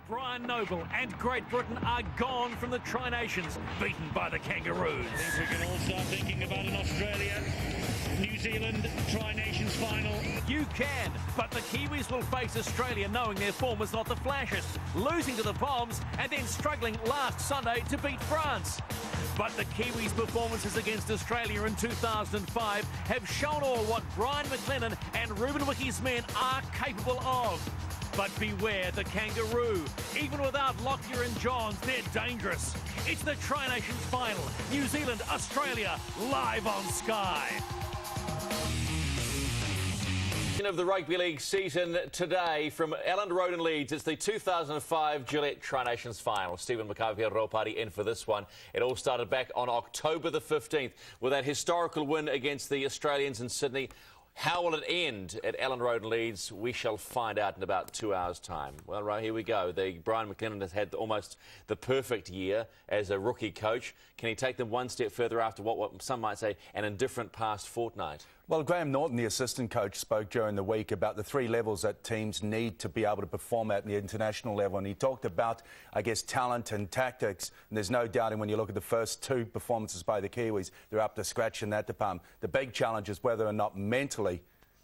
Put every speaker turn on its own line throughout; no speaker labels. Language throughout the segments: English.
Brian Noble and Great Britain are gone from the Tri-Nations, beaten by the Kangaroos.
I think we can all start thinking about an Australia-New Zealand Tri-Nations final.
You can, but the Kiwis will face Australia knowing their form was not the flashiest, losing to the Bombs and then struggling last Sunday to beat France. But the Kiwis' performances against Australia in 2005 have shown all what Brian McLennan and Ruben Wickie's men are capable of. But beware the Kangaroo. Even without Lockyer and Johns, they're dangerous. It's the Tri-Nations final. New Zealand, Australia, live on Sky.
Of the Rugby League season today from Elland Road in Leeds. It's the 2005 Gillette Tri-Nations final. Stephen McCarthy in for this one. It all started back on October the 15th with that historical win against the Australians in Sydney. How will it end at Elland Road in Leeds? We shall find out in about 2 hours' time. Well, right, here we go. Brian McLennan has had almost the perfect year as a rookie coach. Can he take them one step further after what some might say an indifferent past fortnight?
Well, Graham Norton, the assistant coach, spoke during the week about the three levels that teams need to be able to perform at the international level. And he talked about, I guess, talent and tactics. And there's no doubting when you look at the first two performances by the Kiwis, they're up to scratch in that department. The big challenge is whether or not mentally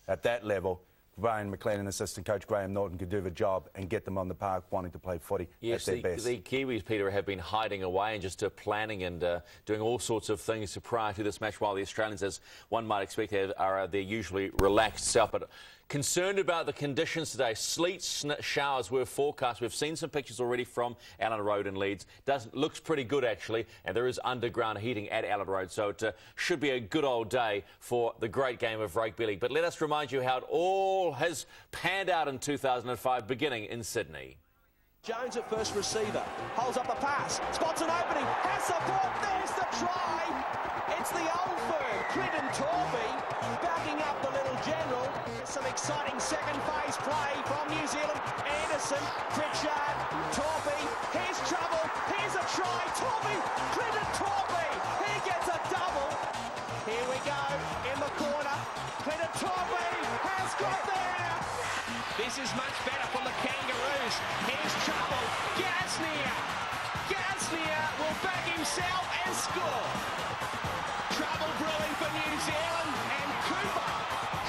at that level, Brian McLennan, assistant coach Graham Norton, could do the job and get them on the park wanting to play footy at their best.
The Kiwis, Peter, have been hiding away and just planning and doing all sorts of things prior to this match, while the Australians, as one might expect, are their usually relaxed self. But concerned about the conditions today. Sleet showers were forecast. We've seen some pictures already from Elland Road in Leeds. Looks pretty good, actually, and there is underground heating at Elland Road, so it should be a good old day for the great game of rugby league. But let us remind you how it all has panned out in 2005, beginning in Sydney.
Jones at first receiver, holds up a pass, spots an opening, has support, there's the try! It's the old firm, Clinton Torby, backing up the little general. Some exciting second phase play from New Zealand. Anderson, Pritchard, Torby, here's trouble, here's a try, Torby, Clinton Torby, he gets a double. Here we go, in the corner, Clinton Torby has got there. This is much better from the Kangaroos. Here's trouble, Gasnier will back himself and score. Trouble brewing for New Zealand, and Cooper,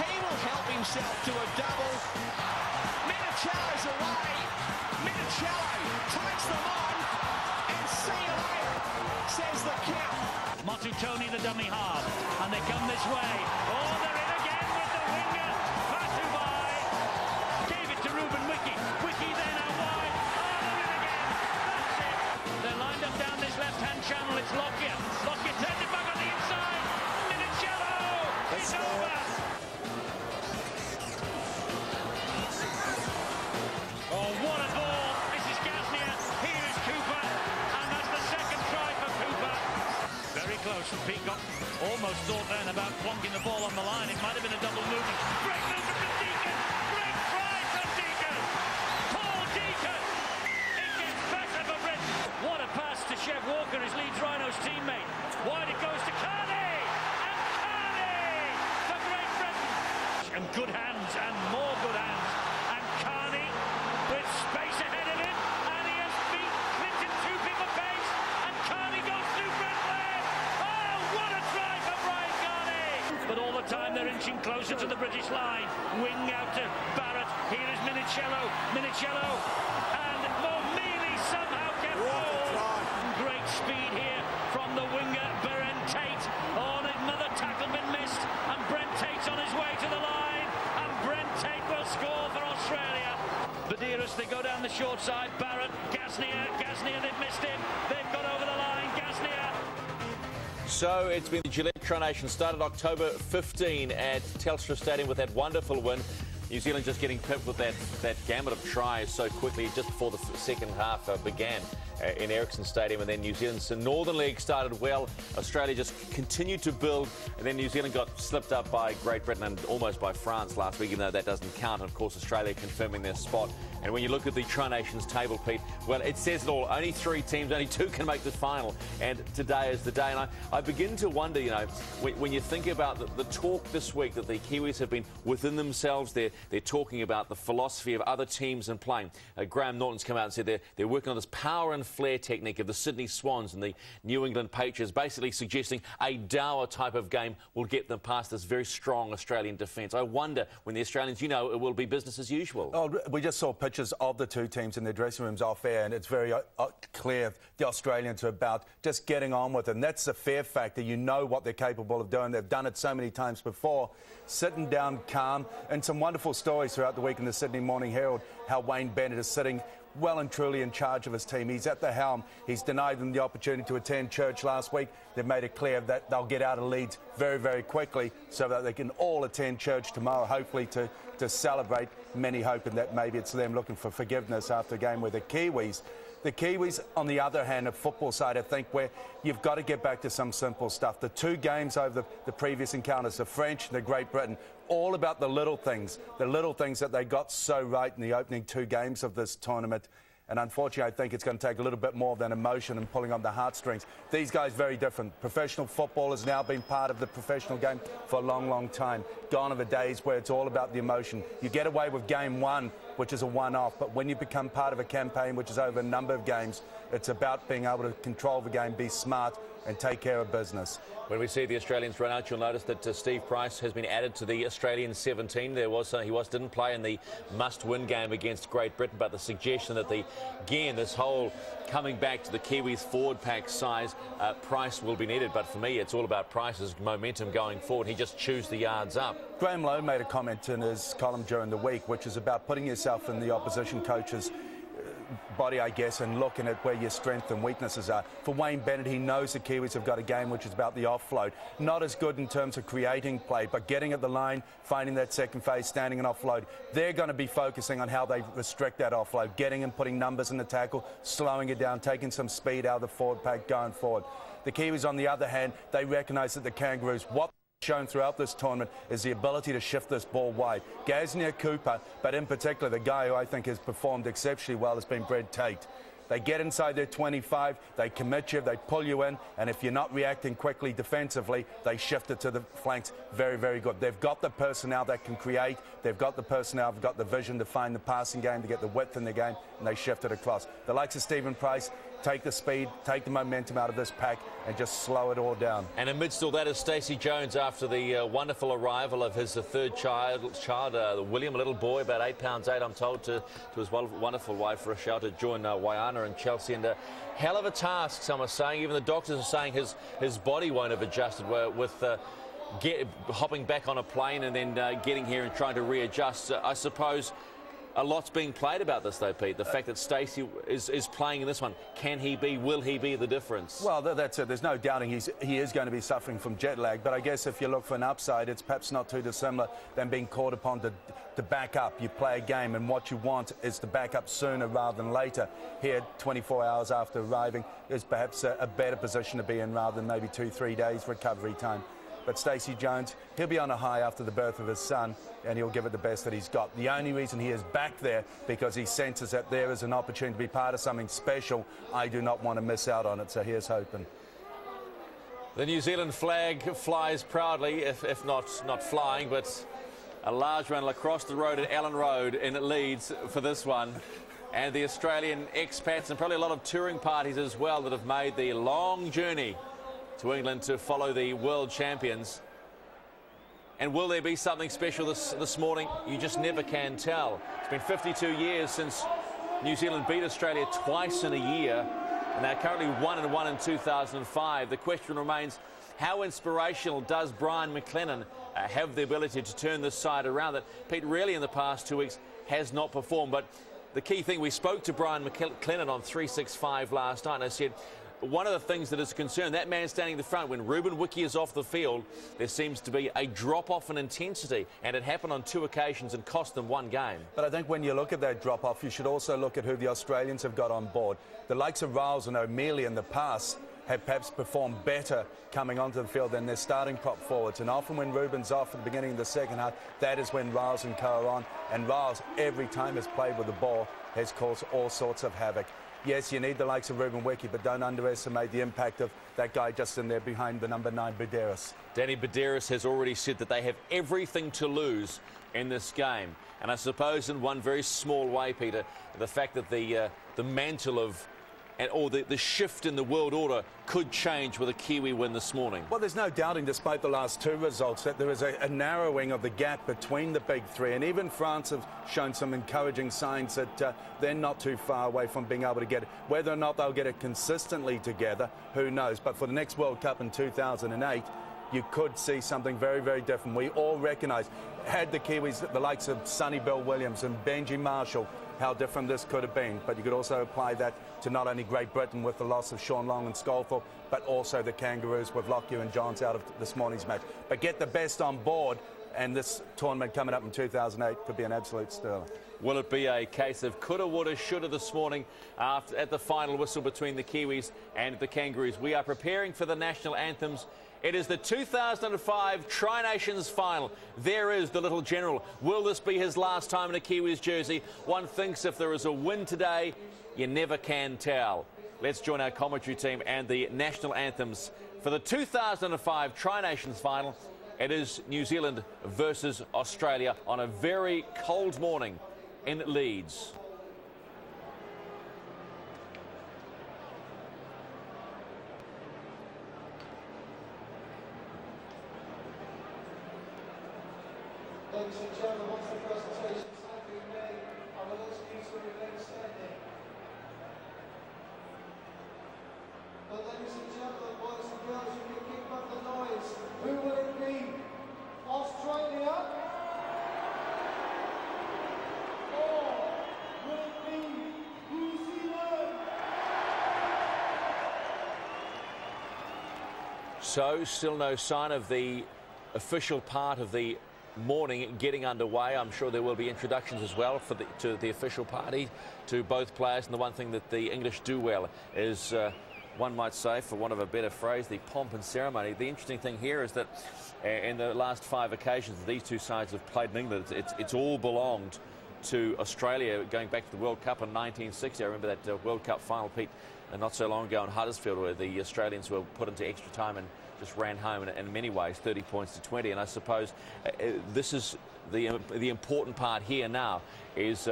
he will help himself to a double. Minicello's away. Minicello takes them on, and see you later, says the count.
Motutoni the dummy half, and they come this way. Oh, they're in again with the winger. Fatubai gave it to Ruben Wickie. Wickie then out wide. Oh, they're in again. That's it. They're lined up down this left-hand channel. It's Lockyer. Lockyer turns it back on the inside. Minicello. It's over. Oh, what a ball. This is Gasnier. Here is Cooper. And that's the second try for Cooper. Very close from Peacock. Almost thought then about plonking the ball on the line. It might have been a double movement. Great movement from Deacon. Great try from Deacon. Paul Deacon. It gets better for Britain. What a pass to Chev Walker, his Leeds Rhinos teammate. Wide it goes to Carney. And Carney for Great Britain. And good hands and more good hands. And Carney with space ahead of him. And he has beat Clinton 2 people pace. And Carney goes through Brent Blair. Oh, what a try for Brian Carney. But all the time they're inching closer to the British line. Wing out to Barrett. Here is Minicello. Minicello. And Momili somehow kept hold. Great speed here from the winger, Beren Tate. Oh, another tackle been missed. And Brent Tate's on his way to the line. And Brent Tate will score for Australia. Badiris, they go down the short side. Barrett, Gasnier, they've missed him. They've got over the line. Gasnier.
So it's been the Gillette Tri-Nations, started October 15 at Telstra Stadium with that wonderful win. New Zealand just getting pipped with that gamut of tries so quickly just before the second half began in Ericsson Stadium, and then New Zealand's Northern League started well. Australia just continued to build, and then New Zealand got slipped up by Great Britain and almost by France last week, even though that doesn't count. And of course, Australia confirming their spot. And when you look at the Tri-Nations table, Pete, well, it says it all. Only 3 teams, only 2 can make the final. And today is the day. And I begin to wonder, you know, when you think about the talk this week that the Kiwis have been within themselves, they're they're talking about the philosophy of other teams and playing. Graham Norton's come out and said they're working on this power and flair technique of the Sydney Swans and the New England Patriots, basically suggesting a dour type of game will get them past this very strong Australian defence. I wonder when the Australians, you know, it will be business as usual.
Oh, we just saw pictures of the two teams in their dressing rooms off air, and it's very clear the Australians are about just getting on with it. And that's the fear factor. You know what they're capable of doing. They've done it so many times before. Sitting down calm, and some wonderful stories throughout the week in the Sydney Morning Herald, how Wayne Bennett is sitting well and truly in charge of his team. He's at the helm. He's denied them the opportunity to attend church last week. They've made it clear that they'll get out of Leeds very, very quickly so that they can all attend church tomorrow, hopefully to celebrate. Many hoping that maybe it's them looking for forgiveness after a game with the Kiwis. The Kiwis, on the other hand, of football side, I think, where you've got to get back to some simple stuff. The two games over the previous encounters, the French and the Great Britain, all about the little things that they got so right in the opening two games of this tournament. And unfortunately, I think it's going to take a little bit more than emotion and pulling on the heartstrings. These guys, very different. Professional football has now been part of the professional game for a long, long time. Gone are the days where it's all about the emotion. You get away with game one, which is a one-off, but when you become part of a campaign which is over a number of games, it's about being able to control the game, be smart, and take care of business.
When we see the Australians run out, you'll notice that Steve Price has been added to the Australian 17. He didn't play in the must-win game against Great Britain, but the suggestion that again, this whole coming back to the Kiwis forward pack size, Price will be needed. But for me, it's all about Price's momentum going forward. He just chews the yards up.
Graham Lowe made a comment in his column during the week, which is about putting yourself in the opposition coach's body, I guess, and looking at where your strengths and weaknesses are. For Wayne Bennett, he knows the Kiwis have got a game which is about the offload. Not as good in terms of creating play, but getting at the line, finding that second phase, standing and offload. They're going to be focusing on how they restrict that offload, getting and putting numbers in the tackle, slowing it down, taking some speed out of the forward pack going forward. The Kiwis, on the other hand, they recognise that the Kangaroos, what shown throughout this tournament is the ability to shift this ball wide. Gaznia Cooper, but in particular the guy who I think has performed exceptionally well has been Brad Tate. They get inside their 25, they commit you, they pull you in, and if you're not reacting quickly defensively, they shift it to the flanks. Very, very good. They've got the personnel that can create. They've got the personnel, they've got the vision to find the passing game, to get the width in the game, and they shift it across. The likes of Stephen Price take the speed, take the momentum out of this pack, and just slow it all down.
And amidst all that is Stacey Jones after the wonderful arrival of his third child, William, a little boy, about 8 pounds 8, I'm told, to his wonderful wife Rochelle to join Waiana and Chelsea. And a hell of a task, some are saying. Even the doctors are saying his body won't have adjusted with hopping back on a plane and then getting here and trying to readjust. I suppose a lot's being played about this, though, Pete. The fact that Stacey is playing in this one. Will he be the difference?
Well, that's it. There's no doubting he is going to be suffering from jet lag. But I guess if you look for an upside, it's perhaps not too dissimilar than being called upon to back up. You play a game, and what you want is to back up sooner rather than later. Here, 24 hours after arriving, is perhaps a better position to be in rather than maybe 2-3 days recovery time. But Stacey Jones, he'll be on a high after the birth of his son, and he'll give it the best that he's got. The only reason he is back there because he senses that there is an opportunity to be part of something special. I do not want to miss out on it, so here's hoping.
The New Zealand flag flies proudly, if not flying, but a large one across the road at Allen Road in Leeds for this one. And the Australian expats and probably a lot of touring parties as well that have made the long journey to England to follow the world champions. And will there be something special this morning? You just never can tell. It's been 52 years since New Zealand beat Australia twice in a year, and they're currently 1-1 in 2005. The question remains, how inspirational does Brian McLennan have the ability to turn this side around that Pete really in the past 2 weeks has not performed? But the key thing, we spoke to Brian McLennan on 365 last night, and I said, one of the things that is concerned, that man standing in the front, when Ruben Wiki is off the field, there seems to be a drop-off in intensity, and it happened on 2 occasions and cost them 1 game.
But I think when you look at that drop-off, you should also look at who the Australians have got on board. The likes of Riles and O'Mealy in the past have perhaps performed better coming onto the field than their starting prop forwards. And often when Ruben's off at the beginning of the second half, that is when Riles and Co are on. And Riles, every time has played with the ball, has caused all sorts of havoc. Yes, you need the likes of Ruben Wiki, but don't underestimate the impact of that guy just in there behind the number 9, Buderus.
Danny Buderus has already said that they have everything to lose in this game. And I suppose in one very small way, Peter, the fact that the mantle of or the shift in the world order could change with a Kiwi win this morning.
Well, there's no doubting, despite the last two results, that there is a narrowing of the gap between the big three. And even France have shown some encouraging signs that they're not too far away from being able to get it. Whether or not they'll get it consistently together, who knows? But for the next World Cup in 2008, you could see something very, very different. We all recognise, had the Kiwis, the likes of Sonny Bill Williams and Benji Marshall, how different this could have been. But you could also apply that to not only Great Britain with the loss of Sean Long and Scolthorpe, but also the Kangaroos with Lockyer and Johns out of this morning's match. But get the best on board, and this tournament coming up in 2008 could be an absolute sterling.
Will it be a case of coulda, woulda, shoulda this morning at the final whistle between the Kiwis and the Kangaroos? We are preparing for the national anthems. It is the 2005 Tri-Nations final. There is the little general. Will this be his last time in a Kiwis jersey? One thinks if there is a win today, you never can tell. Let's join our commentary team and the national anthems for the 2005 Tri-Nations final. It is New Zealand versus Australia on a very cold morning in Leeds.
Ladies and gentlemen, once the presentations have been made, I will ask you to remain standing. But ladies and gentlemen, boys and girls, you can keep up the noise. Who will it be? Australia? Or will it be New Zealand?
So, still no sign of the official part of the morning getting underway. I'm sure there will be introductions as well to the official party, to both players. And the one thing that the English do well is, one might say, for want of a better phrase, the pomp and ceremony. The interesting thing here is that in the last 5 occasions these two sides have played in England, it's all belonged to Australia, going back to the World Cup in 1960. I remember that World Cup final, Pete, not so long ago in Huddersfield, where the Australians were put into extra time and just ran home in many ways, 30 points to 20. And I suppose this is the important part here now, is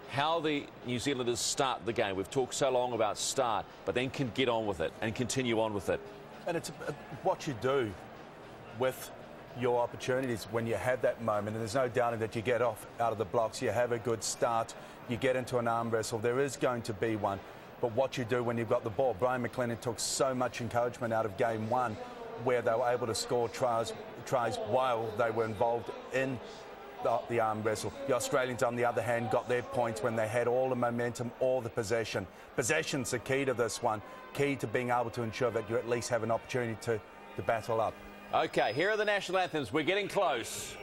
how the New Zealanders start the game. We've talked so long about start, but then can get on with it and continue on with it.
And it's what you do with your opportunities when you have that moment. And there's no doubting that you get off out of the blocks, you have a good start, you get into an arm wrestle. There is going to be one. But what you do when you've got the ball. Brian McLennan took so much encouragement out of game one, where they were able to score tries while they were involved in the arm wrestle. The Australians, on the other hand, got their points when they had all the momentum, all the possession. Possession's the key to this one, key to being able to ensure that you at least have an opportunity to battle up.
Okay, here are the national anthems. We're getting close.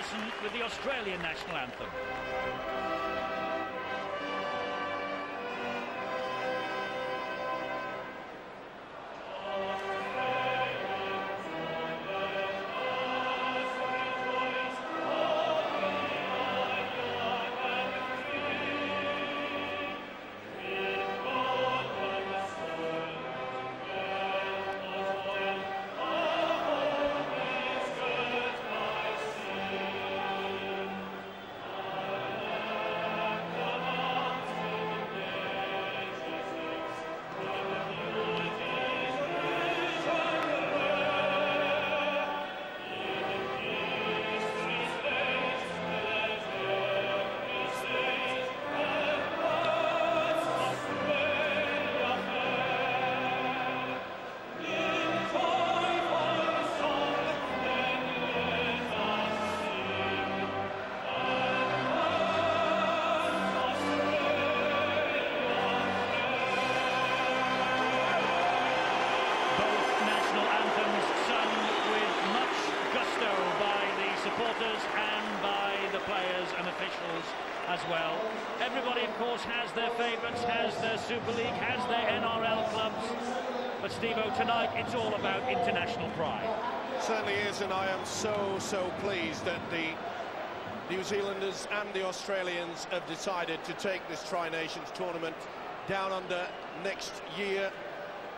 Wilson with the Australian national anthem. And by the players and officials as well. Everybody, of course, has their favourites, has their Super League, has their NRL clubs. But, Steve-O, tonight it's all about international pride.
Certainly is, and I am so pleased that the New Zealanders and the Australians have decided to take this Tri-Nations tournament down under next year.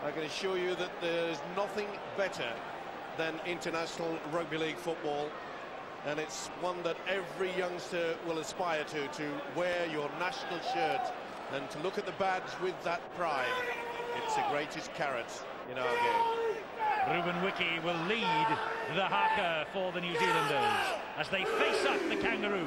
I can assure you that there's nothing better than international rugby league football. And it's one that every youngster will aspire to wear your national shirt and to look at the badge with that pride. It's the greatest carrot in our game.
Ruben Wiki will lead the haka for the New Zealanders as they face up the Kangaroos.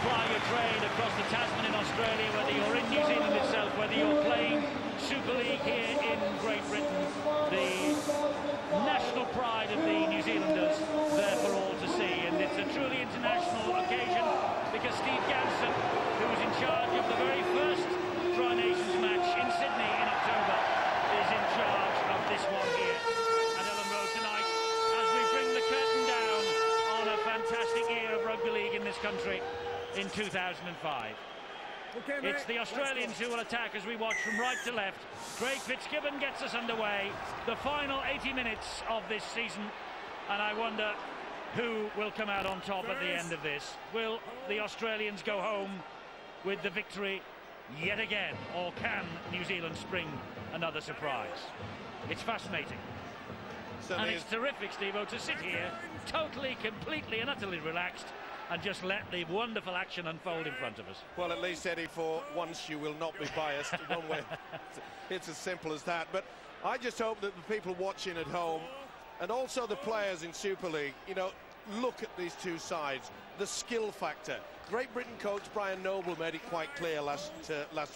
Ply your trade across the Tasman in Australia, whether you're in New Zealand itself, whether you're playing Super League here in Great Britain. The national pride of the New Zealanders there for all to see, and it's a truly international occasion because Steve Ganson, who was in charge of the very first Tri-Nations match in Sydney in October, is in charge of this one here at Ellen Road tonight as we bring the curtain down on a fantastic year of rugby league in this country in 2005. Okay, it's the Australians who will attack as we watch from right to left. Craig Fitzgibbon gets us underway. The final 80 minutes of this season, and I wonder who will come out on top at the end of this. Will the Australians go home with the victory yet again, or can New Zealand spring another surprise? It's fascinating. And it's terrific, Steve-O, to sit here totally, completely and utterly relaxed and just let the wonderful action unfold in front of us.
Well, at least, Eddie, for once you will not be biased one way. It's as simple as that. But I just hope that the people watching at home and also the players in Super League, you know, look at these two sides. The skill factor. Great Britain coach Brian Noble made it quite clear last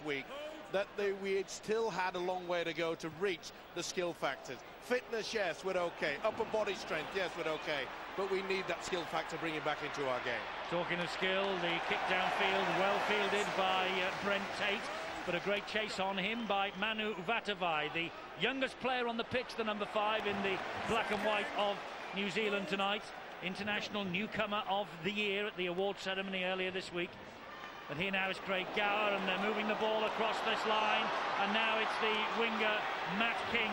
week that we still had a long way to go to reach the skill factors. Fitness, yes, we're okay. Upper body strength, yes, we're okay. But we need that skill factor bringing back into our game.
Talking of skill, the kick downfield well fielded by Brent Tate, but a great chase on him by Manu Vatuvei, the youngest player on the pitch, the number 5 in the black and white of New Zealand tonight. International newcomer of the year at the award ceremony earlier this week. And here now is Craig Gower, and they're moving the ball across this line, and now it's the winger Matt King,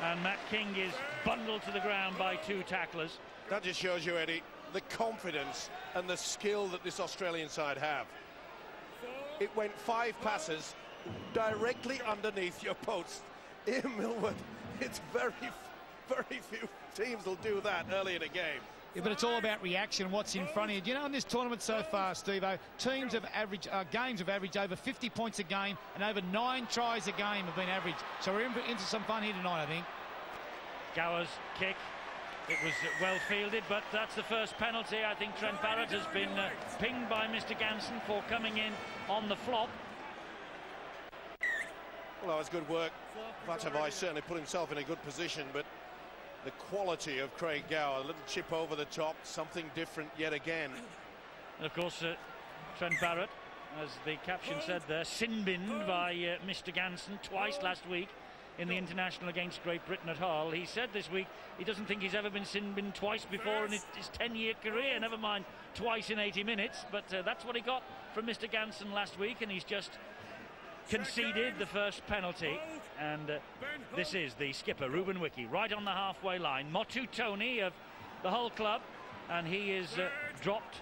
and Matt King is bundled to the ground by 2 tacklers.
That just shows you, Eddie, the confidence and the skill that this Australian side have. It went 5 passes directly underneath your post. Ian Millward, it's very few teams will do that early in a game.
but it's all about reaction, what's in front of you. You know, in this tournament so far, Steve-O, games have averaged over 50 points a game, and over 9 tries a game have been averaged. So we're into some fun here tonight, I think.
Gower's kick. It was well fielded, but that's the first penalty. I think Trent Barrett has been pinged by Mr. Ganson for coming in on the flop.
Well, that was good work. Vatuvei certainly put himself in a good position, but the quality of Craig Gower, a little chip over the top, something different yet again.
And of course, Trent Barrett, as the caption said there, sin-binned by Mr. Ganson twice last week in the international against Great Britain at Hull. He said this week he doesn't think he's ever been sin-binned twice before in his 10-year career, never mind twice in 80 minutes. But that's what he got from Mr. Ganson last week, and he's just conceded the first penalty. And this is the skipper, Ruben Wiki, right on the halfway line. Motu Tony of the Hull club, and he is dropped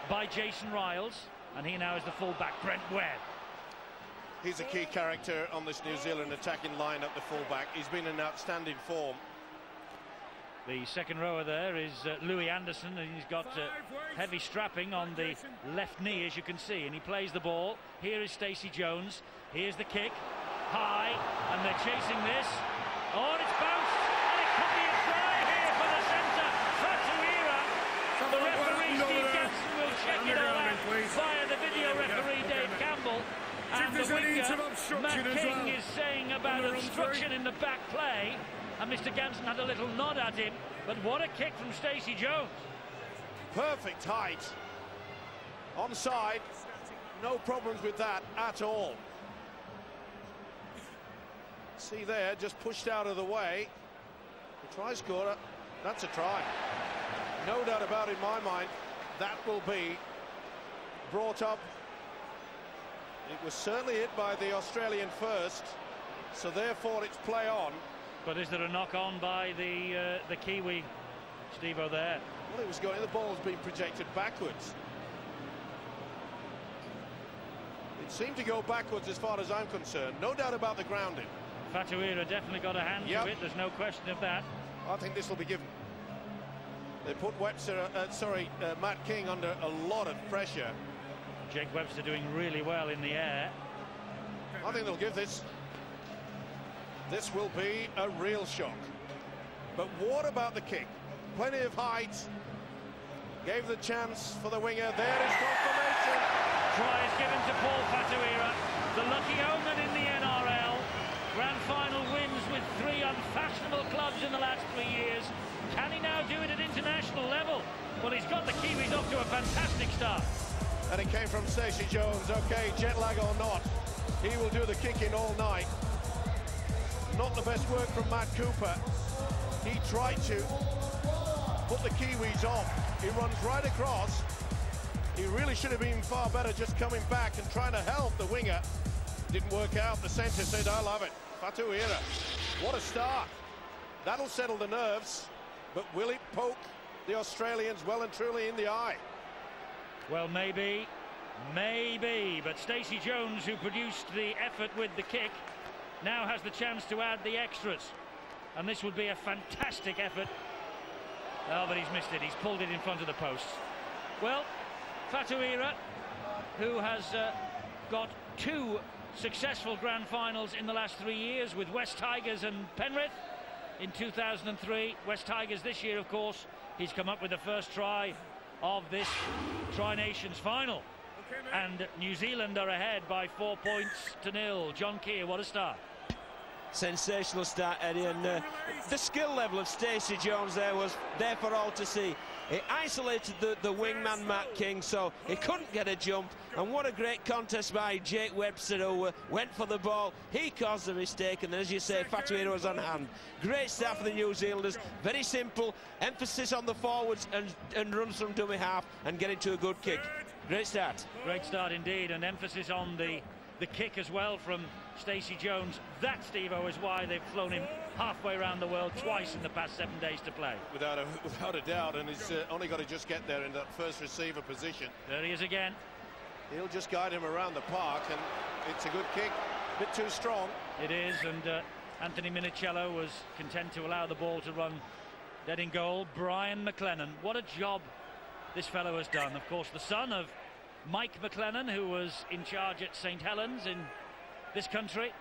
by Jason Riles, and he now is the fullback, Brent Webb.
He's a key character on this New Zealand attacking line at the fullback. He's been in outstanding form.
The second rower there is Louis Anderson, and he's got heavy strapping on the left knee, as you can see, and he plays the ball. Here is Stacey Jones. Here's the kick, high, and they're chasing this. Oh, and it's bounced, and it could be a try here for the centre. Fatuira. The referee, Steve Ganson, will check it all out via the video referee, Dave Campbell. And the winger, Matt King, is saying about obstruction in the back play, and Mr. Ganson had a little nod at him, but what a kick from Stacey Jones.
Perfect height. Onside, no problems with that at all. See there, just pushed out of the way. The try scorer, that's a try. No doubt about it in my mind, that will be brought up. It was certainly hit by the Australian first, so therefore it's play on.
But is there a knock-on by the Kiwi, Steve-O, there?
Well, it was going, the ball's been projected backwards. It seemed to go backwards as far as I'm concerned. No doubt about the grounding.
Fatuira definitely got a hand to it, there's no question of that.
I think this will be given. They put Matt King under a lot of pressure.
Jake Webster doing really well in the air.
I think they'll give this. This will be a real shock. But what about the kick? Plenty of height. Gave the chance for the winger. There is confirmation.
Try is given to Paul Fatuira, the lucky omen in the NRL. Grand final wins with 3 unfashionable clubs in the last 3 years. Can he now do it at international level? Well, he's got the Kiwis off to a fantastic start.
And it came from Stacey Jones. Okay, jet lag or not, he will do the kicking all night. Not the best work from Matt Cooper. He tried to put the Kiwis off. He runs right across. He really should have been far better just coming back and trying to help the winger. Didn't work out. The centre said, I love it. Fatuira. What a start. That'll settle the nerves. But will it poke the Australians well and truly in the eye?
Well, maybe, but Stacey Jones, who produced the effort with the kick, now has the chance to add the extras, and this would be a fantastic effort. Oh, but he's missed it. He's pulled it in front of the posts. Well, Fatuira, who has got 2 successful grand finals in the last 3 years with West Tigers and Penrith in 2003. West Tigers this year, of course, he's come up with the first try of this Tri-Nations final. And New Zealand are ahead by 4 points to 0. John Keir, what a start.
Sensational start, Eddie, and the skill level of Stacey Jones there was there for all to see. He isolated the wingman Matt King, so he couldn't get a jump, and what a great contest by Jake Webster, who went for the ball. He caused the mistake, and as you say, Fatuira was on hand. Great start for the New Zealanders, very simple, emphasis on the forwards and runs from dummy half and getting to a good kick. Great start.
Great start indeed, and emphasis on the kick as well from Stacey Jones. That, Steve-O, is why they've flown him halfway around the world twice in the past 7 days to play.
Without a doubt, and he's only got to just get there in that first receiver position.
There he is again.
He'll just guide him around the park, and it's a good kick. A bit too strong.
It is, and Anthony Minichiello was content to allow the ball to run Dead in goal, Brian McLennan. What a job this fellow has done. Of course, the son of Mike McLennan, who was in charge at St Helens in this country.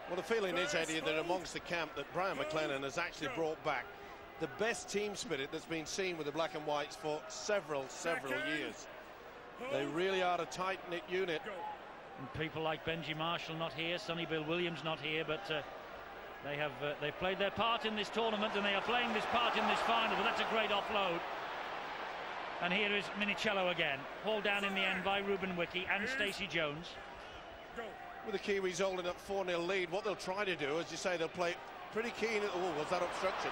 Well, the feeling is, Eddie, that amongst the camp that Brian McLennan has actually brought back the best team spirit that's been seen with the Black and Whites for several years. They really are a tight-knit unit.
And people like Benji Marshall not here, Sonny Bill Williams not here, but they've played their part in this tournament, and they are playing this part in this final. But that's a great offload. And here is Minicello again, hauled down in the end by Ruben Wiki and Stacey Jones.
With the Kiwis holding up 4-0 lead, what they'll try to do, as you say, they'll play pretty keen. Oh, was that obstruction?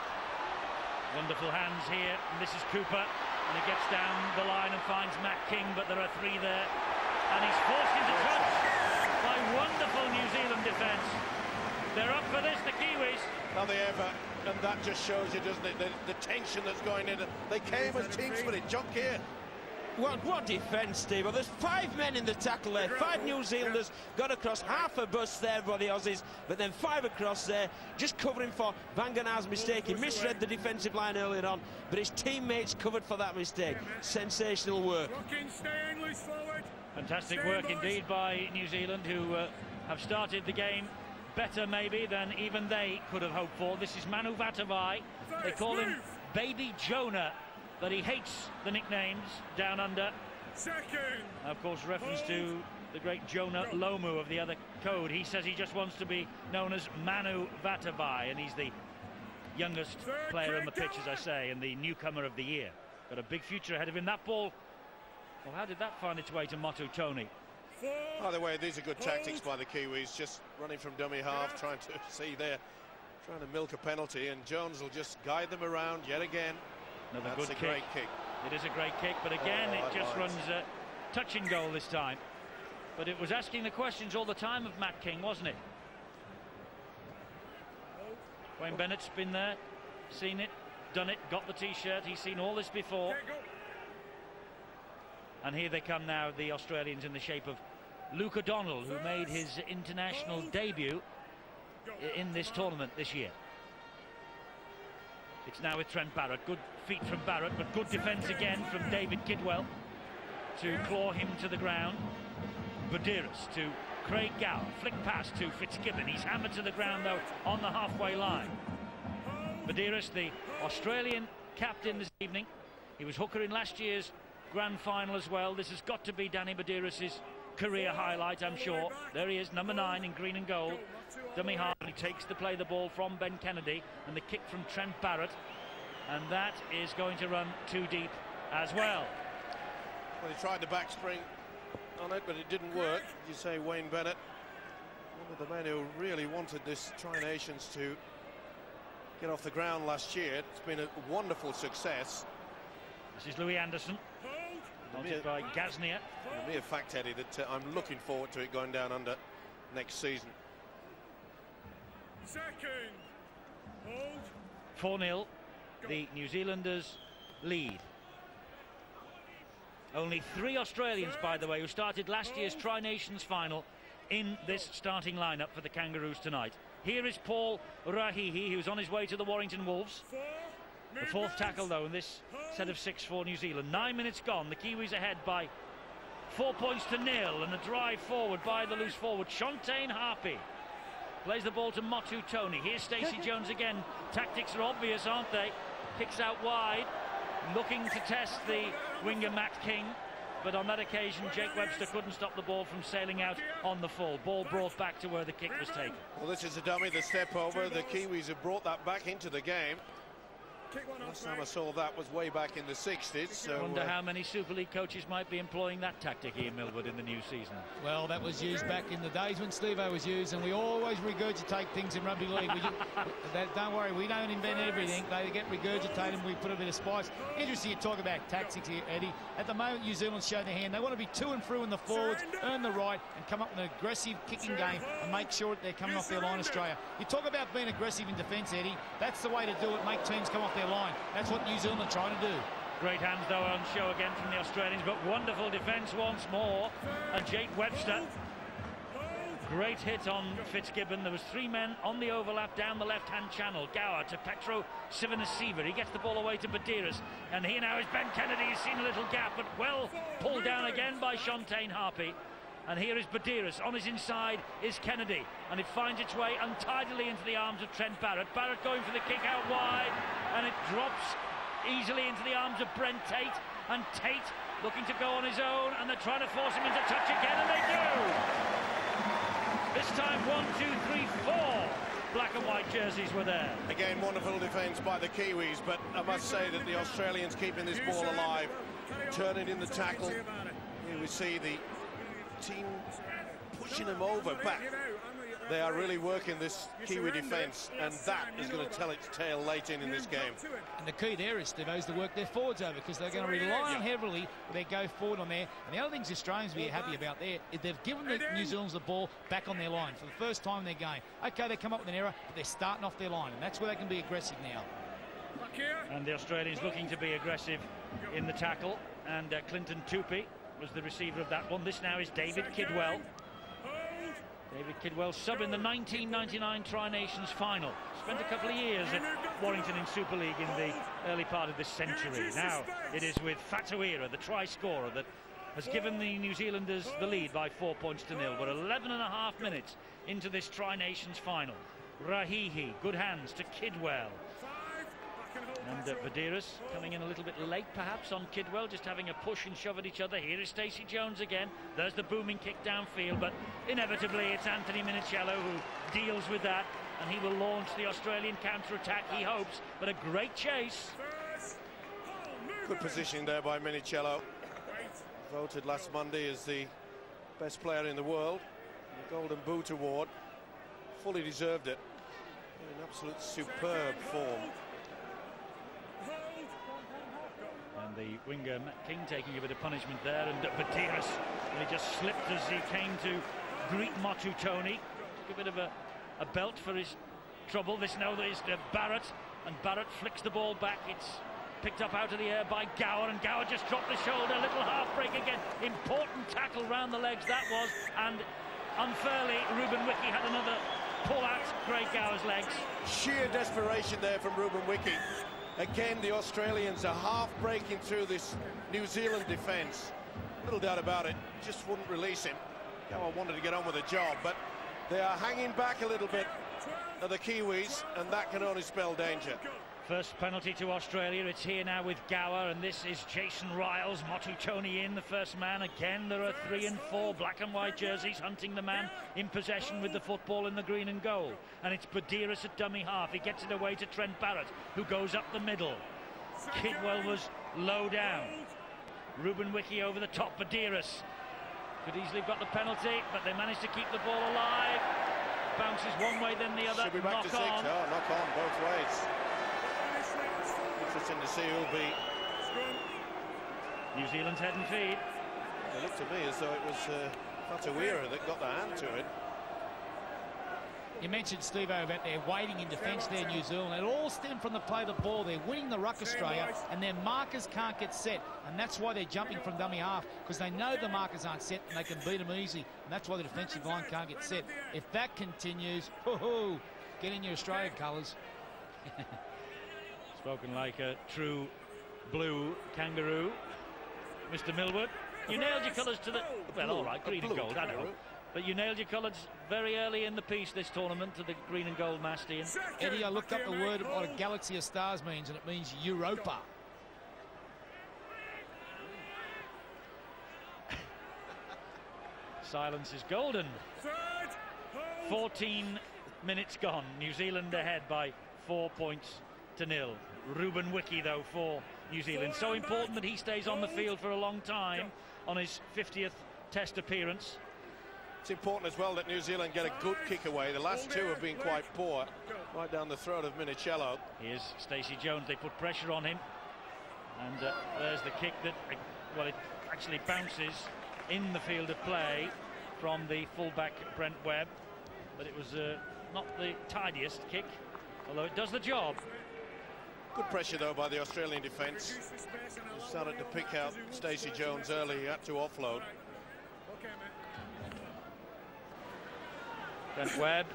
Wonderful hands here, and this is Cooper, and he gets down the line and finds Matt King, but there are three there, and he's forced into touch by wonderful New Zealand defence. They're up for this, the Kiwis.
Are they ever? And that just shows you, doesn't it, the tension that's going in. They came as team spirit. John Keir.
What defence, Steve? Well, there's 5 men in the tackle there. 5 New Zealanders got across, half a bus there by the Aussies, but then 5 across there, just covering for Van Ganaar's mistake. He misread the defensive line earlier on, but his teammates covered for that mistake. Sensational work.
Fantastic work indeed by New Zealand, who have started the game better maybe than even they could have hoped for. This is Manu Vatuvei. They call him Baby Jonah, but he hates the nicknames down under. Of course, reference to the great Jonah Lomu of the other code. He says he just wants to be known as Manu Vatuvei, and he's the youngest player on the pitch, as I say, and the newcomer of the year. Got a big future ahead of him. That ball, well, how did that find its way to Motu Tony?
By the way, these are good tactics by the Kiwis, just running from dummy half, trying to see there, trying to milk a penalty, and Jones will just guide them around yet again.
Another
That's
good
a great kick.
It is a great kick, but again, it just runs touch and goal this time. But it was asking the questions all the time of Matt King, wasn't it? Wayne Bennett's been there, seen it, done it, got the T-shirt. He's seen all this before. And here they come now, the Australians, in the shape of Luke O'Donnell, who made his international debut in this tournament this year. It's now with Trent Barrett. Good feet from Barrett, but good defence again from David Kidwell to claw him to the ground. Buderus to Craig Gower. Flick pass to Fitzgibbon. He's hammered to the ground, though, on the halfway line. Buderus, the Australian captain this evening. He was hooker in last year's grand final as well. This has got to be Danny Buderus's career highlight, I'm sure. There he is, number 9 in green and gold. Dummy half, he takes to play the ball from Ben Kennedy, and the kick from Trent Barrett, and that is going to run too deep as well.
Well, he tried the backspring on it, but it didn't work. You say Wayne Bennett, one of the men who really wanted this Tri-Nations to get off the ground last year. It's been a wonderful success.
This is Louis Anderson, wanted by Gaznia.
The mere fact, Eddie, that I'm looking forward to it going down under next season.
4-0, the New Zealanders lead. Only 3 Australians, by the way, who started last year's Tri-Nations final in this starting lineup for the Kangaroos tonight. Here is Paul Rahihi, who's on his way to the Warrington Wolves. The 4th tackle, though, in this set of 6 for New Zealand. 9 minutes gone. The Kiwis ahead by 4 points to 0, and a drive forward by the loose forward, Shontane Harpy. Plays the ball to Motu Tony. Here's Stacey Jones again. Tactics are obvious, aren't they? Kicks out wide, looking to test the winger Matt King. But on that occasion, Jake Webster couldn't stop the ball from sailing out on the full. Ball brought back to where the kick was taken.
Well, this is a dummy, the step over. The Kiwis have brought that back into the game. Last time I saw that was way back in the 60s. So,
I wonder how many Super League coaches might be employing that tactic here in Millwood in the new season.
Well, that was used back in the days when Steve-O was used, and we always regurgitate things in rugby league. Don't worry, we don't invent everything. They get regurgitated and we put a bit of spice. Interesting you talk about tactics here, Eddie. At the moment, New Zealand's shown their hand. They want to be to and through in the forwards, earn the right, and come up with an aggressive kicking game and make sure that they're coming off their line, Australia. You talk about being aggressive in defence, Eddie. That's the way to do it, make teams come off their line. That's what New Zealand are trying to do.
Great hands, though, on show again from the Australians, but wonderful defence once more. And Jake Webster Great hit on Fitzgibbon. There was 3 men on the overlap down the left-hand channel. Gower to Petro Civoniceva. He gets the ball away to Badiris. And here now is Ben Kennedy. He's seen a little gap, but well pulled down again by Shontayne Harpy. And here is Badiris. On his inside is Kennedy. And it finds its way untidily into the arms of Trent Barrett. Barrett going for the kick out wide. And it drops easily into the arms of Brent Tate. And Tate looking to go on his own. And they're trying to force him into touch again. And they do! This time 1, 2, 3, 4 black and white jerseys were there. Again, wonderful defence by the Kiwis, but I must say that the Australians keeping this ball alive, turning in the tackle. Here we see the team pushing them over back. They are really working this Kiwi defence, and that is going to tell its tale late in this game.
And the key there is, Steve, is to work their forwards over, because they're going to rely on heavily when they go forward on there. And the other things the Australians will be happy about there is they've given the New Zealanders the ball back on their line for the first time in their game. Okay, they come up with an error, but they're starting off their line, and that's where they can be aggressive now.
And the Australians looking to be aggressive in the tackle, and Clinton Tupy was the receiver of that one. This now is David Kidwell. David Kidwell, sub in the 1999 Tri-Nations final. Spent a couple of years at Warrington in Super League in the early part of this century. Now it is with Fatuira, the try scorer, that has given the New Zealanders the lead by 4 points to 0. We're 11.5 minutes into this Tri-Nations final. Rahihi, good hands to Kidwell. And Badiris coming in a little bit late perhaps on Kidwell, just having a push and shove at each other. Here is Stacey Jones again. There's the booming kick downfield, but inevitably it's Anthony Minichiello who deals with that, and he will launch the Australian counter-attack, he hopes, but a great chase.
Good positioning there by Minichiello. Voted last Monday as the best player in the world. The Golden Boot Award. Fully deserved it. In absolute superb form.
And the winger, Matt King, taking a bit of punishment there, and Badiris, he just slipped as he came to greet Motu Tony. Took a bit of a belt for his trouble. This now is Barrett, and Barrett flicks the ball back. It's picked up out of the air by Gower, and Gower just dropped the shoulder. Little half break again. Important tackle round the legs that was, and unfairly Ruben Wiki had another pull at Craig Gower's legs.
Sheer desperation there from Ruben Wiki. Again, the Australians are half breaking through this New Zealand defence. Little doubt about it, just wouldn't release him. Gower wanted to get on with the job, but they are hanging back a little bit of the Kiwis, and that can only spell danger.
First penalty to Australia. It's here now with Gower, and this is Jason Riles. Motu Tony in, the first man. Again, there are 3 and 4 black and white jerseys hunting the man in possession with the football in the green and gold. And it's Badiris at dummy half. He gets it away to Trent Barrett, who goes up the middle. Kidwell was low down. Ruben Wiki over the top. Badiris could easily have got the penalty, but they managed to keep the ball alive. Bounces one way, then the other.
Should be back to 6. Oh, knock on both ways. Interesting to see who'll be
New Zealand's head and feet.
It looked to me as though it was Fatuira that got the hand to it.
You mentioned, Steve-O, about their waiting in defence there, New Zealand. It all stemmed from the play of the ball. They're winning the ruck, Australia, and their markers can't get set. And that's why they're jumping from dummy half, because they know the markers aren't set and they can beat them easy. And that's why the defensive line can't get set. If that continues, get in your Australian colours.
Spoken like a true blue kangaroo. Mr. Millwood, you nailed your colours to the... Well, all right, green and gold, I know. But you nailed your colours very early in the piece this tournament to the green and gold mast, Ian.
Eddie, I looked up the word what a galaxy of stars means, and it means Europa.
Silence is golden. 14 minutes gone. New Zealand ahead by 4 points to 0. Ruben Wiki, though, for New Zealand. So important that he stays on the field for a long time on his 50th Test appearance.
It's important as well that New Zealand get a good kick away. The last 2 have been quite poor. Right down the throat of Minichiello.
Here's Stacey Jones. They put pressure on him. And there's the kick that, well, it actually bounces in the field of play from the fullback Brent Webb. But it was not the tidiest kick, although it does the job.
Good pressure, though, by the Australian defence. Started to pick out Stacey Jones early. He had to offload.
Trent Webb,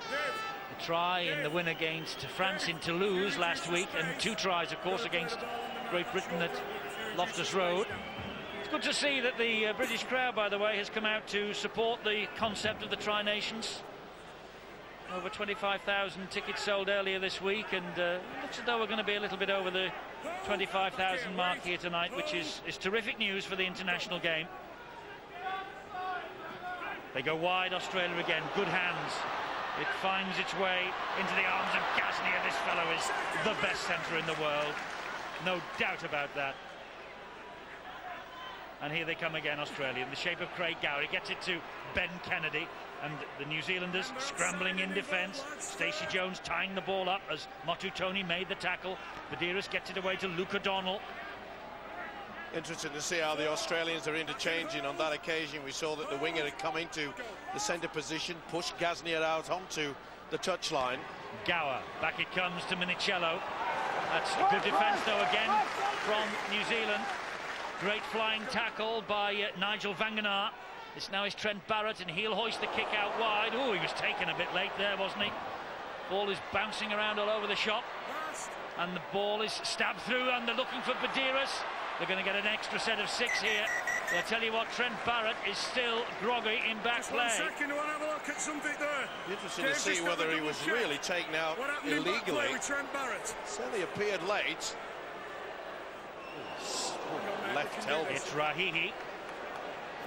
a try in the win against France in Toulouse last week, and 2 tries, of course, against Great Britain at Loftus Road. It's good to see that the British crowd, by the way, has come out to support the concept of the Tri-Nations. Over 25,000 tickets sold earlier this week, and it looks as though we're going to be a little bit over the 25,000 mark here tonight, which is terrific news for the international game. They go wide, Australia again, good hands. It finds its way into the arms of Gasnier. This fellow is the best centre in the world, no doubt about that. And here they come again, Australia, in the shape of Craig Gower. He gets it to Ben Kennedy, and the New Zealanders scrambling in defence. Stacey Jones tying the ball up as Motutoni made the tackle. Badiris gets it away to Luke O'Donnell.
Interesting to see how the Australians are interchanging on that occasion. We saw that the winger had come into the centre position, pushed Gasnier out onto the touchline.
Gower, back it comes to Minicello. That's good defence though again from New Zealand. Great flying tackle by Nigel Vangenaar. This now is Trent Barrett, and he'll hoist the kick out wide. Oh, he was taken a bit late there, wasn't he? Ball is bouncing around all over the shop, and the ball is stabbed through, and they're looking for Badiris. They're going to get an extra set of 6 here. But I tell you what, Trent Barrett is still groggy in back play.
Second, I want to have a look at something there.
Interesting to see whether he was really taken out illegally. Certainly appeared late. Left elbow.
It's Rahihi.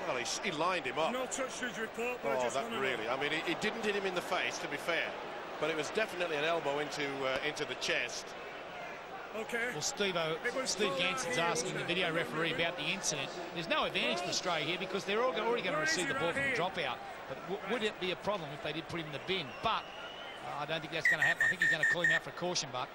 Well, he lined him up.
No touch to his report.
Oh, that really. I mean, it didn't hit him in the face, to be fair, but it was definitely an elbow into the chest.
Okay.
Well, Steve Ganson's asking the video referee about the incident. There's no advantage for Australia here because they're already going to receive the ball from the dropout. But would it be a problem if they did put him in the bin? But I don't think that's going to happen. I think he's going to call him out for a caution, but.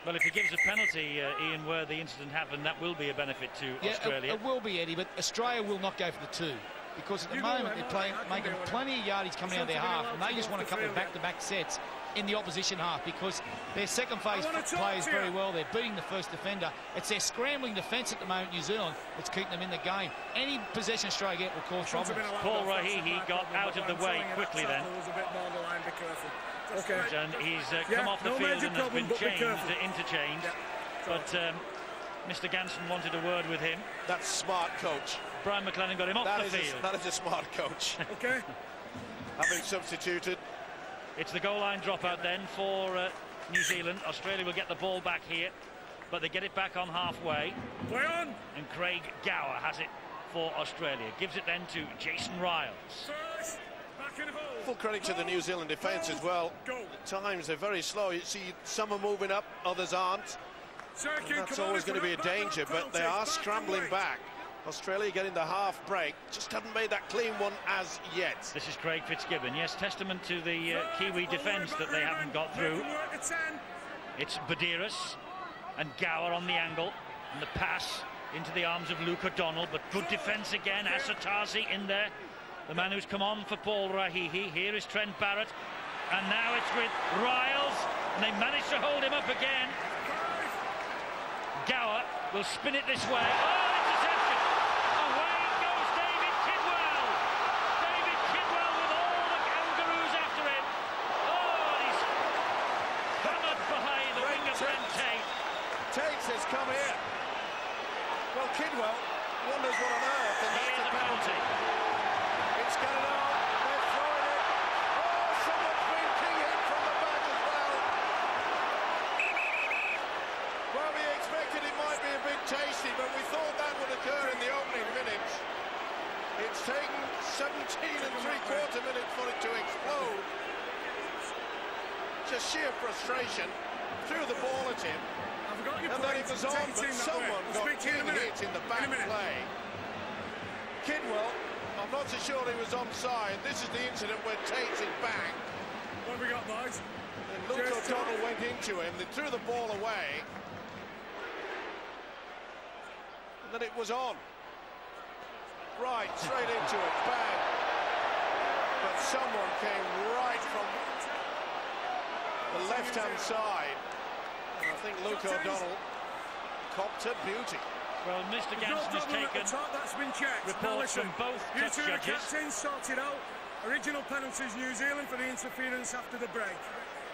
Well, if he gives a penalty, Ian, where the incident happened, that will be a benefit to Australia.
It will be, Eddie, but Australia will not go for the 2. Because at the moment they're making plenty of yardage coming out of their half, and they just want a couple of back-to-back sets in the opposition half because their second phase plays very well. They're beating the first defender. It's their scrambling defence at the moment, New Zealand, that's keeping them in the game. Any possession Australia get will cause problems.
Paul Rahihi got out of the way quickly then.
Okay.
And he's come off the field and has been interchanged. But Mr. Ganson wanted a word with him.
That's smart, coach.
Brian McLennan got him off the field.
That is a smart coach.
Okay.
Having substituted.
It's the goal line dropout then for New Zealand. Australia will get the ball back here, but they get it back on halfway.
Play on.
And Craig Gower has it for Australia. Gives it then to Jason Riles.
Full credit to the New Zealand defence as well. At times they're very slow. You see some are moving up, others aren't. And that's always going to be a danger, but they are scrambling back. Australia getting the half break, just haven't made that clean one as yet.
This is Craig Fitzgibbon. Yes, testament to the Kiwi defence that they haven't got through. It's Badiris and Gower on the angle, and the pass into the arms of Luke O'Donnell, but good defence again. Asotasi in there, the man who's come on for Paul Rahihi. Here is Trent Barrett, and now it's with Riles, and they managed to hold him up again. Gower will spin it this way. Oh, interception! Away goes David Kidwell! David Kidwell with all the kangaroos after him. Oh, and he's hammered behind the winger Brent Tate.
Tate says, come here. Well, Kidwell wonders what on earth, and that's a penalty. It's going on. They're throwing it. Oh, someone's been king-hit from the back as well. Well, we expected it might be a bit tasty, but we thought that would occur in the opening minutes. It's taken 17 3/4 minutes for it to explode. Just sheer frustration. Threw the ball at him. And then it was on, but someone got king-hit in the back play. Kidwell, I'm not so sure he was onside. This is the incident where Tate's in back.
What have we got, boys?
And Luke O'Donnell went into him. They threw the ball away. And then it was on. Right, straight into it. Bang. But someone came right from the left-hand side. And I think Luke O'Donnell copped a beauty.
Well, Mr. Ganson has taken reports from both touch judges.
Sorted out. Original penalties, New Zealand for the interference after the break.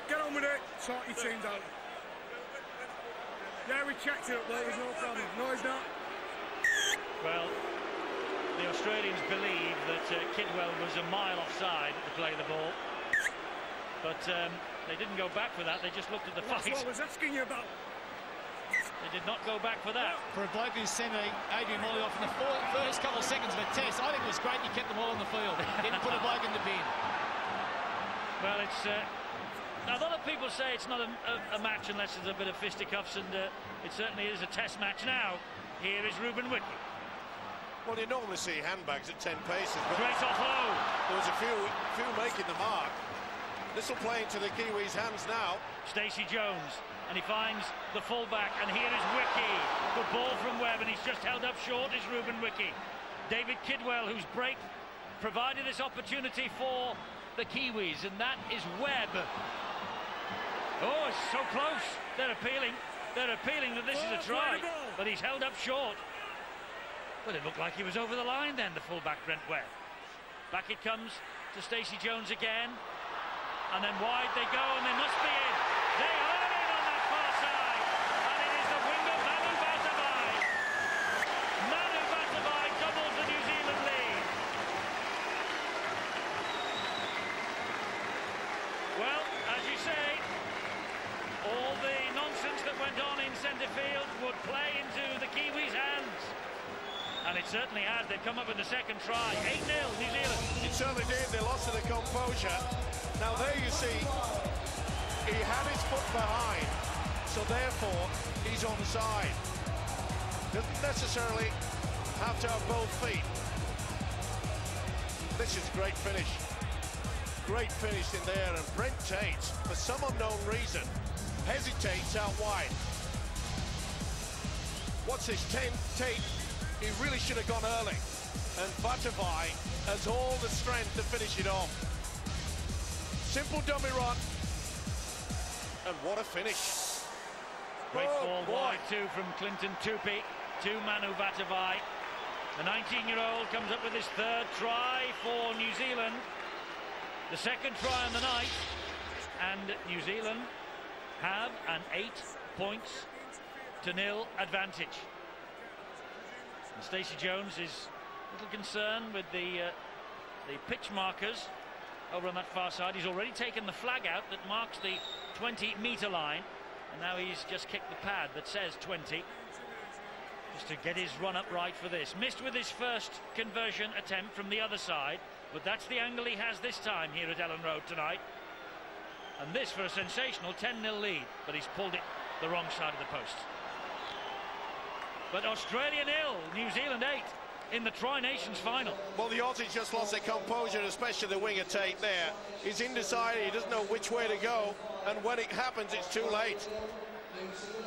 Get on with it, sort your teams out. Yeah, we checked it up there, there's no problem. No, it's not.
Well, the Australians believe that Kidwell was a mile offside to play the ball. But they didn't go back for that, they just looked at the fight.
That's what I was asking you about.
They did not go back for that.
For a bloke who's sent Adrian Morley off in the first couple of seconds of a test, I think it was great you kept them all on the field. Didn't put a bloke in the bin.
Well, it's... now, a lot of people say it's not a match unless there's a bit of fisticuffs, and it certainly is a test match now. Here is Ruben Wiki.
Well, you normally see handbags at 10 paces, but
great offload.
There was a few making the mark. This will play into the Kiwis' hands now.
Stacey Jones, and he finds the fullback, and here is Wiki. Good ball from Webb, and he's just held up short is Ruben Wiki. David Kidwell, whose break provided this opportunity for the Kiwis, and that is Webb. Oh, it's so close. They're appealing that this is a try, but he's held up short. Well, it looked like he was over the line then, the fullback Brent Webb. Back it comes to Stacey Jones again, and then wide they go, and they must be in. They are in on that far side, and it is the winger Manu Vatuvei. Manu Vatuvei doubles the New Zealand lead. Well, as you say, all the nonsense that went on in centre field would play into the Kiwis' hands. And it certainly had. They've come up with the second try. 8-0, New Zealand.
It certainly did. They lost to the composure. Now there you see, he had his foot behind, so therefore he's onside. Doesn't necessarily have to have both feet. This is a great finish. Great finish in there, and Brent Tate, for some unknown reason, hesitates out wide. What's this, Tate? He really should have gone early, and Vatuvei has all the strength to finish it off. Simple dummy run, and what a finish.
Great ball wide too from Clinton Tupi to Manu Vatuvei. The 19-year-old comes up with his third try for New Zealand. The second try on the night, and New Zealand have an 8-0 advantage. And Stacey Jones is a little concerned with the pitch markers over on that far side. He's already taken the flag out that marks the 20-metre line, and now he's just kicked the pad that says 20, just to get his run up right for this. Missed with his first conversion attempt from the other side, but that's the angle he has this time here at Ellen Road tonight. And this for a sensational 10-0 lead, but he's pulled it the wrong side of the post. But Australia 0, New Zealand 8 in the Tri-Nations final.
Well, the Aussies just lost their composure, especially the winger Tate there. He's undecided, he doesn't know which way to go, and when it happens, it's too late.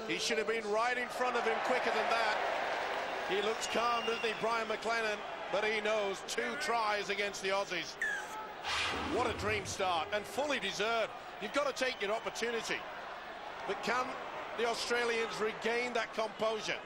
He should have been right in front of him quicker than that. He looks calm, doesn't he, Brian McLennan? But he knows 2 tries against the Aussies. What a dream start, and fully deserved. You've got to take your opportunity. But can the Australians regain that composure?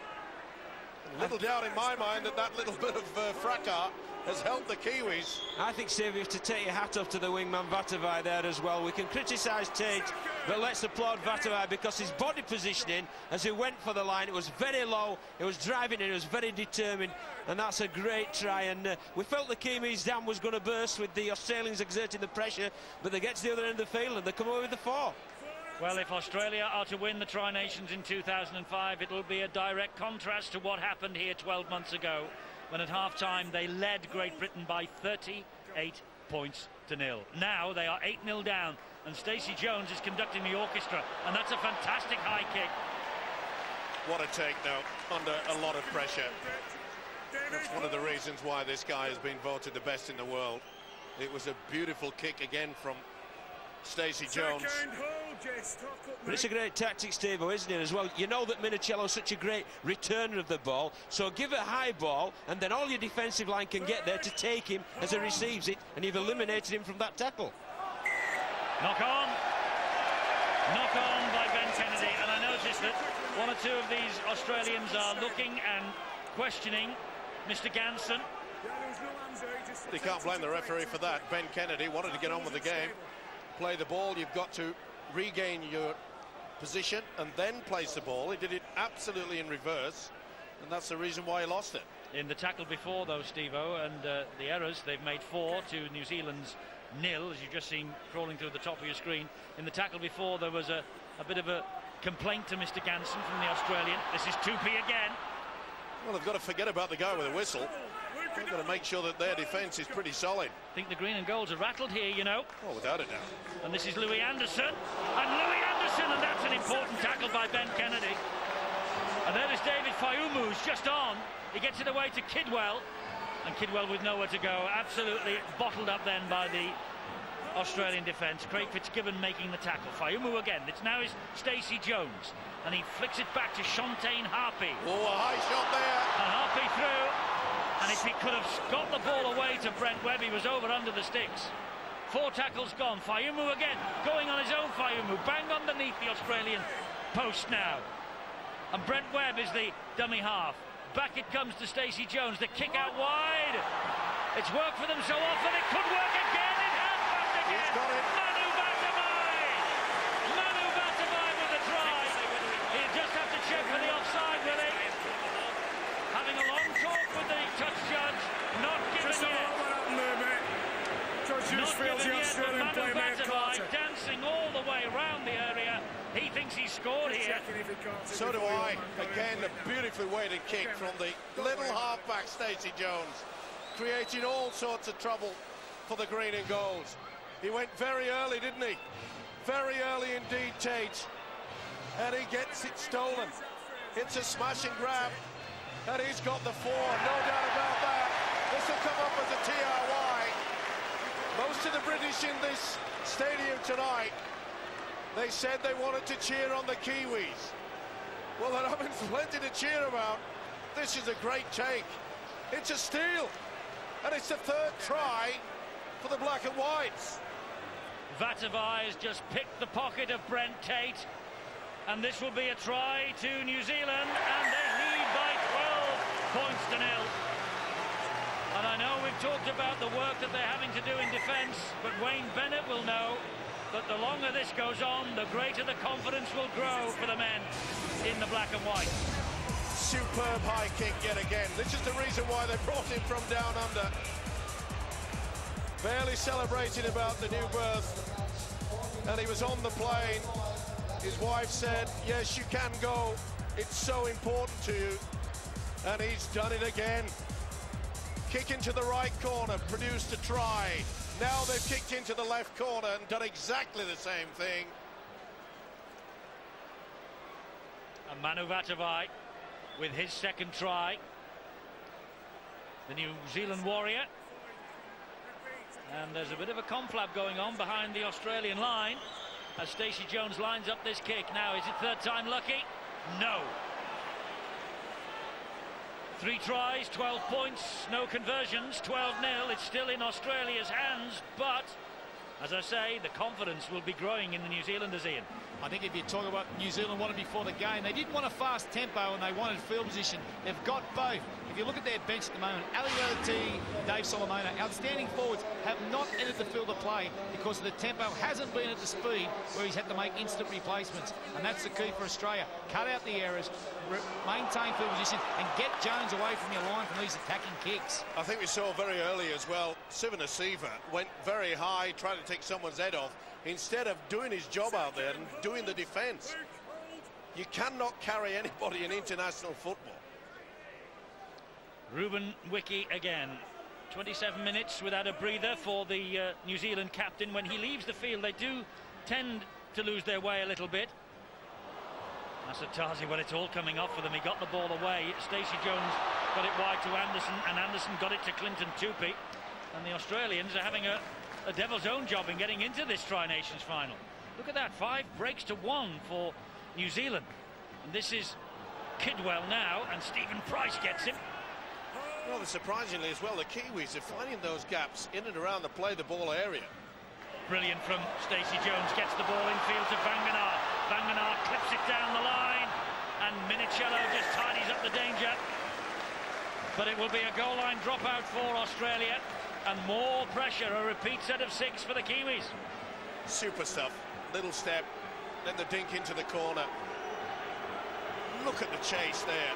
Little doubt in my mind that little bit of fracas has helped the Kiwis.
I think, Steve, you have to take your hat off to the wingman Vatuvei there as well. We can criticise Tate, but let's applaud Vatuvei because his body positioning as he went for the line, it was very low, it was driving and it was very determined, and that's a great try. And we felt the Kiwis' dam was going to burst with the Australians exerting the pressure, but they get to the other end of the field and they come away with the 4.
Well, if Australia are to win the Tri-Nations in 2005, it'll be a direct contrast to what happened here 12 months ago, when at half-time they led Great Britain by 38 points to 0. Now they are 8-0 down, and Stacey Jones is conducting the orchestra, and that's a fantastic high kick.
What a take, though, under a lot of pressure. That's one of the reasons why this guy has been voted the best in the world. It was a beautiful kick again from Stacey Jones.
But it's a great tactic, Steve, isn't it, as well? You know that Minichiello's such a great returner of the ball, so give a high ball, and then all your defensive line can get there to take him as he receives it, and you've eliminated him from that tackle.
Knock on by Ben Kennedy, and I noticed that 1 or 2 of these Australians are looking and questioning Mr. Ganson.
You can't blame the referee for that. Ben Kennedy wanted to get on with the game. Play the ball, you've got to regain your position and then place the ball. He did it absolutely in reverse, and that's the reason why he lost it.
In the tackle before, though, Steve-O, and the errors, they've made 4 to New Zealand's 0, as you've just seen crawling through the top of your screen. In the tackle before, there was a bit of a complaint to Mr. Ganson from the Australian. This is Tupi again.
Well, they've got to forget about the guy with a whistle. They've got to make sure that their defence is pretty solid.
I think the green and golds are rattled here, you know.
Oh, without a doubt.
And this is Louis Anderson. And Louis Anderson, and that's an important tackle by Ben Kennedy. And there is David Fayumu, who's just on. He gets it away to Kidwell. And Kidwell with nowhere to go. Absolutely bottled up then by the Australian defence. Craig Fitzgibbon making the tackle. Fayumu again. It's now is Stacey Jones. And he flicks it back to Shontaine Harpy.
Oh, a high shot there.
And Harpy through. And if he could have got the ball away to Brent Webb, he was over under the sticks. 4 tackles gone. Fayumu again, going on his own. Fayumu bang underneath the Australian post now. And Brent Webb is the dummy half. Back it comes to Stacey Jones. The kick out wide. It's worked for them so often. It could work again. It has worked again.
He's got it.
Manu Vatuvei. Manu Vatuvei with the try. He'll just have to check for the offside, will he? Having a long talk with the touch judge. Not given
Just
yet.
what happened there, mate. Judge Hughes feels the Australian player made Carter.
Dancing all the way around the area. He thinks he's scored here.
So do I. Again, a beautifully weighted kick from the little halfback Stacey Jones, creating all sorts of trouble for the green and golds. He went very early, didn't he? Very early indeed, Tate. And he gets it stolen. It's a smash and grab. And he's got the 4, no doubt about that. This will come up as a TRY. Most of the British in this stadium tonight, they said they wanted to cheer on the Kiwis. Well, they're having plenty to cheer about. This is a great take. It's a steal. And it's the 3rd try for the black and whites.
Vatuvei has just picked the pocket of Brent Tate. And this will be a try to New Zealand. And they lead by 12 points to 0. And I know we've talked about the work that they're having to do in defence, but Wayne Bennett will know that the longer this goes on, the greater the confidence will grow for the men in the black and white.
Superb high kick yet again. This is the reason why they brought him from down under. Barely celebrating about the new birth. And he was on the plane. His wife said, yes, you can go. It's so important to you. And he's done it again. Kick into the right corner, produced a try. Now they've kicked into the left corner and done exactly the same thing.
And Manu Vatuvei with his 2nd try. The New Zealand warrior. And there's a bit of a conflab going on behind the Australian line as Stacey Jones lines up this kick. Now, is it 3rd time lucky? No. 3 tries, 12 points, no conversions, 12-0. It's still in Australia's hands, but, as I say, the confidence will be growing in the New Zealanders, Ian.
I think if you talk about New Zealand wanted before the game, they didn't want a fast tempo and they wanted field position. They've got both. If you look at their bench at the moment, Ali Lelati, Dave Solomona, outstanding forwards, have not entered the field of play because the tempo hasn't been at the speed where he's had to make instant replacements. And that's the key for Australia. Cut out the errors, maintain field position, and get Jones away from your line from these attacking kicks.
I think we saw very early as well, Sivanasiva went very high, trying to take someone's head off, instead of doing his job out there and doing the defence. You cannot carry anybody in international football.
Ruben Wiki again. 27 minutes without a breather for the New Zealand captain. When he leaves the field, they do tend to lose their way a little bit. Asatazi, well, it's all coming off for them. He got the ball away. Stacey Jones got it wide to Anderson, and Anderson got it to Clinton Tupi. And the Australians are having a devil's own job in getting into this Tri-Nations final. Look at that, 5 breaks to 1 for New Zealand. And this is Kidwell now, and Stephen Price gets him.
Well, surprisingly as well, the Kiwis are finding those gaps in and around the play-the-ball area.
Brilliant from Stacey Jones, gets the ball infield to Vanganar. Vanganar clips it down the line, and Minicello just tidies up the danger. But it will be a goal line dropout for Australia, and more pressure, a repeat set of 6 for the Kiwis.
Super stuff. Little step, then the dink into the corner. Look at the chase there.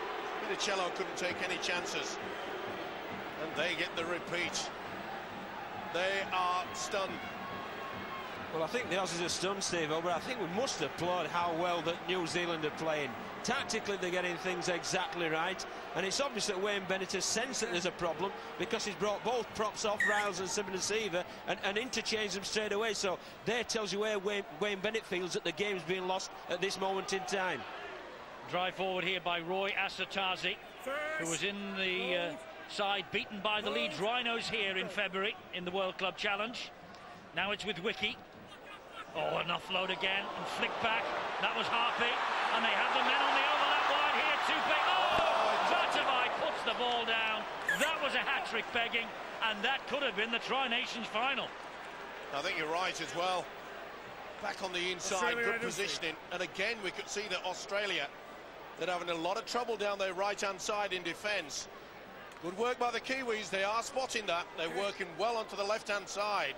Viticello couldn't take any chances. And they get the repeat. They are stunned.
Well, I think the Aussies are stunned, Steve, but I think we must applaud how well that New Zealand are playing. Tactically, they're getting things exactly right, and it's obvious that Wayne Bennett has sensed that there's a problem because he's brought both props off, Riles and Simonaseva, and interchanged them straight away. So there tells you where Wayne Bennett feels that the game's being lost at this moment in time.
Drive forward here by Roy Asotasi, who was in the side beaten by the Leeds Rhinos here in February in the World Club Challenge. Now it's with Wiki. Oh, an offload again and flick back. That was Harpy, and they have the men on the overlap wide here. Tupe. Oh, Vatuvei puts the ball down. That was a hat-trick begging, and that could have been the Tri-Nations final.
I think you're right as well. Back on the inside, good positioning, and again we could see that Australia, they're having a lot of trouble down their right-hand side in defence. Good work by the Kiwis. They are spotting that. They're working well onto the left-hand side.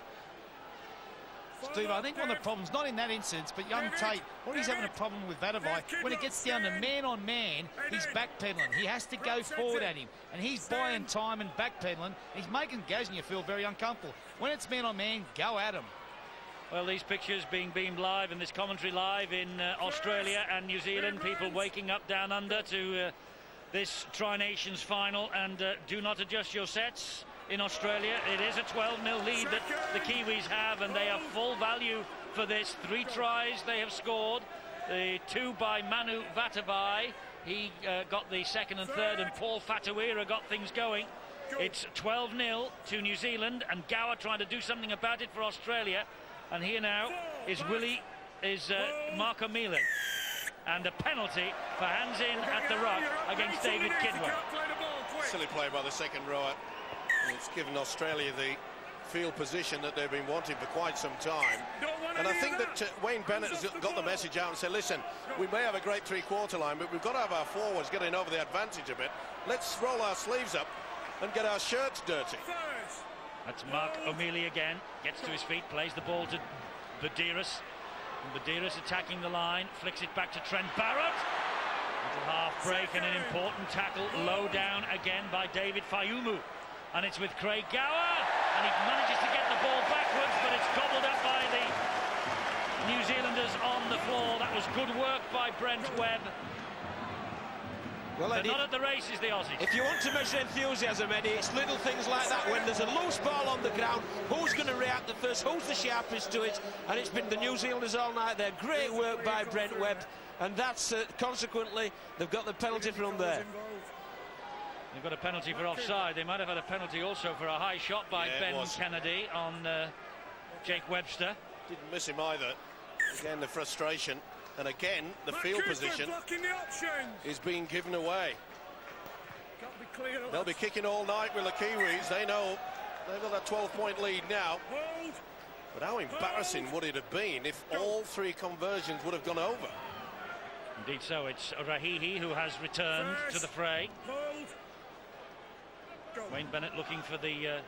Steve, I think one of the problems, not in that instance, but young Tate, what he's having a problem with Vatuvei, when it gets down to man-on-man, he's backpedaling. He has to go forward at him, and he's buying time and backpedaling. He's making Gaznia feel very uncomfortable. When it's man-on-man, go at him.
Well, these pictures being beamed live and this commentary live in Australia and New Zealand, people waking up down under to this Tri-Nations final, and do not adjust your sets. In Australia, it is a 12-0 lead that the Kiwis have, and they have full value for this. 3 tries they have scored. The 2 by Manu Vatuvei. He got the second and third, and Paul Fatuira got things going. It's 12-0 to New Zealand, and Gower trying to do something about it for Australia. And here now is Marco Mile. And a penalty for hands in at the ruck against David Kidwell.
Silly play by the second rower. It's given Australia the field position that they've been wanting for quite some time. And I think that Wayne Bennett has got the message out and said, listen, we may have a great three-quarter line, but we've got to have our forwards getting over the advantage a bit. Let's roll our sleeves up and get our shirts dirty.
That's Mark O'Mealy again. Gets to his feet, plays the ball to Badiris. And Badiris attacking the line, flicks it back to Trent Barrett. Little half break and an important tackle low down again by David Fayumu. And it's with Craig Gower, and he manages to get the ball backwards, but it's gobbled up by the New Zealanders on the floor. That was good work by Brent Webb.
Well,
Eddie, not at the races, the Aussies.
If you want to measure enthusiasm, Eddie, it's little things like that. When there's a loose ball on the ground, who's going to react the first? Who's the sharpest to it? And it's been the New Zealanders all night there. Great work by Brent Webb, and that's consequently they've got the penalty from there.
They've got a penalty for offside. They might have had a penalty also for a high shot by Ben Kennedy on Jake Webster.
Didn't miss him either. Again, the frustration. And again, the field position is being given away. They'll be kicking all night with the Kiwis. They know they've got a 12-point lead now. But how embarrassing would it have been if all 3 conversions would have gone over?
Indeed so. It's Rahihi who has returned to the fray. Wayne Bennett looking for the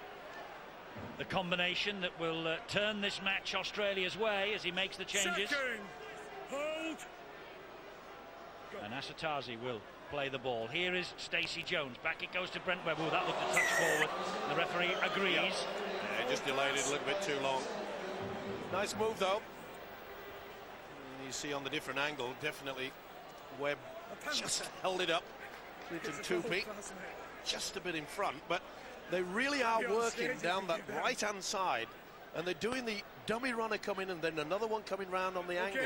combination that will turn this match Australia's way as he makes the changes. And Asotasi will play the ball. Here is Stacey Jones. Back it goes to Brent Webb. Oh, that looked a touch forward. The referee agrees.
Yeah, just delayed it a little bit too long. Nice move, though. You see on the different angle, definitely Webb just held it up. Clinton Tupi just a bit in front, but they really are working down that right-hand side, and they're doing the dummy runner coming and then another one coming round on the angle.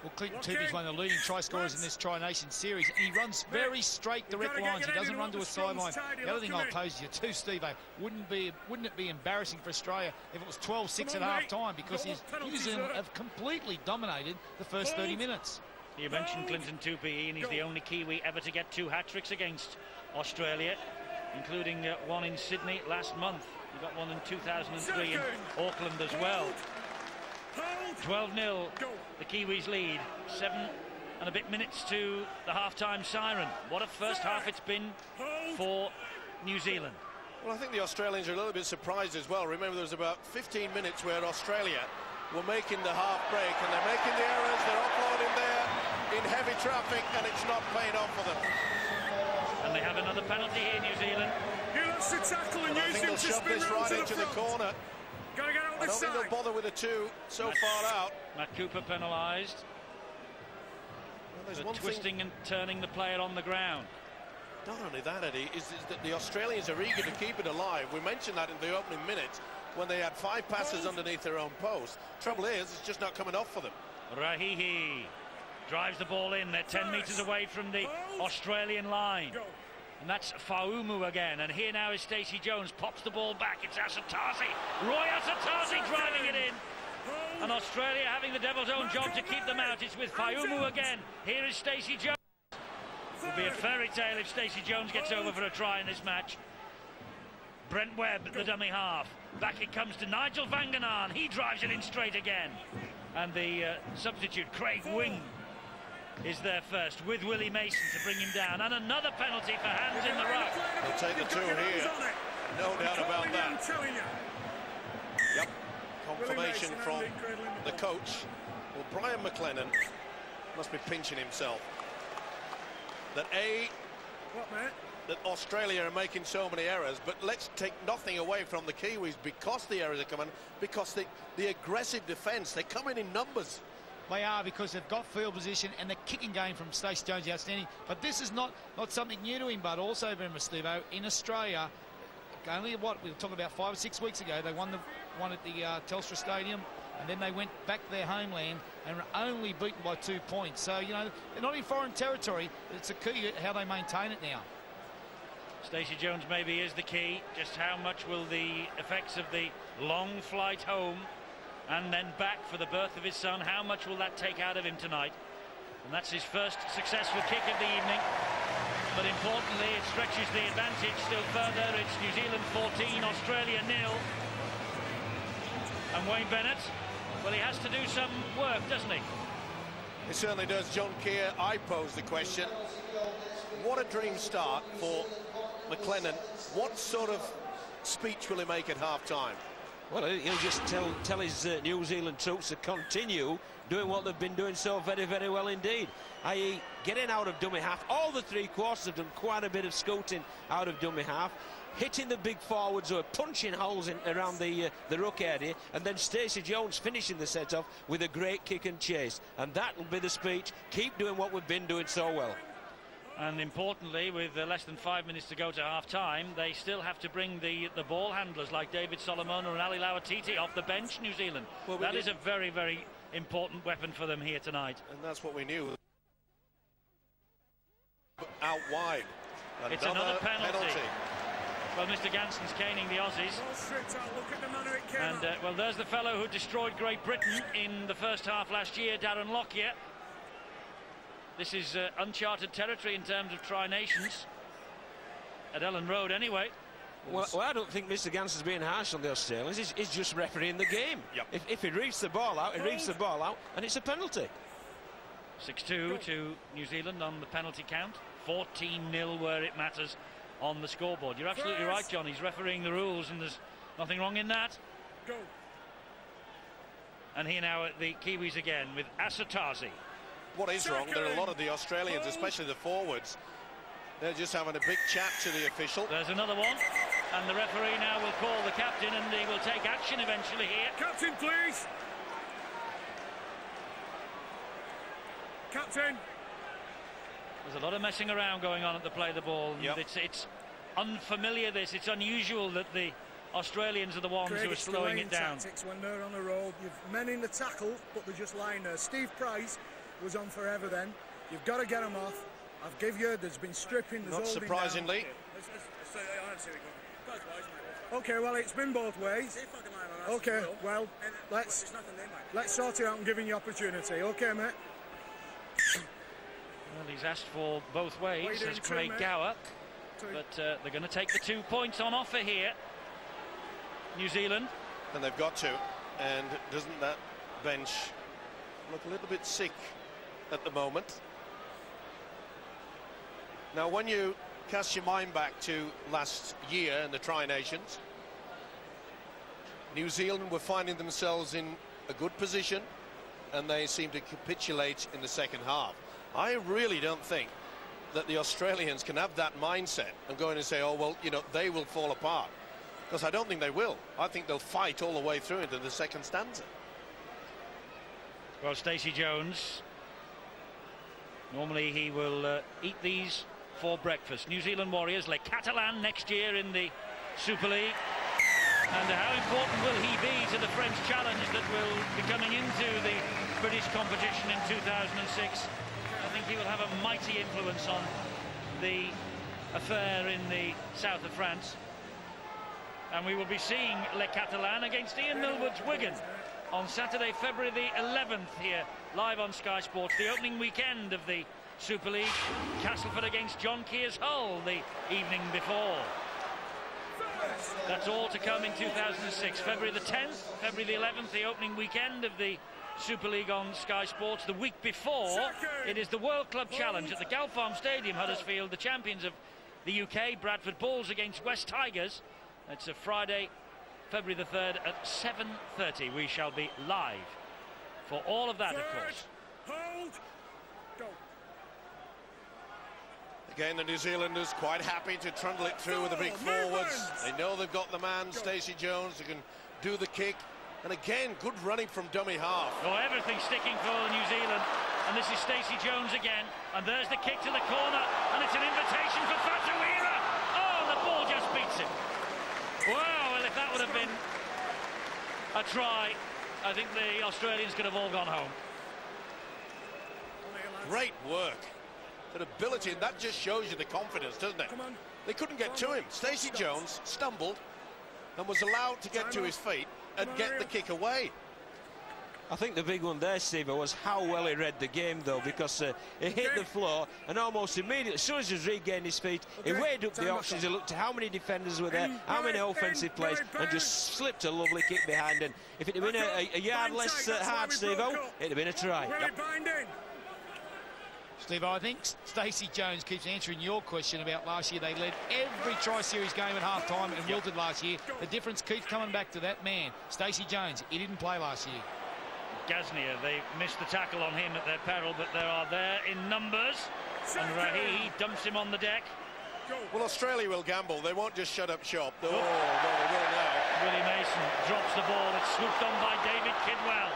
Well, Clinton Tupi is one of the leading try scorers in this Tri-Nations series, and he runs very straight, direct lines. He doesn't run to a sideline. The other thing I'll pose you too, Steve, wouldn't it be embarrassing for Australia if it was 12-6 at half-time, because New Zealand have completely dominated the first 30 minutes.
You mentioned Clinton Tupi, and he's the only Kiwi ever to get 2 hat-tricks against Australia, including one in Sydney last month. He got one in 2003 in Auckland as well. 12-0, the Kiwis lead. 7 and a bit minutes to the half-time siren. What a first half it's been for New Zealand.
Well, I think the Australians are a little bit surprised as well. Remember, there was about 15 minutes where Australia were making the half break, and they're making the errors, they're offloading there in heavy traffic, and it's not paying off for them.
And they have another penalty here, New Zealand.
He loves to tackle and
I
use
think
him
they'll
to
shove
spin
this
round
right
to
into
the
the corner.
Gotta get out
I
this
don't think
side.
they'll bother with a two so far out.
Matt Cooper penalised.
Well,
for twisting and turning the player on the ground.
Not only that, Eddie, is that the Australians are eager to keep it alive. We mentioned that in the opening minutes when they had 5 passes underneath their own post. Trouble is, it's just not coming off for them.
Rahihi drives the ball in. They're 10 metres away from the Australian line. And that's Faumu again. And here now is Stacey Jones. Pops the ball back. It's Asotasi. Roy Asotasi driving it in. And Australia having the devil's own job to keep them out. It's with Faumu again. Here is Stacey Jones. It will be a fairy tale if Stacey Jones gets over for a try in this match. Brent Webb, the dummy half. Back it comes to Nigel Vanganaan. He drives it in straight again. And the substitute, Craig Wing, is there first with Willie Mason to bring him down. And another penalty for hands in the ruck.
They'll take the two here. No doubt about that. Yep. Confirmation from the coach. Well, Brian McLennan must be pinching himself. That that Australia are making so many errors, but let's take nothing away from the Kiwis because the errors are coming, because the aggressive defence, they're coming in numbers.
They are, because they've got field position and the kicking game from Stacey Jones is outstanding. But this is not something new to him, but also, remember, Stevo, in Australia, only what we were talking about 5 or 6 weeks ago, they won at the Telstra Stadium, and then they went back to their homeland and were only beaten by 2 points. So, you know, they're not in foreign territory. It's a key how they maintain it now.
Stacey Jones maybe is the key. Just how much will the effects of the long flight home and then back for the birth of his son, how much will that take out of him tonight? And that's his first successful kick of the evening. But importantly, it stretches the advantage still further. It's New Zealand 14, Australia 0. And Wayne Bennett, well, he has to do some work, doesn't he?
He certainly does. John Keir, I pose the question. What a dream start for McLennan. What sort of speech will he make at half-time?
Well, he'll just tell his New Zealand troops to continue doing what they've been doing so very, very well indeed, i.e. getting out of dummy half. All the 3 quarters have done quite a bit of scooting out of dummy half, hitting the big forwards who are punching holes in around the ruck area, and then Stacey Jones finishing the set-off with a great kick and chase. And that will be the speech. Keep doing what we've been doing so well.
And importantly, with less than 5 minutes to go to half-time, they still have to bring the ball handlers like David Solomona and Ali Lauatiti off the bench, New Zealand. Well, that is a very, very important weapon for them here tonight.
And that's what we knew. Out wide.
It's another penalty. Well, Mr. Ganson's caning the Aussies. And, well, there's the fellow who destroyed Great Britain in the first half last year, Darren Lockyer. This is uncharted territory in terms of Tri-Nations. At Ellen Road, anyway.
Well, I don't think Mr. Ganson's being harsh on the Australians. He's just refereeing the game.
Yep.
If he reefs the ball out, he reefs the ball out, and it's a penalty.
6-2 to New Zealand on the penalty count. 14-0 where it matters on the scoreboard. You're absolutely right, John. He's refereeing the rules, and there's nothing wrong in that.
Go.
And here now at the Kiwis again with Asotasi.
What is wrong, there are a lot of the Australians, especially the forwards, they're just having a big chat to the official.
There's another one, and the referee now will call the captain, and he will take action eventually here.
Captain, please. Captain.
There's a lot of messing around going on at the play of the ball.
Yep.
It's unfamiliar, this. It's unusual that the Australians are the ones who are slowing it down.
Tactics when they're on the road. You've men in the tackle, but they're just lying there. Steve Price was on forever then. You've got to get him off. I've give you, there's been stripping, there's
not surprisingly.
Okay, well, it's been both ways. Okay, well, let's sort it out and give him the opportunity. Okay, mate?
Well, he's asked for both ways, says Craig Gower. But they're going to take the 2 points on offer here, New Zealand.
And they've got to. And doesn't that bench look a little bit sick at the moment? Now, when you cast your mind back to last year in the Tri-Nations. New Zealand were finding themselves in a good position, and they seemed to capitulate in the second half. I really don't think that the Australians can have that mindset and go in and say, oh, well, you know, they will fall apart. Because I don't think they will. I think they'll fight all the way through into the second stanza.
Well, Stacey Jones, normally he will eat these for breakfast. New Zealand Warriors, Le Catalan next year in the Super League. And how important will he be to the French challenge that will be coming into the British competition in 2006? I think he will have a mighty influence on the affair in the south of France. And we will be seeing Le Catalan against Ian Millwood's Wigan on Saturday, February the 11th here, live on Sky Sports. The opening weekend of the Super League, Castleford against John Keir's Hull the evening before. That's all to come in 2006. February the 10th, February the 11th, the opening weekend of the Super League on Sky Sports. The week before, it is the World Club Challenge at the Galfarm Stadium, Huddersfield. The champions of the UK, Bradford Bulls against West Tigers. It's a Friday, February the 3rd at 7:30. We shall be live for all of that, of course.
Again, the New Zealanders quite happy to trundle it through with the big forwards. They know they've got the man, Stacey Jones, who can do the kick. And again, good running from dummy half.
Oh, everything's sticking for New Zealand. And this is Stacey Jones again. And there's the kick to the corner. And it's an invitation for Fatuira. Oh, the ball just beats him. Wow, well, if that would have been a try, I think the Australians could have all gone home.
Great work. That ability, and that just shows you the confidence, doesn't it? They couldn't get to him. Stacey Jones stumbled and was allowed to get to his feet and get the kick away.
I think the big one there, Steve, was how well he read the game, though, because he hit the floor and almost immediately, as soon as he regained his feet, he weighed up the options, he looked at how many defenders were there, how many offensive plays, and just slipped a lovely kick behind. And if it had been a yard less hard, Steve-O, it'd have been a try. Yep.
Steve, I think Stacey Jones keeps answering your question about last year. They led every Tri-Series game at half-time and wilted last year. The difference keeps coming back to that man, Stacey Jones. He didn't play last year.
Gasnier, they missed the tackle on him at their peril, but they are there in numbers. And Rahi dumps him on the deck.
Well, Australia will gamble. They won't just shut up shop. Oh, well, they will now.
Willie Mason drops the ball. It's swooped on by David Kidwell.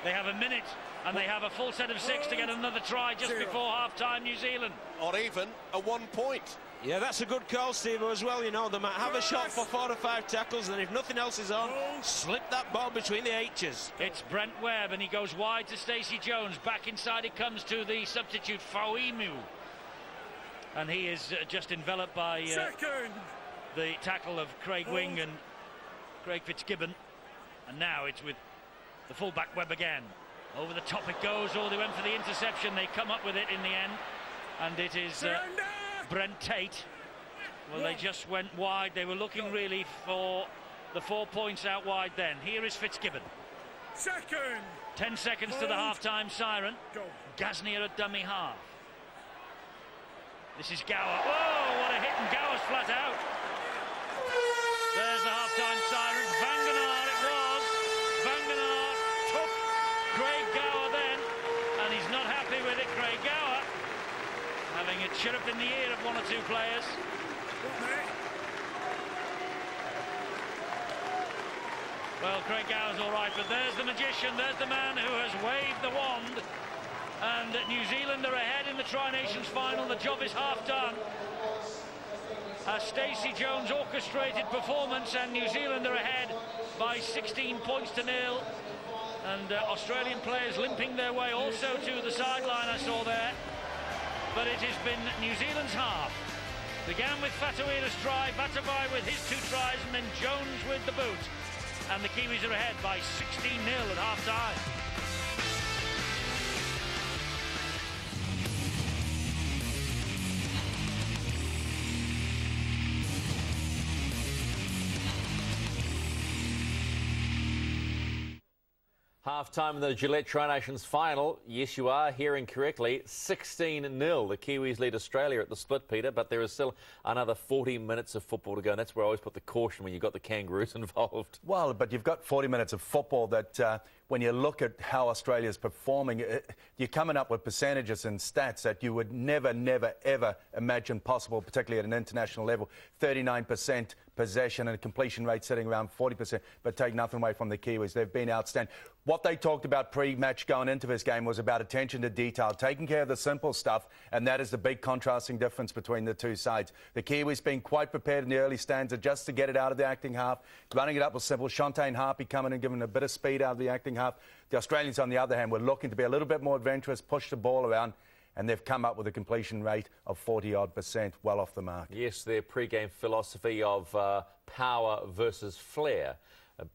They have a minute, and they have a full set of 6 to get another try just before half-time, New Zealand.
Or even a 1 point.
Yeah, that's a good call, Steve, as well. You know, they might have a shot for 4 or 5 tackles, and if nothing else is on, slip that ball between the H's.
It's Brent Webb, and he goes wide to Stacey Jones. Back inside it comes to the substitute, Fauimu. And he is just enveloped by the tackle of Craig Wing and Craig Fitzgibbon. And now it's with the fullback Webb again. Over the top it goes. Oh, they went for the interception. They come up with it in the end. And it is Brent Tate. Well, they just went wide. They were looking really for the 4 points out wide then. Here is Fitzgibbon. 10 seconds to the half-time siren. Gasnier at dummy half. This is Gower. Oh, what a hit, and Gower's flat out. There's the half-time siren. Vangenaar it was. Vangenaar took Craig Gower then, and he's not happy with it. Craig Gower having a chirrup in the ear of 1 or 2 players. Well, Craig Gower's all right, but there's the magician, there's the man who has waved the wand. And New Zealand are ahead in the Tri-Nations final. The job is half done. A Stacey Jones orchestrated performance, and New Zealand are ahead by 16 points to 0. And Australian players limping their way also to the sideline, I saw there. But it has been New Zealand's half. Began with Fatuira's try, Batabai with his 2 tries, and then Jones with the boot. And the Kiwis are ahead by 16-0 at half-time.
Half-time in the Gillette Tri-Nations final. Yes, you are hearing correctly. 16-0. The Kiwis lead Australia at the split, Peter, but there is still another 40 minutes of football to go, and that's where I always put the caution when you've got the Kangaroos involved.
Well, but you've got 40 minutes of football that when you look at how Australia's performing, you're coming up with percentages and stats that you would never, ever imagine possible, particularly at an international level. 39% possession and a completion rate sitting around 40%, but take nothing away from the Kiwis. They've been outstanding. What they talked about pre-match going into this game was about attention to detail, taking care of the simple stuff, and that is the big contrasting difference between the two sides. The Kiwis being quite prepared in the early stanza just to get it out of the acting half, running it up was simple. Shantae Harpy coming and giving a bit of speed out of the acting half. The Australians, on the other hand, were looking to be a little bit more adventurous, push the ball around, and they've come up with a completion rate of 40-odd%, well off the mark.
Yes, their pre-game philosophy of power versus flair,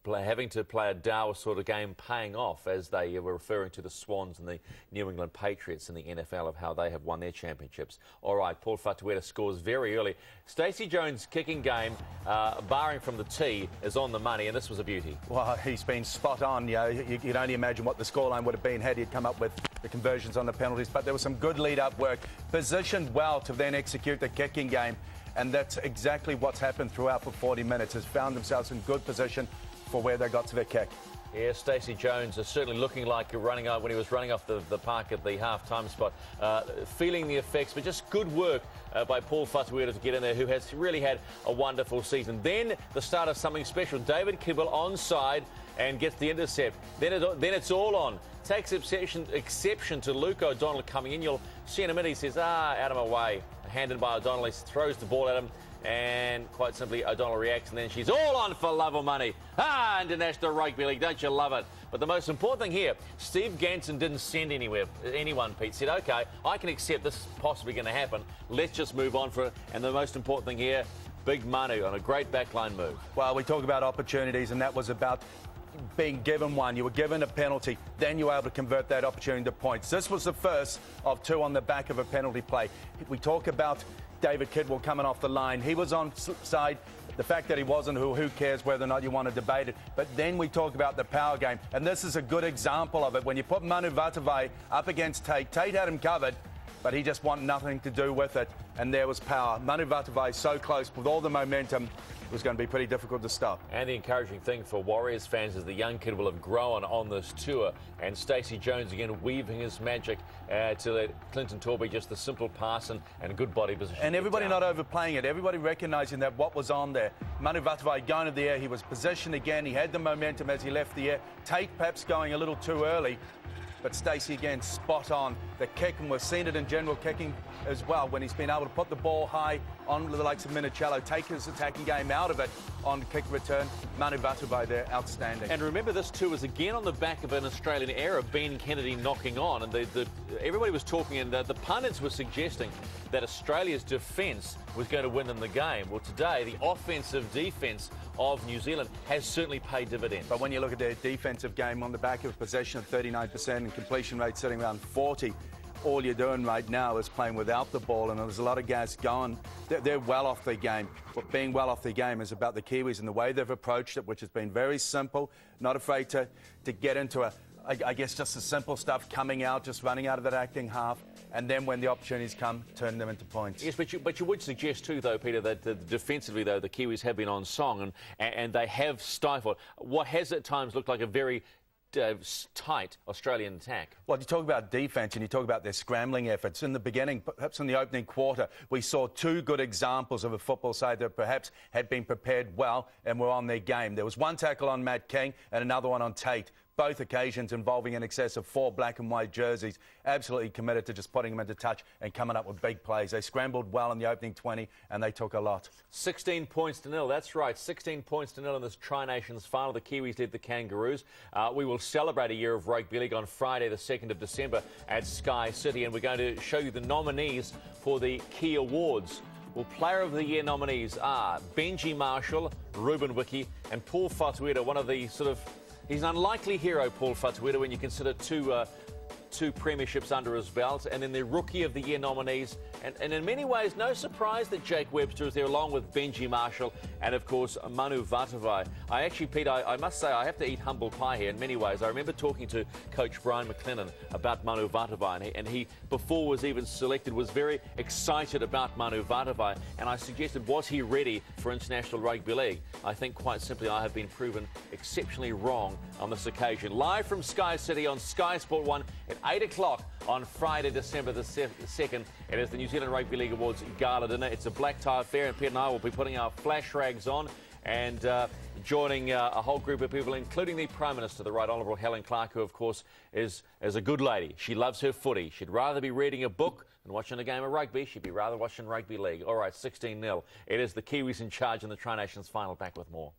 having to play a Dow sort of game, paying off, as they were referring to the Swans and the New England Patriots in the NFL of how they have won their championships. All right, Paul Fatueta scores very early. Stacey Jones' kicking game, barring from the tee, is on the money, and this was a beauty.
Well, he's been spot on. You know, you can only imagine what the scoreline would have been had he come up with the conversions on the penalties, but there was some good lead-up work, positioned well to then execute the kicking game, and that's exactly what's happened throughout for 40 minutes, has found themselves in good position for where they got to their kick.
Yeah, Stacey Jones is certainly looking like running out when he was running off the park at the half-time spot, feeling the effects, but just good work by Paul Fatueta to get in there, who has really had a wonderful season. Then the start of something special. David Kidwell onside and gets the intercept. Then it's all on. Takes exception to Luke O'Donnell coming in. You'll see in a minute he says, out of my way. Handed by O'Donnell, he throws the ball at him, and quite simply O'Donnell reacts, and then she's all on for love or money. International Rugby League, don't you love it? But the most important thing here, Steve Ganson didn't send anyone, Pete. Said, OK, I can accept this is possibly going to happen. Let's just move on for it. And the most important thing here, Big Manu on a great backline move.
Well, we talk about opportunities, and that was about being given one. You were given a penalty, then you were able to convert that opportunity to points. This was the first of two on the back of a penalty play. We talk about David Kidwell coming off the line. He was on side. The fact that he wasn't, who cares whether or not you want to debate it. But then we talk about the power game, and this is a good example of it. When you put Manu Vatuvei up against Tate, Tate had him covered, but he just wanted nothing to do with it, and there was power. Manu Vatuvei so close with all the momentum. It was going to be pretty difficult to stop.
And the encouraging thing for Warriors fans is the young kid will have grown on this tour. And Stacey Jones again weaving his magic to let Clinton Torbey just the simple pass and good body position.
And everybody not overplaying it. Everybody recognising that what was on there. Manu Vatuvei going to the air. He was positioned again. He had the momentum as he left the air. Tate perhaps going a little too early. But Stacey again spot on. The kick, and we've seen it in general kicking as well, when he's been able to put the ball high on the likes of Minicello, take his attacking game out of it on kick return. Manu Vatuvei there, outstanding.
And remember, this too was again on the back of an Australian error, Ben Kennedy knocking on, and everybody was talking, and the pundits were suggesting that Australia's defence was going to win them the game. Well, today, the offensive defence of New Zealand has certainly paid dividends.
But when you look at their defensive game on the back of possession of 39% and completion rate sitting around 40%, all you're doing right now is playing without the ball, and there's a lot of guys going. They're well off their game. But being well off their game is about the Kiwis and the way they've approached it, which has been very simple, not afraid to get into I guess just the simple stuff, coming out, just running out of that acting half, and then when the opportunities come, turn them into points.
Yes, but you would suggest too, though, Peter, that defensively, though, the Kiwis have been on song and they have stifled what has at times looked like a very tight Australian attack.
Well, you talk about defence and you talk about their scrambling efforts. In the beginning, perhaps in the opening quarter, we saw two good examples of a football side that perhaps had been prepared well and were on their game. There was one tackle on Matt King and another one on Tate. Both occasions involving in excess of 4 black and white jerseys. Absolutely committed to just putting them into touch and coming up with big plays. They scrambled well in the opening 20 and they took a lot.
16 points to nil. That's right. 16 points to nil in this Tri-Nations final. The Kiwis led the Kangaroos. We will celebrate a year of rugby league on Friday, the 2nd of December at Sky City. And we're going to show you the nominees for the key awards. Well, Player of the Year nominees are Benji Marshall, Ruben Wiki and Paul Fatueta, one of the sort of... He's an unlikely hero, Paul Fatueta, when you consider two 2 premierships under his belt, and then the Rookie of the Year nominees. And in many ways, no surprise that Jake Webster is there, along with Benji Marshall and, of course, Manu Vatuvei. I actually, Pete, I must say I have to eat humble pie here in many ways. I remember talking to Coach Brian McLennan about Manu Vatuvei, and he, before was even selected, was very excited about Manu Vatuvei, and I suggested, was he ready for International Rugby League? I think quite simply I have been proven exceptionally wrong on this occasion. Live from Sky City on Sky Sport 1 at 8 o'clock on Friday, December the 2nd. It is the New Zealand Rugby League Awards Gala Dinner. It's a black tie affair, and Pete and I will be putting our flash rags on and joining a whole group of people, including the Prime Minister, the Right Honourable Helen Clark, who, of course, is a good lady. She loves her footy. She'd rather be reading a book than watching a game of rugby. She'd be rather watching rugby league. All right, 16-0. It is the Kiwis in charge in the Tri-Nations final. Back with more.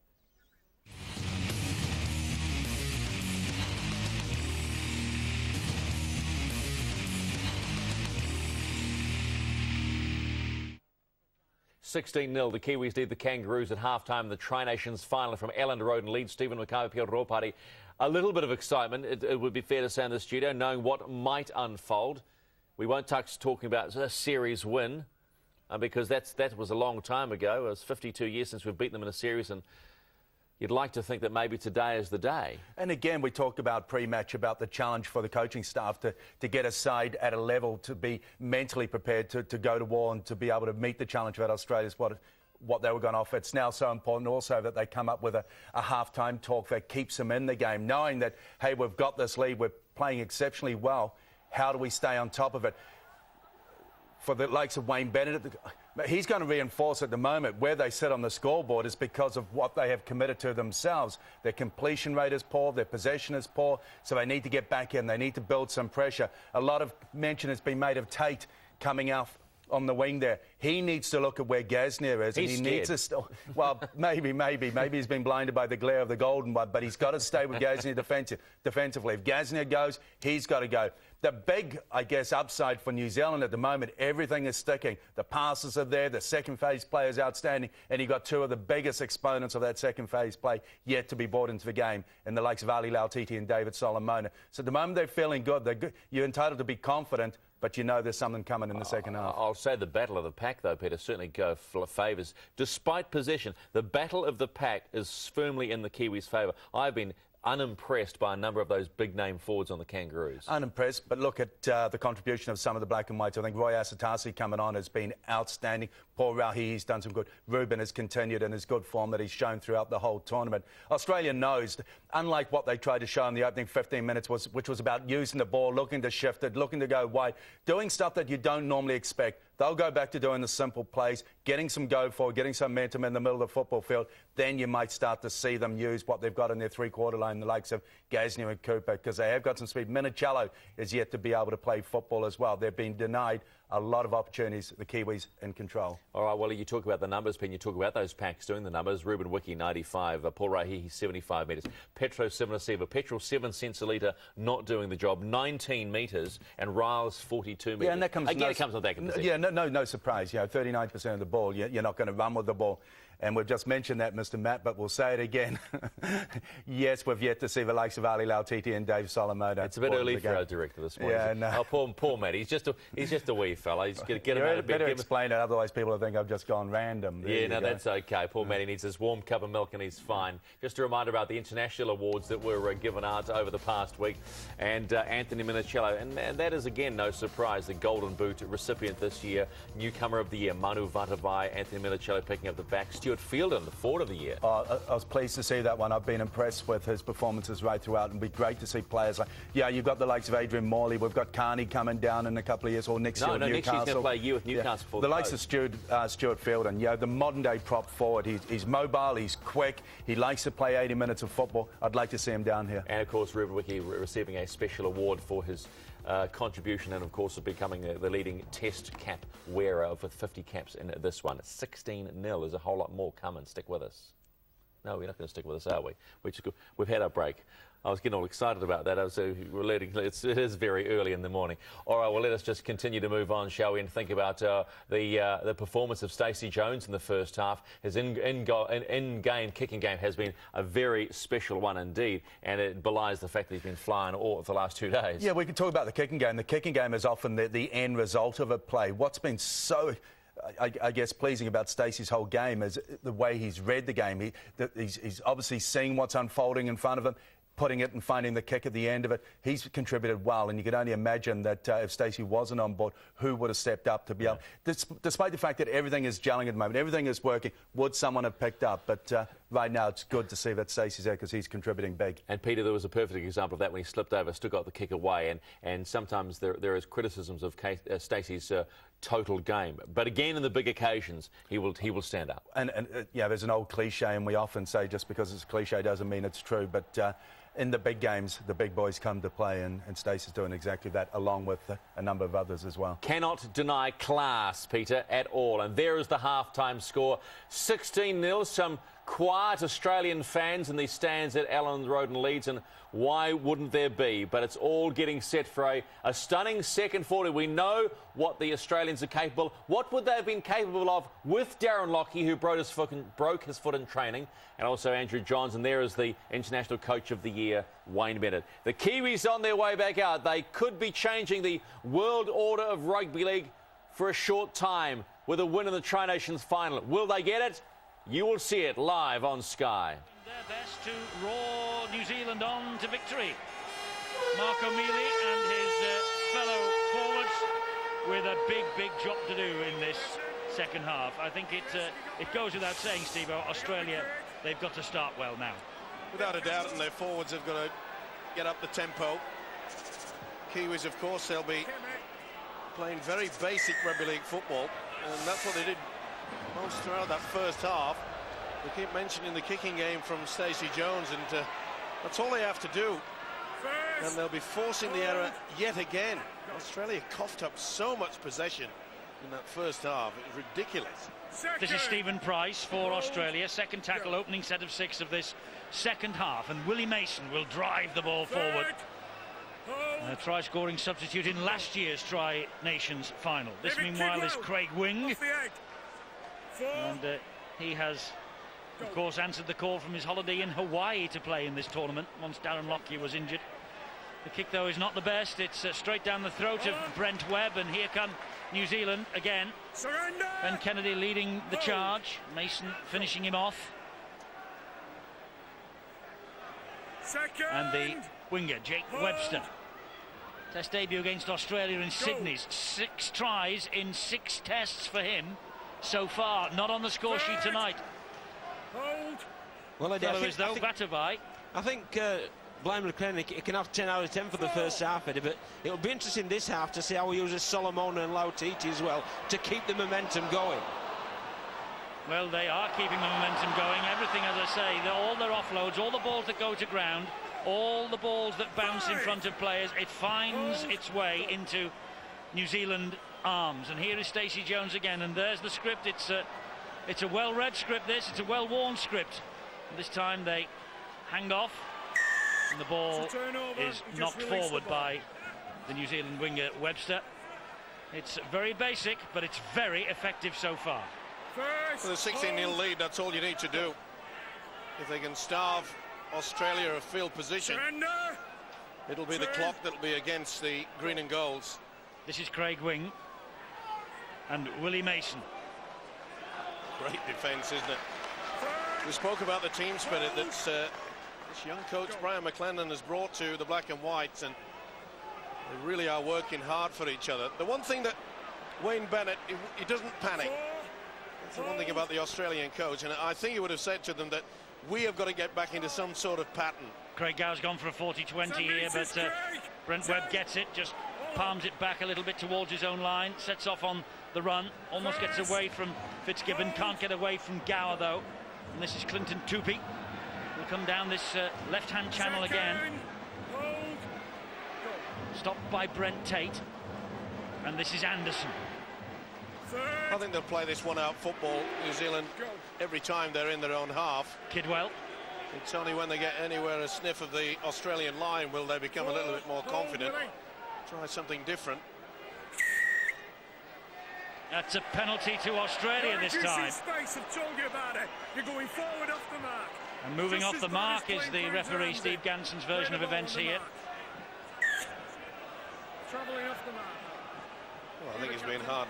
$16-0. The Kiwis lead the Kangaroos at half-time in the Tri-Nations final from Elland Road and Leeds. Stephen McCarthy, Pio Ropati. A little bit of excitement, it would be fair to say, in the studio, knowing what might unfold. We won't touch talking about a series win, because that was a long time ago. It was 52 years since we've beaten them in a series, and you'd like to think that maybe today is the day. And again, we talked about pre-match about the challenge for the coaching staff to get a side at a level to be mentally prepared to go to war and to be able to meet the challenge about Australia's what they were going to offer. It's now so important also that they come up with a half-time talk that keeps them in the game, knowing that, hey, we've got this lead, we're playing exceptionally well. How do we stay on top of it? For the likes of Wayne Bennett, he's going to reinforce at the moment where they sit on the scoreboard is because of what they have committed to themselves. Their completion rate is poor, their possession is poor, so they need to get back in. They need to build some pressure. A lot of mention has been made of Tate coming out on the wing there. He needs to look at where Gasnier is. He's and he needs to well, maybe he's been blinded by the glare of the golden one, but he's got to stay with Gasnier defensively. If Gasnier goes, he's got to go. The big, I guess, upside for New Zealand at the moment, everything is sticking. The passes are there, the second phase play is outstanding, and you've got two of the biggest exponents of that second phase play yet to be brought into the game, in the likes of Ali Lautiti and David Solomona. So at the moment they're feeling good. They're good. You're entitled to be confident, but you know there's something coming in the second half. I'll say the battle of the pack, though, Peter, certainly go for favours. Despite possession, the battle of the pack is firmly in the Kiwis' favour. I've been unimpressed by a number of those big-name forwards on the Kangaroos. Unimpressed, but look at the contribution of some of the black and whites. I think Roy Asotasi coming on has been outstanding. Paul Rauhi's done some good. Ruben has continued in his good form that he's shown throughout the whole tournament. Australia knows, unlike what they tried to show in the opening 15 minutes, which was about using the ball, looking to shift it, looking to go wide, doing stuff that you don't normally expect. They'll go back to doing the simple plays, getting some go forward, getting some momentum in the middle of the football field. Then you might start to see them use what they've got in their three-quarter line, the likes of Gasnier and Cooper, because they have got some speed. Minicello is yet to be able to play football as well. They've been denied a lot of opportunities, the Kiwis in control. All right, well, you talk about the numbers, Pen. You talk about those packs doing the numbers. Ruben Wiki, 95. Paul Rauhi, 75 metres. Petro Simonaseva. Petrol, 7 cents a litre, not doing the job. 19 metres. And Riles, 42 metres. Yeah, and that comes... Again, it comes with that position. Yeah, no surprise. You know, 39% of the ball, you're not going to run with the ball. And we've just mentioned that, Mr. Matt, but we'll say it again. Yes, we've yet to see the likes of Ali Lautiti and Dave Solomona. It's a bit early for our director this morning. Yeah, no. Oh, poor Matt. He's just a wee fella. He's get him out of bed. Better explain it, otherwise people will think I've just gone random. There that's okay. Poor Matt, he needs his warm cup of milk and he's fine. Just a reminder about the international awards that were given out over the past week. And Anthony Minicello, and that is, again, no surprise, the Golden Boot recipient this year. Newcomer of the year, Manu Vatuvei. Anthony Minicello picking up the back. Stuart Fielden, the forward of the year. I was pleased to see that one. I've been impressed with his performances right throughout, and it'd be great to see players like, you've got the likes of Adrian Morley. We've got Carney coming down in a couple of years, or next year with Newcastle. Next year he's going to play you with Newcastle for the likes of Stuart Fielden, the modern-day prop forward. He's mobile, he's quick, he likes to play 80 minutes of football. I'd like to see him down here. And, of course, Ruben Wiki receiving a special award for his contribution and, of course, of becoming the leading test cap wearer with 50 caps in this one. 16-0. There's a whole lot more coming. Stick with us. No, we're not going to stick with us, are we? We've had our break. I was getting all excited about that. It is very early in the morning. All right, well, let us just continue to move on, shall we, and think about the performance of Stacey Jones in the first half. His in-game kicking game has been a very special one indeed, and it belies the fact that he's been flying all for the last 2 days.
Yeah, we can talk about the kicking game. The kicking game is often the end result of a play. What's been so, I guess, pleasing about Stacey's whole game is the way he's read the game. He's obviously seeing what's unfolding in front of him, putting it and finding the kick at the end of it. He's contributed well, and you can only imagine that if Stacey wasn't on board, who would have stepped up to be able... Despite the fact that everything is gelling at the moment, everything is working, would someone have picked up? But right now it's good to see that Stacey's there because he's contributing big.
And Peter, there was a perfect example of that when he slipped over, still got the kick away, and sometimes there is criticisms of Stacey's total game. But again, in the big occasions, he will stand up.
And yeah, there's an old cliche, and we often say just because it's a cliche doesn't mean it's true, but in the big games, the big boys come to play, and Stacey's doing exactly that, along with a number of others as well.
Cannot deny class, Peter, at all. And there is the half-time score, 16-0. Some quiet Australian fans in the stands at Allen Road in Leeds, and why wouldn't there be? But it's all getting set for a stunning second 40. We know what the Australians are capable. What would they have been capable of with Darren Lockyer, who broke his foot in training, and also Andrew Johns, and there is the International Coach of the Year, Wayne Bennett. The Kiwis on their way back out. They could be changing the world order of rugby league for a short time with a win in the Tri-Nations final. Will they get it? You will see it live on Sky.
Their best to roar New Zealand on to victory. Mark O'Mealy and his fellow forwards with a big job to do in this second half. I think it goes without saying, Steve-O, Australia, they've got to start well now.
Without a doubt, and their forwards have got to get up the tempo. Kiwis, of course, they'll be playing very basic rugby league football, and that's what they did most throughout that first half. We keep mentioning the kicking game from Stacey Jones, and that's all they have to do. And they'll be forcing the error yet again. Australia coughed up so much possession in that first half. It was ridiculous.
This is Stephen Price for Australia. Second tackle, opening set of 6 of this second half. And Willie Mason will drive the ball forward. Try-scoring substitute in last year's Tri-Nations final. This, meanwhile, is Craig Wing. And he has, of course, answered the call from his holiday in Hawaii to play in this tournament once Darren Lockyer was injured. The kick, though, is not the best. It's straight down the throat of Brent Webb, and here come New Zealand again. Ben Kennedy leading the charge. Mason finishing him off. And the winger, Jake Webster. Test debut against Australia in Sydney. 6 tries in 6 tests for him so far. Not on the score sheet tonight.
Well, I think Blind McLean can have 10 out of 10 for the first half, Eddie, but it'll be interesting this half to see how he uses Solomona and Lautiti as well to keep the momentum going.
Well, they are keeping the momentum going. Everything, as I say, all their offloads, all the balls that go to ground, all the balls that bounce in front of players, it finds its way into New Zealand arms. And here is Stacey Jones again, and there's the script. It's a well-read script, this. It's a well-worn script. And this time they hang off, and the ball is knocked forward by the New Zealand winger Webster. It's very basic, but it's very effective so far.
With a 16-0 lead, that's all you need to do. If they can starve Australia of field position, it'll be the clock that'll be against the green and golds.
This is Craig Wing and Willie Mason.
Great defence, isn't it? We spoke about the team spirit that this young coach Brian McLennan has brought to the black and whites, and they really are working hard for each other. The one thing that Wayne Bennett, he doesn't panic. That's the one thing about the Australian coach, and I think he would have said to them that we have got to get back into some sort of pattern.
Craig Gow's gone for a 40-20 here, but Brent Webb gets it, just palms it back a little bit towards his own line, sets off on the run, almost gets away from Fitzgibbon, can't get away from Gower though. And this is Clinton Tupy. Will come down this left-hand channel again. Stopped by Brent Tate. And this is Anderson.
I think they'll play this one-out football, New Zealand, every time they're in their own half.
Kidwell.
It's only when they get anywhere a sniff of the Australian line will they become a little bit more confident. Try something different.
That's a penalty to Australia this time.
Space, I've told you about it. You're going forward off the mark.
And moving off the mark is the referee Steve Ganson's version of events here.
Travelling off the mark.
Well, I think he's been hard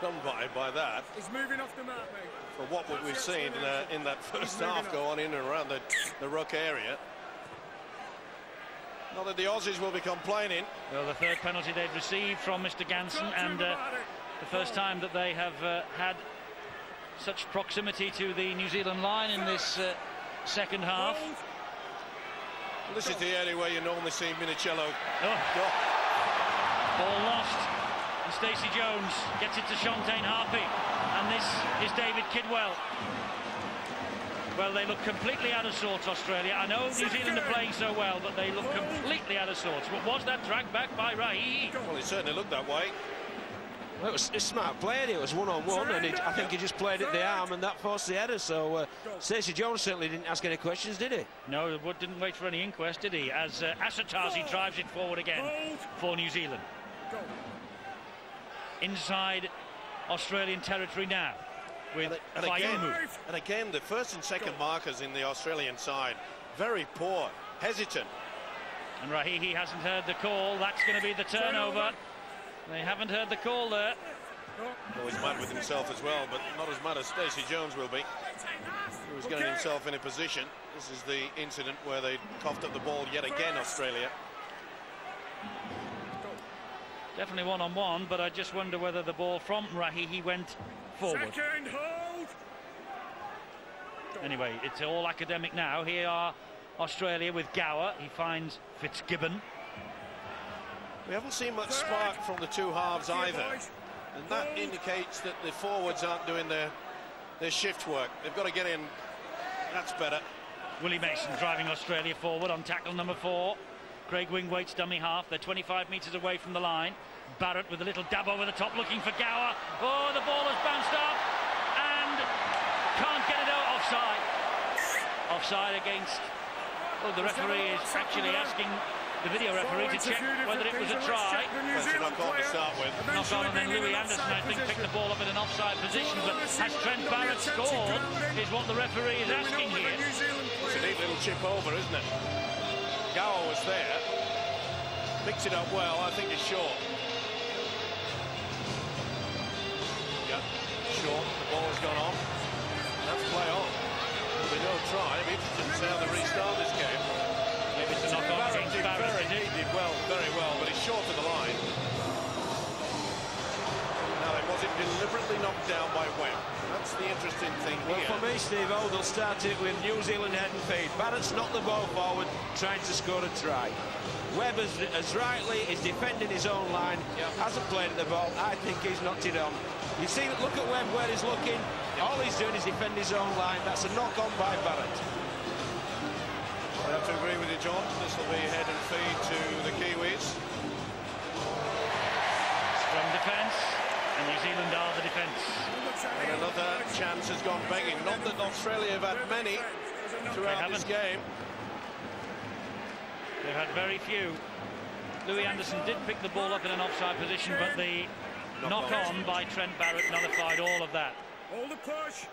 done by that.
He's moving off the mark, mate.
For what we've seen in that first half go on in and around the ruck area. Not that the Aussies will be complaining.
Well, the third penalty they've received from Mr. Ganson, and the first time that they have had such proximity to the New Zealand line in this second half.
This is the area where you normally see Minicello.
Ball lost. And Stacey Jones gets it to Shontayne Harpy. And this is David Kidwell. Well, they look completely out of sorts, Australia. I know New Zealand are playing so well, but they look completely out of sorts. But was that dragged back by Rahihi?
Well, it certainly looked that way.
Well, it was a smart play. It was one-on-one, and I think he just played at the arm, and that forced the header. So Stacey Jones certainly didn't ask any questions, did he?
No, didn't wait for any inquest, did he? As Asatazi drives it forward again for New Zealand. Inside Australian territory now. With
and again, the first and second markers in the Australian side, very poor, hesitant.
And Rahihi hasn't heard the call. That's going to be the turnover. They haven't heard the call there.
Oh, he's mad with himself as well, but not as mad as Stacey Jones will be. He was getting himself in a position. This is the incident where they coughed up the ball yet again, Australia.
Definitely one-on-one, but I just wonder whether the ball from Rahihi went forward. Anyway, it's all academic now. Here are Australia with Gower. He finds Fitzgibbon.
We haven't seen much spark from the two halves either, and that indicates that the forwards aren't doing their shift work. They've got to get in. That's better.
Willie Mason driving Australia forward on tackle number 4. Craig Wingwaite's dummy half. They're 25 metres away from the line. Barrett with a little dab over the top looking for Gower. Oh, the ball has bounced up and can't get it out. Offside. Offside against... Oh, the referee is actually asking the video referee to check whether it was a try.
That's a knock-on to start with.
Knock-on, and then Louis Anderson, I think, picked the ball up in an offside position. But has Trent Barrett scored, is what the referee is asking here.
It's a neat little chip over, isn't it? Gower was there. Picks it up well. I think it's short. Yeah, short. The ball's gone on. That's play on. There'll be no try. It'll be interesting to see how they restart this game.
Maybe it's a knock-on against Barrett.
He did well, very well, but he's short of the line. Now, was it deliberately knocked down by Webb? That's the interesting thing here.
Well, for me, Steve O, they'll start it with New Zealand head and feet. Barrett's knocked the ball forward, trying to score a try. Webb, as rightly, is defending his own line, hasn't played at the ball. I think he's knocked it on. You see, look at Webb where he's looking. All he's doing is defend his own line. That's a knock-on by Barrett.
I have to agree with you, John. This will be head and feed to the Kiwis.
From defence, and New Zealand are the defence.
And another chance has gone begging. Not that Australia have had many throughout this game.
They've had very few. Louis Anderson did pick the ball up in an offside position, but the knock-on by Trent Barrett nullified all of that.
Hold the push.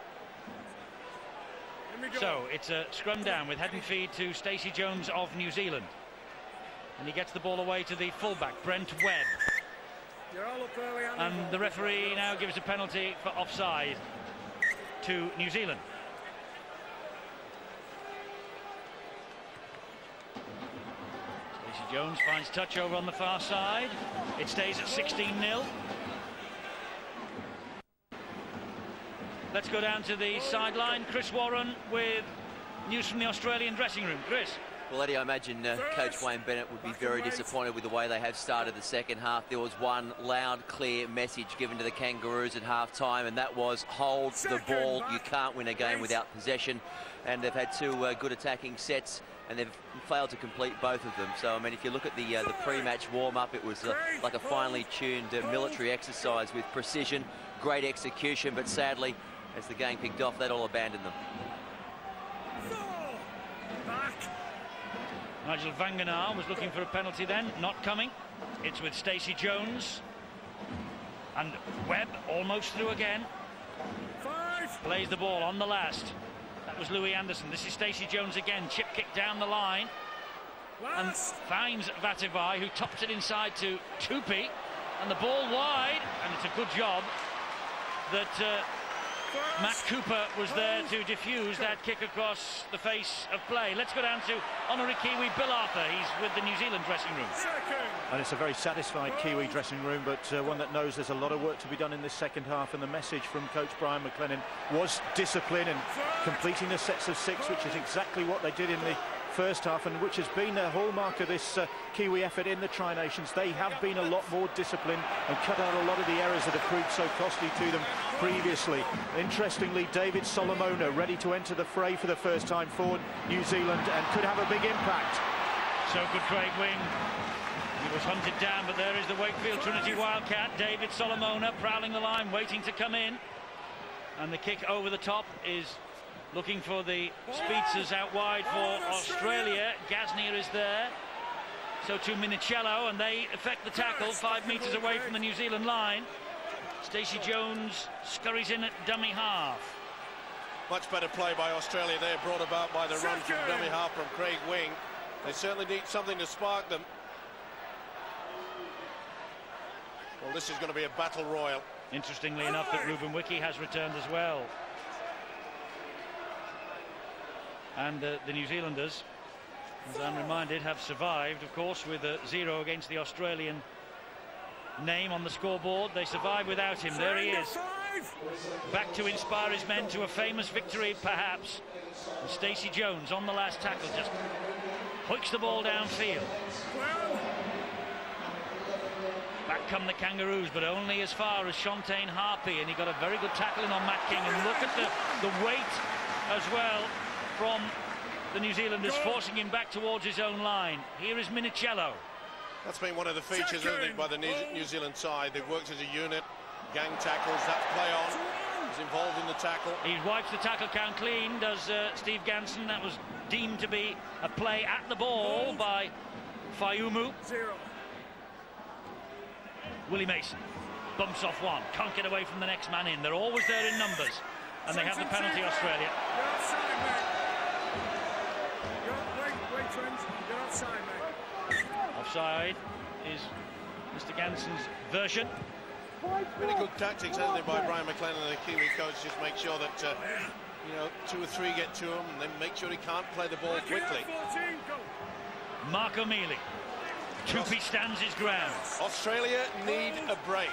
So it's a scrum down with head and feed to Stacey Jones of New Zealand. And he gets the ball away to the fullback, Brent Webb. And the referee now gives a penalty for offside to New Zealand. Stacey Jones finds touch over on the far side. It stays at 16-0. Let's go down to the sideline. Chris Warren with news from the Australian dressing room. Chris.
Well, Eddie, I imagine Coach Wayne Bennett would be very disappointed with the way they have started the second half. There was one loud, clear message given to the Kangaroos at half-time, and that was hold the ball. You can't win a game without possession. And they've had two good attacking sets, and they've failed to complete both of them. So, I mean, if you look at the pre-match warm-up, it was like a finely tuned military exercise with precision, great execution, but sadly, as the game kicked off, they'd all abandoned them.
Nigel Vangenaar was looking for a penalty then, not coming. It's with Stacey Jones. And Webb almost through again. Plays the ball on the last. That was Louis Anderson. This is Stacey Jones again. Chip kick down the line. And finds Vatuvei, who tops it inside to Tupi. And the ball wide. And it's a good job that Matt Cooper was there to defuse that kick across the face of play. Let's go down to honorary Kiwi Bill Arthur. He's with the New Zealand dressing room.
And it's a very satisfied Kiwi dressing room, but one that knows there's a lot of work to be done in this second half. And the message from coach Brian McLennan was discipline and completing the sets of 6, which is exactly what they did in the first half, and which has been a hallmark of this Kiwi effort in the Tri-Nations. They have been a lot more disciplined and cut out a lot of the errors that have proved so costly to them previously. Interestingly, David Solomona ready to enter the fray for the first time for New Zealand and could have a big impact.
So good Craig Wing. He was hunted down, but there is the Wakefield Trinity Wildcat. David Solomona prowling the line, waiting to come in. And the kick over the top is looking for the Speetzers out wide for Australia. Gasnier is there. So to Minicello, and they effect the tackle 5 metres away from the New Zealand line. Stacey Jones scurries in at dummy half.
Much better play by Australia there, brought about by the run from dummy half from Craig Wing. They certainly need something to spark them. Well, this is going to be a battle royal.
Interestingly enough, that Ruben Wiki has returned as well. And the New Zealanders, as I'm reminded, have survived, of course, with a 0 against the Australian name on the scoreboard. They survived without him. There he is. Back to inspire his men to a famous victory, perhaps. And Stacey Jones on the last tackle just hooks the ball downfield. Back come the Kangaroos, but only as far as Shontaine Harpy, and he got a very good tackling on Matt King. And look at the weight as well from the New Zealanders, forcing him back towards his own line. Here is Minicello.
That's been one of the features, I think, by the New Zealand side. They've worked as a unit, gang tackles, that play on. He's involved in the tackle.
He wipes the tackle count clean, does Steve Ganson. That was deemed to be a play at the ball by Fayumu. Willie Mason bumps off one, can't get away from the next man in. They're always there in numbers, and they have the penalty, Australia. Offside is Mr. Ganson's version.
Really good tactics, hasn't it, by Brian McLennan, the Kiwi coach, just make sure that you know, 2 or 3 get to him, and then make sure he can't play the ball quickly.
Mark O'Mealy. Tupi stands his ground.
Australia need a break.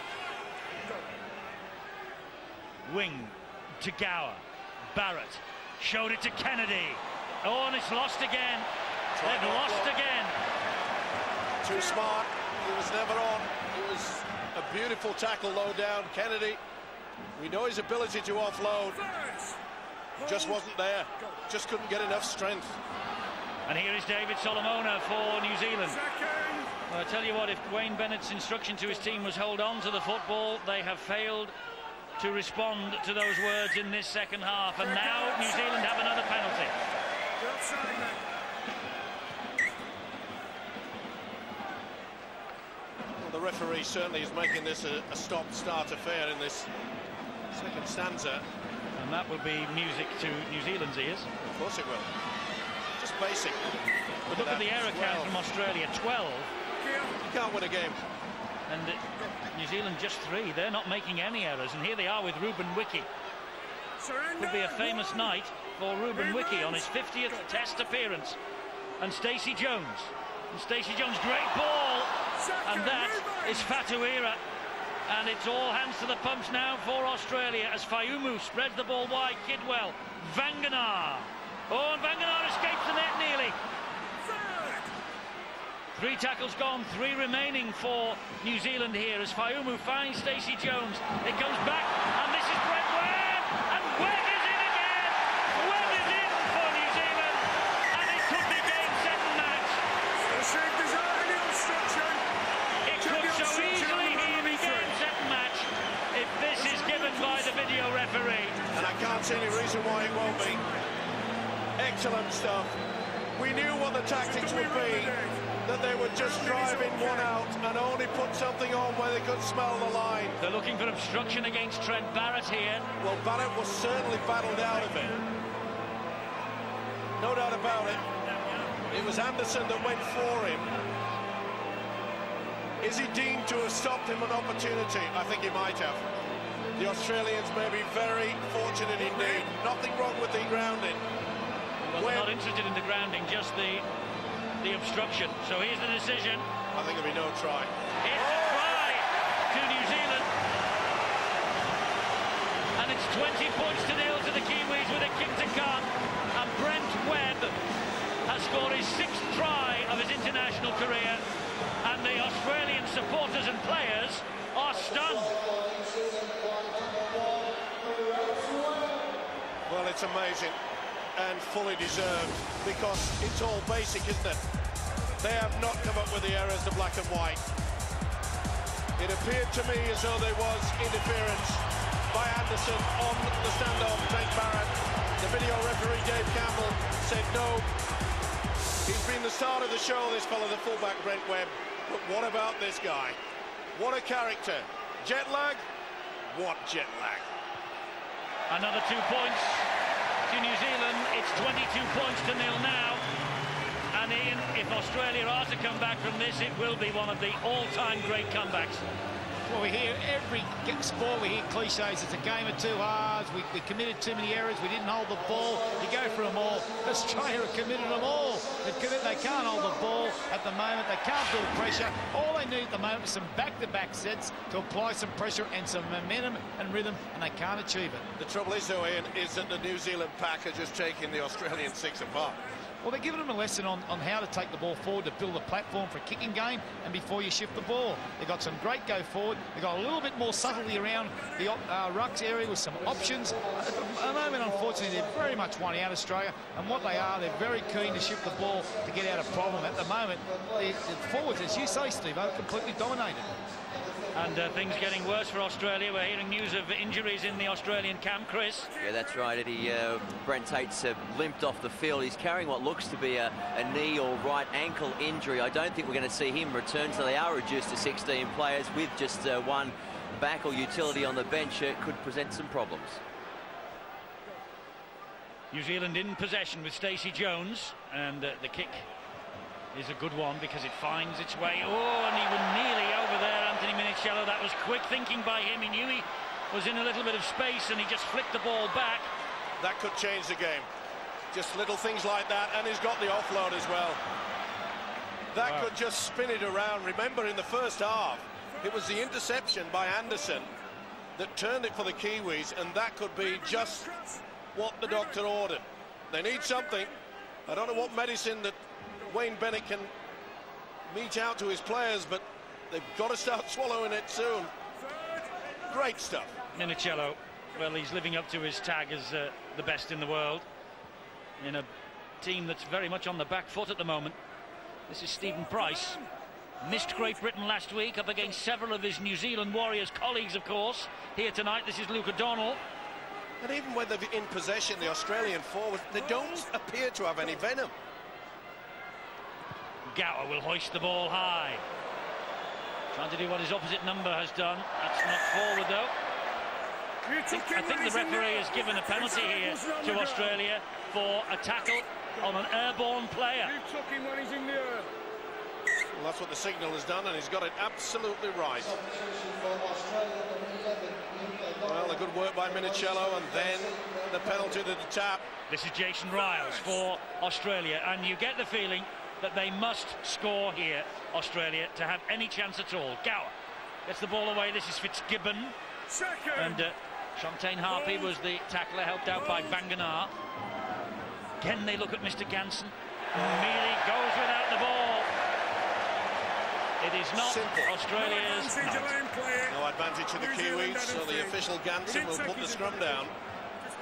Wing to Gower. Barrett showed it to Kennedy. Oh, and it's lost again. They've lost again.
Too smart. He was never on. It was a beautiful tackle low down. Kennedy, we know his ability to offload. Just wasn't there. Just couldn't get enough strength.
And here is David Solomona for New Zealand. Well, I tell you what, if Wayne Bennett's instruction to his team was hold on to the football, they have failed to respond to those words in this second half. And now New Zealand have another penalty.
Well, the referee certainly is making this a stop-start affair in this second stanza.
And that will be music to New Zealand's ears.
Of course it will. Just basic.
But look at the error count from Australia, 12.
You can't win a game.
And New Zealand just 3. They're not making any errors. And here they are with Ruben Wiki. Could be a famous night for Ruben Wiki on his 50th Test appearance. And Stacey Jones. And Stacey Jones, great ball. And that is Fatuira. And it's all hands to the pumps now for Australia as Fayumu spreads the ball wide. Kidwell, Vangenaar. Oh, and Vangenaar escapes the net nearly. 3 tackles gone, 3 remaining for New Zealand here as Fayumu finds Stacey Jones. It comes back, and this is Brett Webb, and Webb is in again. Webb is in for New Zealand, and it could be game, set and match. It could so easily be game, set and match if this is given by the video referee.
And I can't see any reason why it won't be. Excellent stuff. We knew what the tactics would be, that they would just drive in one out and only put something on where they could smell the line.
They're looking for obstruction against Trent Barrett here.
Well, Barrett was certainly battled out of it. No doubt about it. It was Anderson that went for him. Is he deemed to have stopped him an opportunity? I think he might have. The Australians may be very fortunate indeed. Nothing wrong with the grounding.
Well, they're not interested in the grounding, just the obstruction. So here's the decision.
I think there'll be no try.
It's a try to New Zealand. And it's 20 points to 0 to the Kiwis with a kick to come. And Brent Webb has scored his 6th try of his international career. And the Australian supporters and players are stunned.
Well, it's amazing and fully deserved, because it's all basic, isn't it? They have not come up with the errors, the black and white. It appeared to me as though there was interference by Anderson on the standoff, Trent Barrett. The video referee, Dave Campbell, said no. He's been the star of the show, this fellow, the fullback, Brent Webb. But what about this guy? What a character. Jet lag? What jet lag?
Another 2 points to New Zealand. It's 22 points to 0 now. And Ian, if Australia are to come back from this, it will be one of the all-time great comebacks. Well, we hear every sport, we hear cliches. It's a game of 2 halves. We committed too many errors. We didn't hold the ball. You go for them all. Australia have committed them all. They can't hold the ball at the moment. They can't build pressure. All they need at the moment is some back-to-back sets to apply some pressure and some momentum and rhythm, and they can't achieve it.
The trouble is, though, Ian, is that the New Zealand pack are just taking the Australian 6 apart.
Well, they're giving them a lesson on how to take the ball forward, to build a platform for a kicking game, and before you shift the ball. They've got some great go forward. They've got a little bit more subtlety around the rucks area with some options. At the moment, unfortunately, they're very much one out, Australia, and what they are, they're very keen to shift the ball to get out of problem. At the moment, the forwards, as you say, Steve, are completely dominated.
And things getting worse for Australia. We're hearing news of injuries in the Australian camp, Chris.
Yeah, that's right, Eddie. Brent Tate's limped off the field. He's carrying what looks to be a knee or right ankle injury. I don't think we're going to see him return, so they are reduced to 16 players with just one back or utility on the bench. It could present some problems.
New Zealand in possession with Stacey Jones, and the kick is a good one because it finds its way. Oh, and he was nearly over there, Anthony Minichiello. That was quick thinking by him. He knew he was in a little bit of space and he just flicked the ball back.
That could change the game. Just little things like that, and he's got the offload as well. That could just spin it around. Remember, in the first half, it was the interception by Anderson that turned it for the Kiwis, and that could be just what the doctor ordered. They need something. I don't know what medicine that Wayne Bennett can mete out to his players, but they've got to start swallowing it soon. Great stuff.
Minichiello, well, he's living up to his tag as the best in the world in a team that's very much on the back foot at the moment. This is Stephen Price. Missed Great Britain last week up against several of his New Zealand Warriors colleagues, of course. Here tonight, this is Luke O'Donnell.
And even when they're in possession, the Australian forwards, they don't appear to have any venom.
Gower will hoist the ball high. Trying to do what his opposite number has done. That's not forward, though. I think the referee has given a penalty here to Australia for a tackle on an airborne player.
Well, that's what the signal has done, and he's got it absolutely right. Well, a good work by Minichiello, and then the penalty to the tap.
This is Jason Riles for Australia, and you get the feeling that they must score here, Australia, to have any chance at all. Gower gets the ball away. This is Fitzgibbon. And Shantaine Harpy was the tackler, helped out by Vanganar. Again, they look at Mr. Ganson. Mealy goes without the ball. It is not simple. Australia's
no advantage to the Kiwis, so the official Ganson will put the scrum down.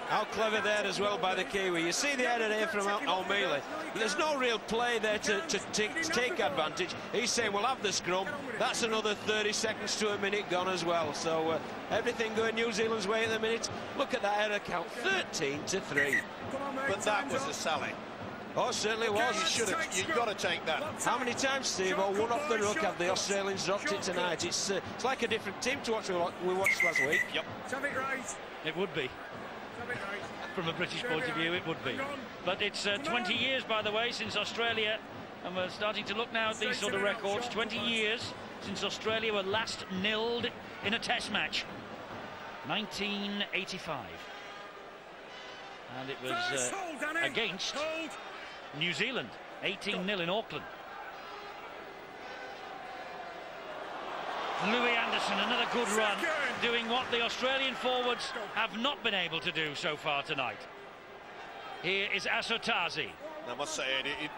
How clever there as well by the Kiwi. You see the error there from O'Mealy. There's no real play there to take advantage. He's saying, we'll have the scrum. That's another 30 seconds to a minute gone as well. So everything going New Zealand's way at the minute. Look at that error count, 13-3.
But that was a sally.
Oh, certainly was.
You've got to take that.
How many times, Steve, one off the ruck have the Australians dropped it tonight? It's like a different team to what we watched last week.
Yep.
It would be. From a British point of view, it would be. But it's 20 years, by the way, since Australia, and we're starting to look now at these sort of records, 20 years since Australia were last nilled in a test match. 1985. And it was against New Zealand, 18-0 in Auckland. Louis Anderson, another good run, doing what the Australian forwards have not been able to do so far tonight. Here is Asotasi.
I must say,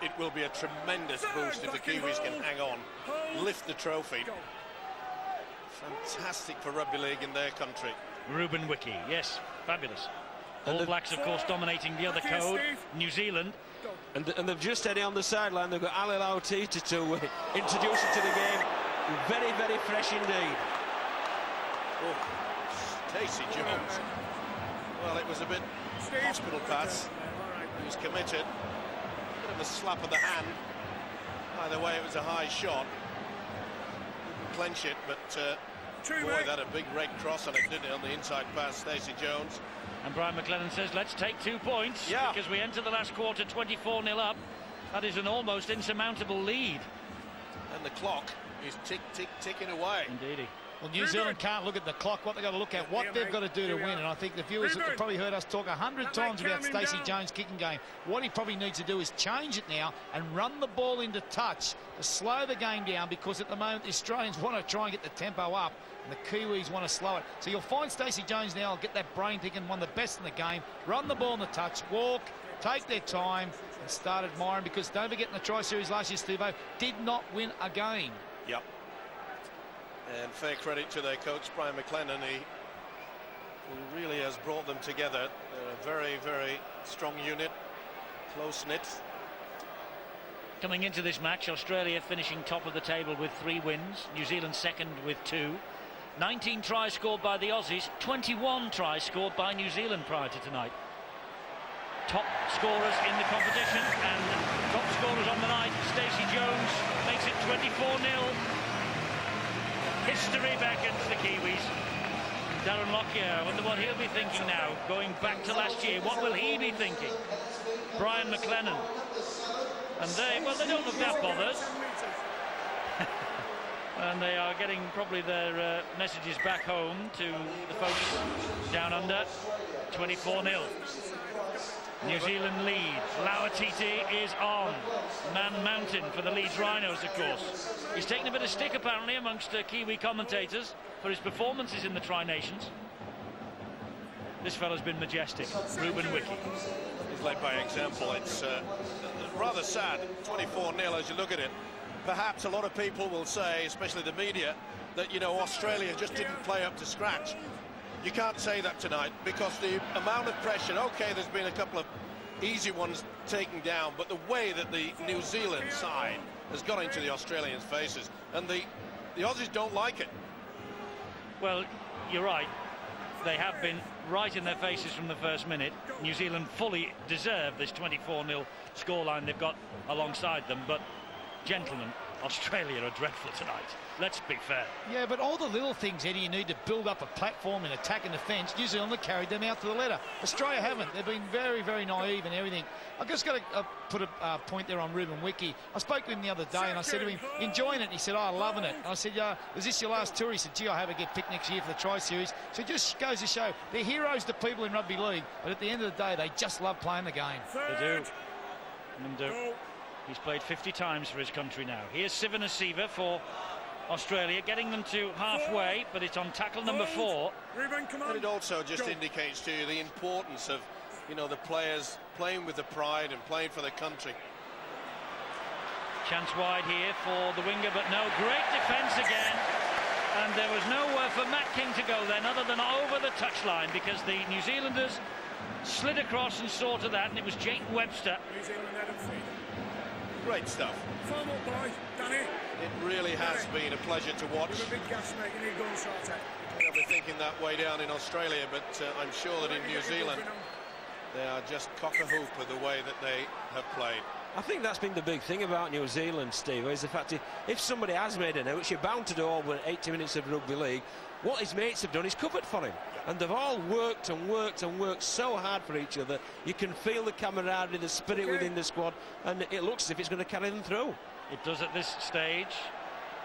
it will be a tremendous boost if the Kiwis can hang on, lift the trophy. Fantastic for rugby league in their country.
Ruben Wiki, yes, fabulous. All Blacks, of course, dominating the other code, New Zealand.
And they've just had it on the sideline. They've got Ali Lauitiiti to introduce it to the game. Very, very fresh indeed.
Oh, Stacey Jones. Well, it was a bit hospital pass. He was committed. Bit of a slap of the hand. Either way, it was a high shot. Didn't clench it, but boy, that a big red cross on it, didn't it, on the inside pass, Stacey Jones.
And Brian McLennan says, let's take 2 points, because we enter the last quarter 24-0 up. That is an almost insurmountable lead.
And the clock is ticking away.
Indeedy.
Well, New Zealand can't look at the clock. What they've got to look at, what they've got to do to win. And I think the viewers have probably heard us talk 100 times about Stacey Jones' kicking game. What he probably needs to do is change it now and run the ball into touch to slow the game down, because at the moment the Australians want to try and get the tempo up and the Kiwis want to slow it. So you'll find Stacey Jones now will get that brain thinking, one of the best in the game, run the ball in the touch, walk, take their time and start admiring, because don't forget in the Tri Series last year, Steve-O did not win a game.
Yep. And fair credit to their coach, Brian McLennan. He really has brought them together. They're a very, very strong unit, close-knit.
Coming into this match, Australia finishing top of the table with 3 wins, New Zealand second with 2. 19 tries scored by the Aussies, 21 tries scored by New Zealand prior to tonight. Top scorers in the competition, and top scorers on the night. Stacey Jones makes it 24-0. History beckons the Kiwis. Darren Lockyer, I wonder what he'll be thinking now, going back to last year. What will he be thinking? Brian McLennan. And they don't look that bothered. And they are getting probably their messages back home to the folks down under. 24-0. New Zealand lead. Lauitiiti is on. Man Mountain for the Leeds Rhinos, of course. He's taken a bit of stick, apparently, amongst Kiwi commentators for his performances in the Tri-Nations. This fella's been majestic. Ruben Wiki.
He's led by example. It's rather sad, 24-0 as you look at it. Perhaps a lot of people will say, especially the media, that, you know, Australia just didn't play up to scratch. You can't say that tonight, because the amount of pressure, okay, there's been a couple of easy ones taken down, but the way that the New Zealand side has got into the Australians' faces, and the Aussies don't like it.
Well, you're right. They have been right in their faces from the first minute. New Zealand fully deserve this 24-0 scoreline they've got alongside them, but gentlemen, Australia are dreadful tonight. Let's be fair.
Yeah, but all the little things, Eddie, you need to build up a platform in attack and defence. New Zealand have carried them out to the letter. Australia haven't. They've been very, very naive and everything. I've just got to put a point there on Ruben Wiki. I spoke to him the other day and I said to him, enjoying it? And he said, oh, loving it. And I said, is this your last tour? He said, gee, I hope I get picked next year for the Tri-Series. So it just goes to show they're heroes to people in rugby league, but at the end of the day, they just love playing the game.
They do. And he's played 50 times for his country now. Here's Sivanasiva for Australia, getting them to halfway, but it's on tackle number 4.
And it also just indicates to you the importance of, you know, the players playing with the pride and playing for the country.
Chance wide here for the winger, but no, great defence again. And there was nowhere for Matt King to go then, other than over the touchline, because the New Zealanders slid across and saw to that, and it was Jake Webster.
Great stuff. It really has been a pleasure to watch. They'll be thinking that way down in Australia, but I'm sure that in New Zealand They are just cock-a-hoop with the way that they have played.
I think that's been the big thing about New Zealand, Steve, is the fact that if somebody has made an error, which you're bound to do over 80 minutes of rugby league, what his mates have done is covered for him. And they've all worked and worked and worked so hard for each other. You can feel the camaraderie, the spirit within the squad, and it looks as if it's going to carry them through.
It does at this stage.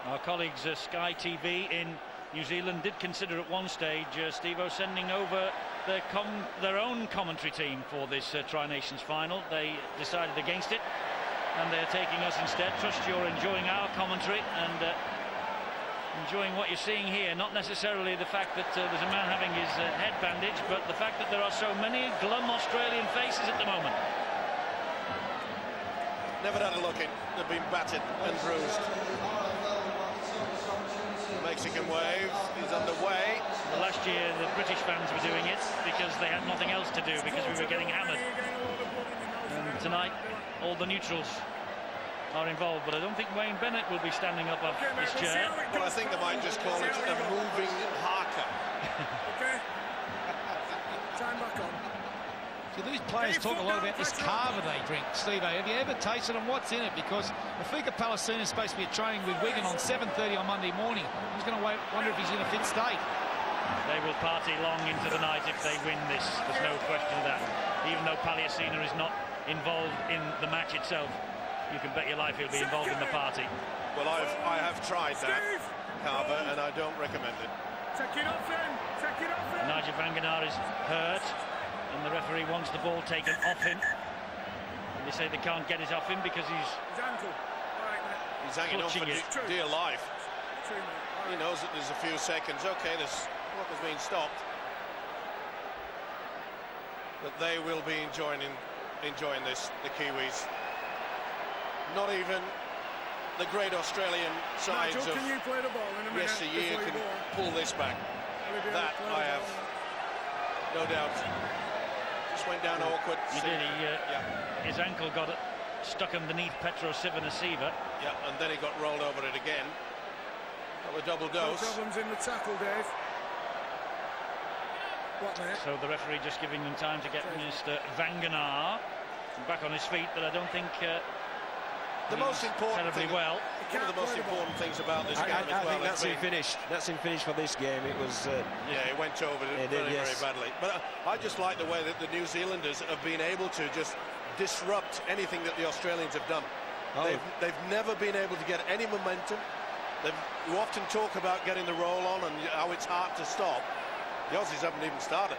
Our colleagues Sky TV in New Zealand did consider at one stage, Steve-O, sending over their own commentary team for this Tri-Nations final. They decided against it, and they're taking us instead. Trust you're enjoying our commentary and enjoying what you're seeing here. Not necessarily the fact that there's a man having his head bandaged, but the fact that there are so many glum Australian faces at the moment.
Never had a look in. They've been battered and bruised. The Mexican wave is underway.
Well, last year the British fans were doing it because they had nothing else to do because we were getting hammered. And tonight all the neutrals are involved, but I don't think Wayne Bennett will be standing up off his chair.
Well, I think they might just call it a moving haka.
Okay. Time back on.
So these players talk a lot about this carver they drink, Steve. Have you ever tasted and what's in it? Because Rafika Palestina is supposed to be training with Wigan on 7:30 on Monday morning. Who's going to wonder if he's in a fit state?
They will party long into the night if they win this. There's no question of that. Even though Palestina is not involved in the match itself, you can bet your life he'll be involved in the party.
Well, I have tried that carver and I don't recommend it.
Take it off him. Take it off him.
Nigel van Ganaar is hurt, and the referee wants the ball taken off him. And they say they can't get it off him because
his ankle. All right, mate.
He's hanging on for dear life. He knows that there's a few seconds. Okay, this clock has been stopped, but they will be enjoying this. The Kiwis. Not even the great Australian sides
Nigel,
of yesteryear can pull this back. That I have no doubt. Just went down awkward.
He did. His ankle got stuck underneath Petro Civoniceva.
Yeah, and then he got rolled over it again. Got the double dose.
No problems in the tackle, Dave. What, mate?
So the referee just giving them time to get Mr. Van Ganaar back on his feet, but I don't think
the most important thing,
well.
One of the most important things about this game as well.
I think that's him finished. That's him finished for this game. It was.
Yeah, it went over very badly. But I just like the way that the New Zealanders have been able to just disrupt anything that the Australians have done.
Oh.
They've never been able to get any momentum. You often talk about getting the roll on and how it's hard to stop. The Aussies haven't even started.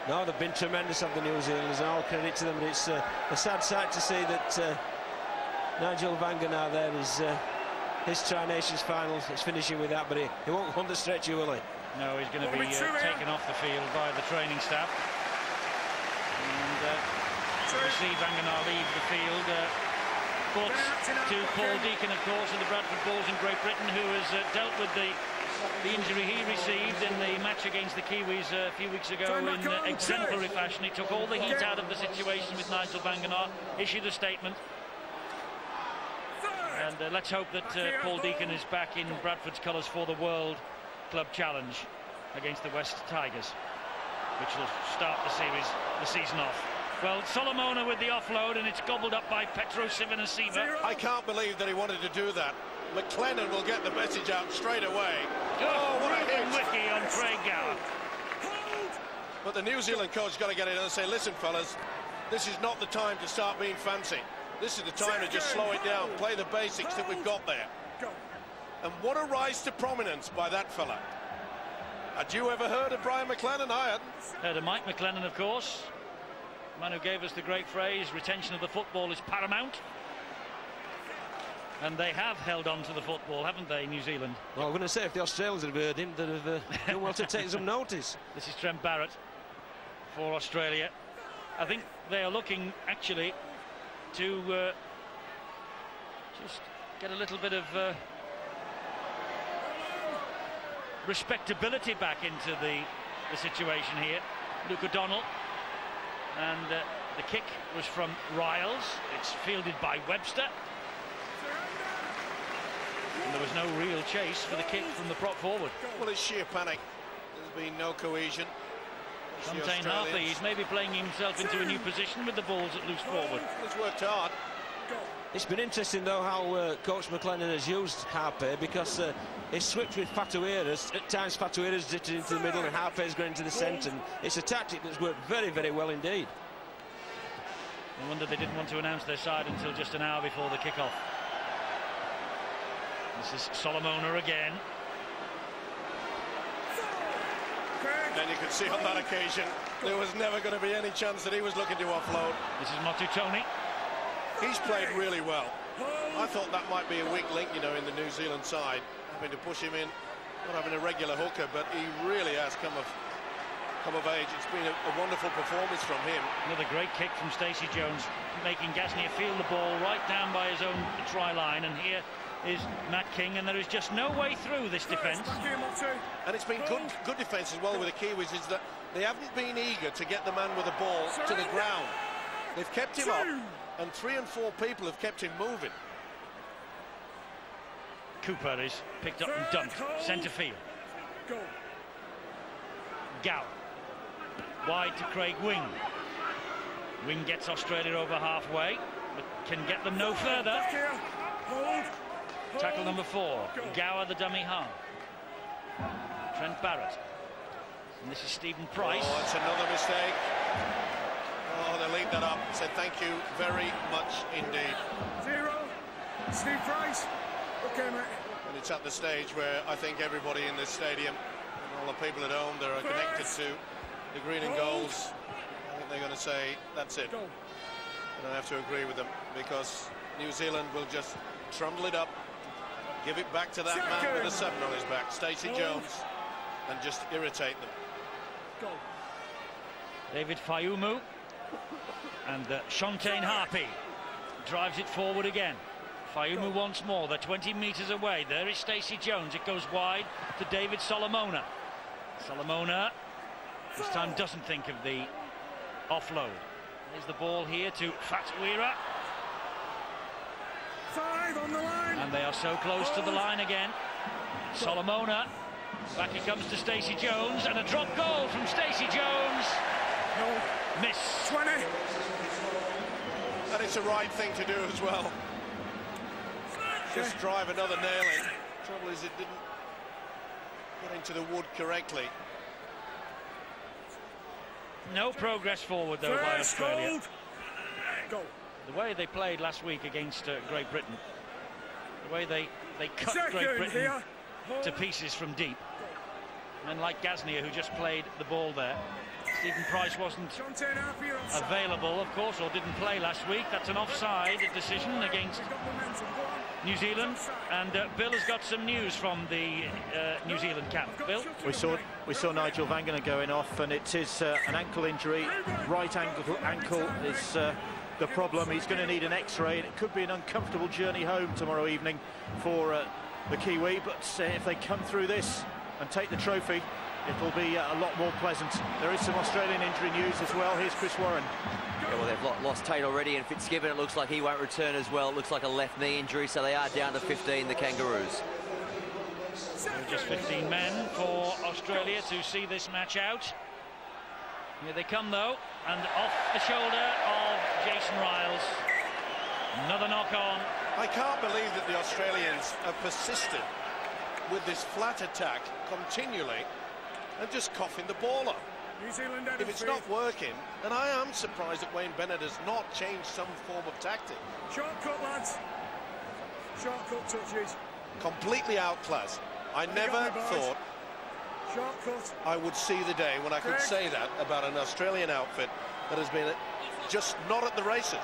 No, they've been tremendous of the New Zealanders. All credit to them. But it's a sad sight to see that Nigel van Ganaar there is his Tri-Nations final. It's finishing with that, but he won't want to stretch you, will he?
No, he's going to be taken off the field by the training staff. And we see Van Ganaar leave the field. Thoughts to Paul Deacon, of course, of the Bradford Bulls in Great Britain, who has dealt with the injury he received in the match against the Kiwis a few weeks ago in exemplary fashion. He took all the heat out of the situation with Nigel van Ganaar, issued a statement. And let's hope that Paul Deacon is back in Bradford's colours for the World Club Challenge against the West Tigers, which will start the season off. Well, Solomona with the offload, and it's gobbled up by Petro Civoniceva.
I can't believe that he wanted to do that. McLennan will get the message out straight away.
Oh, what a wiki on Craig Gower.
But the New Zealand coach got to get in and say, listen, fellas, this is not the time to start being fancy. This is the time to just slow it down, play the basics that we've got there. And what a rise to prominence by that fella. Had you ever heard of Brian McLennan? I hadn't.
Heard of Mike McLennan, of course. The man who gave us the great phrase, retention of the football is paramount. And they have held on to the football, haven't they, New Zealand?
Well, I'm going to say, if the Australians had heard him, they'd have done well to take some notice.
This is Trent Barrett for Australia. I think they are looking, actually, to just get a little bit of respectability back into the situation here. Luke O'Donnell, and the kick was from Riles. It's fielded by Webster. And there was no real chase for the kick from the prop forward.
Well, it's sheer panic. There's been no cohesion.
Shontaine Harpy, he's maybe playing himself into a new position with the balls at loose forward.
He's worked hard.
It's been interesting, though, how Coach McLennan has used Harpy, because he switched with Fatueiras. At times, Fatueiras dipped into the middle and Harpy's going into the centre. And it's a tactic that's worked very, very well indeed.
No wonder they didn't want to announce their side until just an hour before the kick-off. This is Solomona again.
And you could see on that occasion there was never going to be any chance that he was looking to offload.
This is Motutoni.
He's played really well. I thought that might be a weak link, you know, in the New Zealand side, having to push him in, not having a regular hooker, but he really has come of age. It's been a wonderful performance from him.
Another great kick from Stacey Jones, making Gasnier feel the ball right down by his own try line, and here is Matt King, and there is just no way through this defence.
And it's been good defence as well with the Kiwis, is that they haven't been eager to get the man with the ball to the ground. They've kept him up, and 3 and 4 people have kept him moving.
Cooper is picked up and dumped centre field. Gow wide to Craig Wing. Wing gets Australia over halfway, but can get them no further. Tackle number 4. Gower, the dummy half. Trent Barrett. And this is Stephen Price.
Oh, it's another mistake. Oh, they lead that up. Said thank you very much indeed.
0. Steve Price. Okay, mate.
And it's at the stage where I think everybody in this stadium and all the people at home that are connected to the green and golds, I think they're going to say, that's it. And I have to agree with them, because New Zealand will just trundle it up, give it back to that man with the 7 on his back, Stacey Jones, and just irritate them.
David Fayumu and Shontaine Harpy drives it forward again. Fayumu once more. They're 20 metres away. There is Stacey Jones. It goes wide to David Solomona. Solomona this time doesn't think of the offload. There's the ball here to Fatueira.
5 on the line.
And they are so close to the line again. Solomona. Back it comes to Stacey Jones, and a drop goal from Stacey Jones.
No.
Miss.
20.
And it's the right thing to do as well. Just drive another nail in. Trouble is, it didn't get into the wood correctly.
No progress forward, though, by Australia.
Go.
The way they played last week against Great Britain, the way they cut Great Britain to pieces from deep. Men like Gasnier, who just played the ball there. Stephen Price wasn't available, of course, or didn't play last week. That's an offside decision against New Zealand. And Bill has got some news from the New Zealand camp. Bill?
We saw Nigel Vangana going off, and it is an ankle injury. Right ankle is the problem. He's going to need an X-ray, and it could be an uncomfortable journey home tomorrow evening for the Kiwi. But if they come through this and take the trophy, it'll be a lot more pleasant. There is some Australian injury news as well. Here's Chris Warren.
Yeah, well, they've lost Tate already, and Fitzgibbon, it looks like he won't return as well. It looks like a left knee injury, so they are down to 15, the Kangaroos.
Just 15 men for Australia to see this match out. Here they come, though, and off the shoulder of Jason Riles. Another knock on.
I can't believe that the Australians have persisted with this flat attack continually and just coughing the ball up.
New Zealand
if it's not working, then I am surprised that Wayne Bennett has not changed some form of tactic.
Shortcut, lads. Shortcut touches.
Completely outclassed. I never thought I would see the day when I could say that about an Australian outfit that has been just not at the races.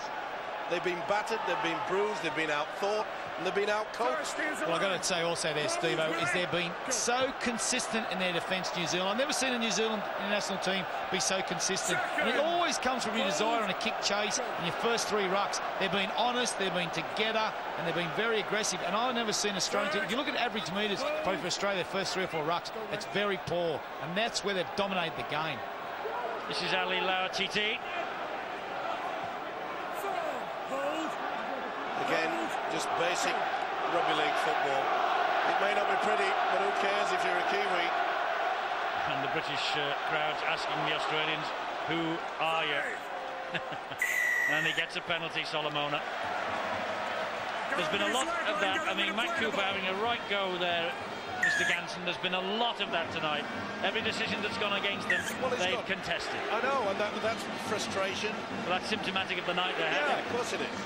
They've been battered, they've been bruised, they've been outthought, and they've been outcoached.
Well, I've got to say also there, Steve-O, is they've been so consistent in their defence, New Zealand. I've never seen a New Zealand international team be so consistent. And it always comes from your desire on a kick chase in your first 3 rucks. They've been honest, they've been together, and they've been very aggressive. And I've never seen Australian team. If you look at average metres, probably for Australia, their first 3 or 4 rucks, it's very poor. And that's where they've dominated the game.
This is Ali Lauatiti.
Again, just basic rugby league football. It may not be pretty, but who cares if you're a Kiwi?
And the British crowd's asking the Australians, who are you? And he gets a penalty, Solomona. There's been a lot of that. I mean, Matt Cooper having a right go there, Mr. Ganson. There's been a lot of that tonight. Every decision that's gone against them, they've contested.
I know, and that's frustration.
Well, that's symptomatic of the night they're
having.
Yeah,
of course it is.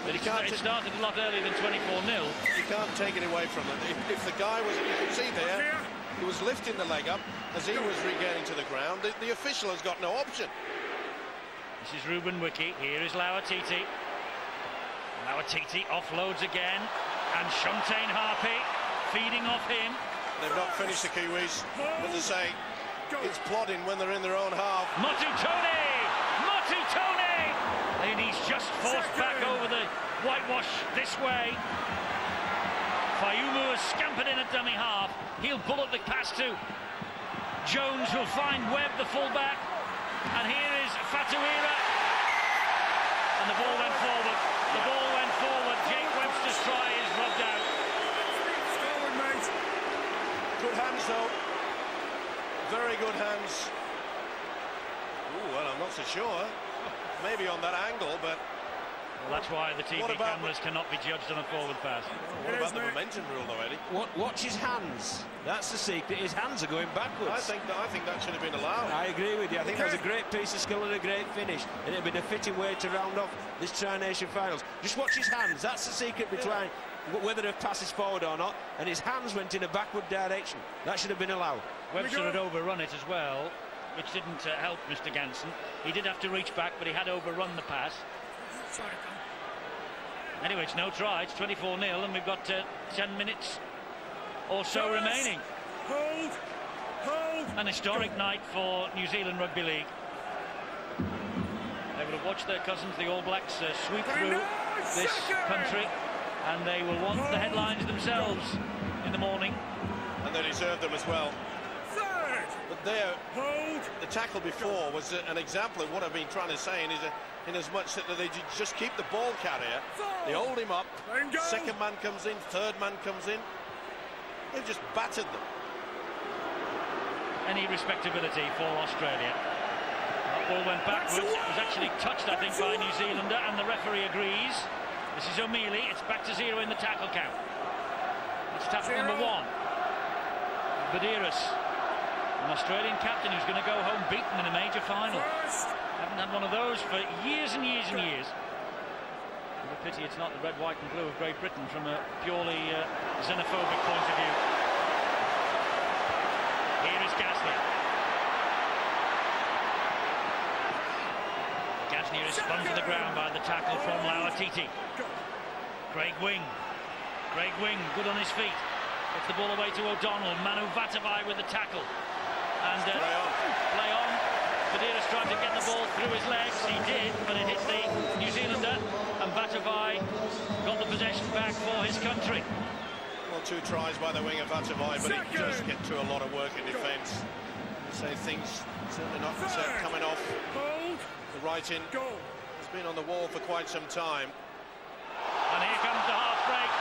But it started a lot earlier than 24-0.
You can't take it away from them. If the guy was, you can see there, he was lifting the leg up as he was regaining to the ground. The official has got no option.
This is Ruben Wiki. Here is Lauatiti. Lauatiti offloads again, and Shuntain Harpy feeding off him.
They've not finished the Kiwis, but they say it's plodding when they're in their own half.
Motu Tony! And he's just forced back over the whitewash this way. Fayumu has scampered in at dummy half. He'll bullet the pass to Jones, who'll find Webb, the fullback. And here is Fatuira. And the ball went forward. The ball went forward. Jake Webster's try is rubbed out.
Good hands, though. Very good hands. Ooh, well, I'm not so sure. Maybe on that angle, but...
Well, that's why the TV cameras cannot be judged on a forward pass.
What about the momentum rule, though, Eddie?
Watch his hands. That's the secret. His hands are going backwards.
I think that should have been allowed.
I agree with you. I think that was a great piece of skill and a great finish. And it'd been a fitting way to round off this Tri-Nation finals. Just watch his hands. That's the secret between whether a pass is forward or not. And his hands went in a backward direction. That should have been allowed.
Webster had overrun it as well, which didn't help Mr. Ganson. He did have to reach back, but he had overrun the pass. Anyway, it's no try. It's 24-0, and we've got 10 minutes or so remaining.
Hold.
An historic night for New Zealand Rugby League. They will have watched their cousins, the All Blacks, sweep through this country, and they will want the headlines themselves in the morning.
And they deserve them as well. But there, the tackle before was an example of what I've been trying to say, in as much that they just keep the ball carrier, they hold him up, second man comes in, third man comes in, they've just battered them.
Any respectability for Australia. That ball went backwards, it was actually touched, I think, by a New Zealander, and the referee agrees. This is O'Mealy, it's back to 0 in the tackle count. It's tackle number 1. Badiris, an Australian captain who's going to go home beaten in a major final. Haven't had one of those for years and years and years. What a pity it's not the red, white and blue of Great Britain from a purely xenophobic point of view. Here is Gasnier. Gasnier is spun to the ground by the tackle from Lauatiti. Craig Wing, good on his feet. Gets the ball away to O'Donnell. Manu Vatuvei with the tackle. And play on. Badiris tried to get the ball through his legs. He did, but it hit the New Zealander. And Vatuvei got the possession back for his country.
Well, 2 tries by the winger Vatuvei, but he does get through a lot of work in defence. So things certainly not coming off. The writing has been on the wall for quite some time.
And here comes the half break.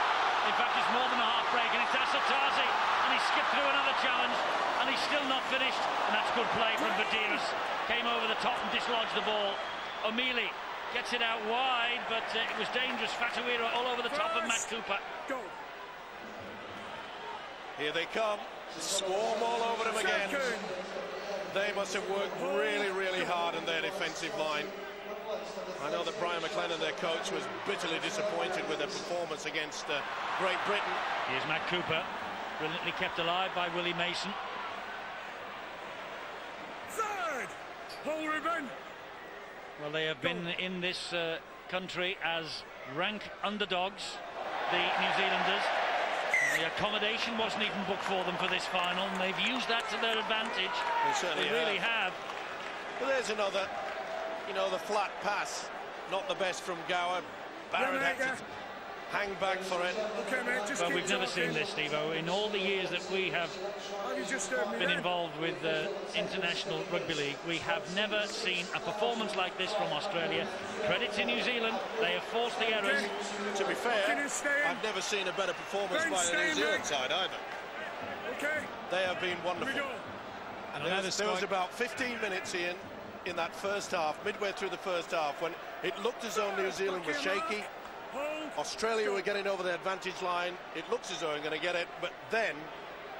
In fact, it's more than a half break, and it's Asatazi, and he skipped through another challenge, and he's still not finished, and that's good play from Badiris. Came over the top and dislodged the ball. O'Mealy gets it out wide, but it was dangerous. Fatuira all over the top of Matt Cooper.
Here they come. Swarm all over them again. They must have worked really, really hard on their defensive line. I know that Brian McLennan, their coach, was bitterly disappointed with their performance against Great Britain.
Here's Matt Cooper, brilliantly kept alive by Willie Mason.
Paul Ruben.
Well, they have been in this country as rank underdogs, the New Zealanders. The accommodation wasn't even booked for them for this final, and they've used that to their advantage.
They
really have.
But there's another, the flat pass, not the best from Gower. Barrett had to hang back for it.
Okay, mate,
well, we've never seen this, Steve-O. In all the years that we have been involved with international rugby league, we have never seen a performance like this from Australia. Credit to New Zealand, they have forced the errors.
To be fair, I've never seen a better performance by the New Zealand side either.
Okay.
They have been wonderful.
And
there was about 15 minutes in that first half, midway through the first half, when it looked as though New Zealand was shaky. Australia were getting over the advantage line. It looks as though they're going to get it, but then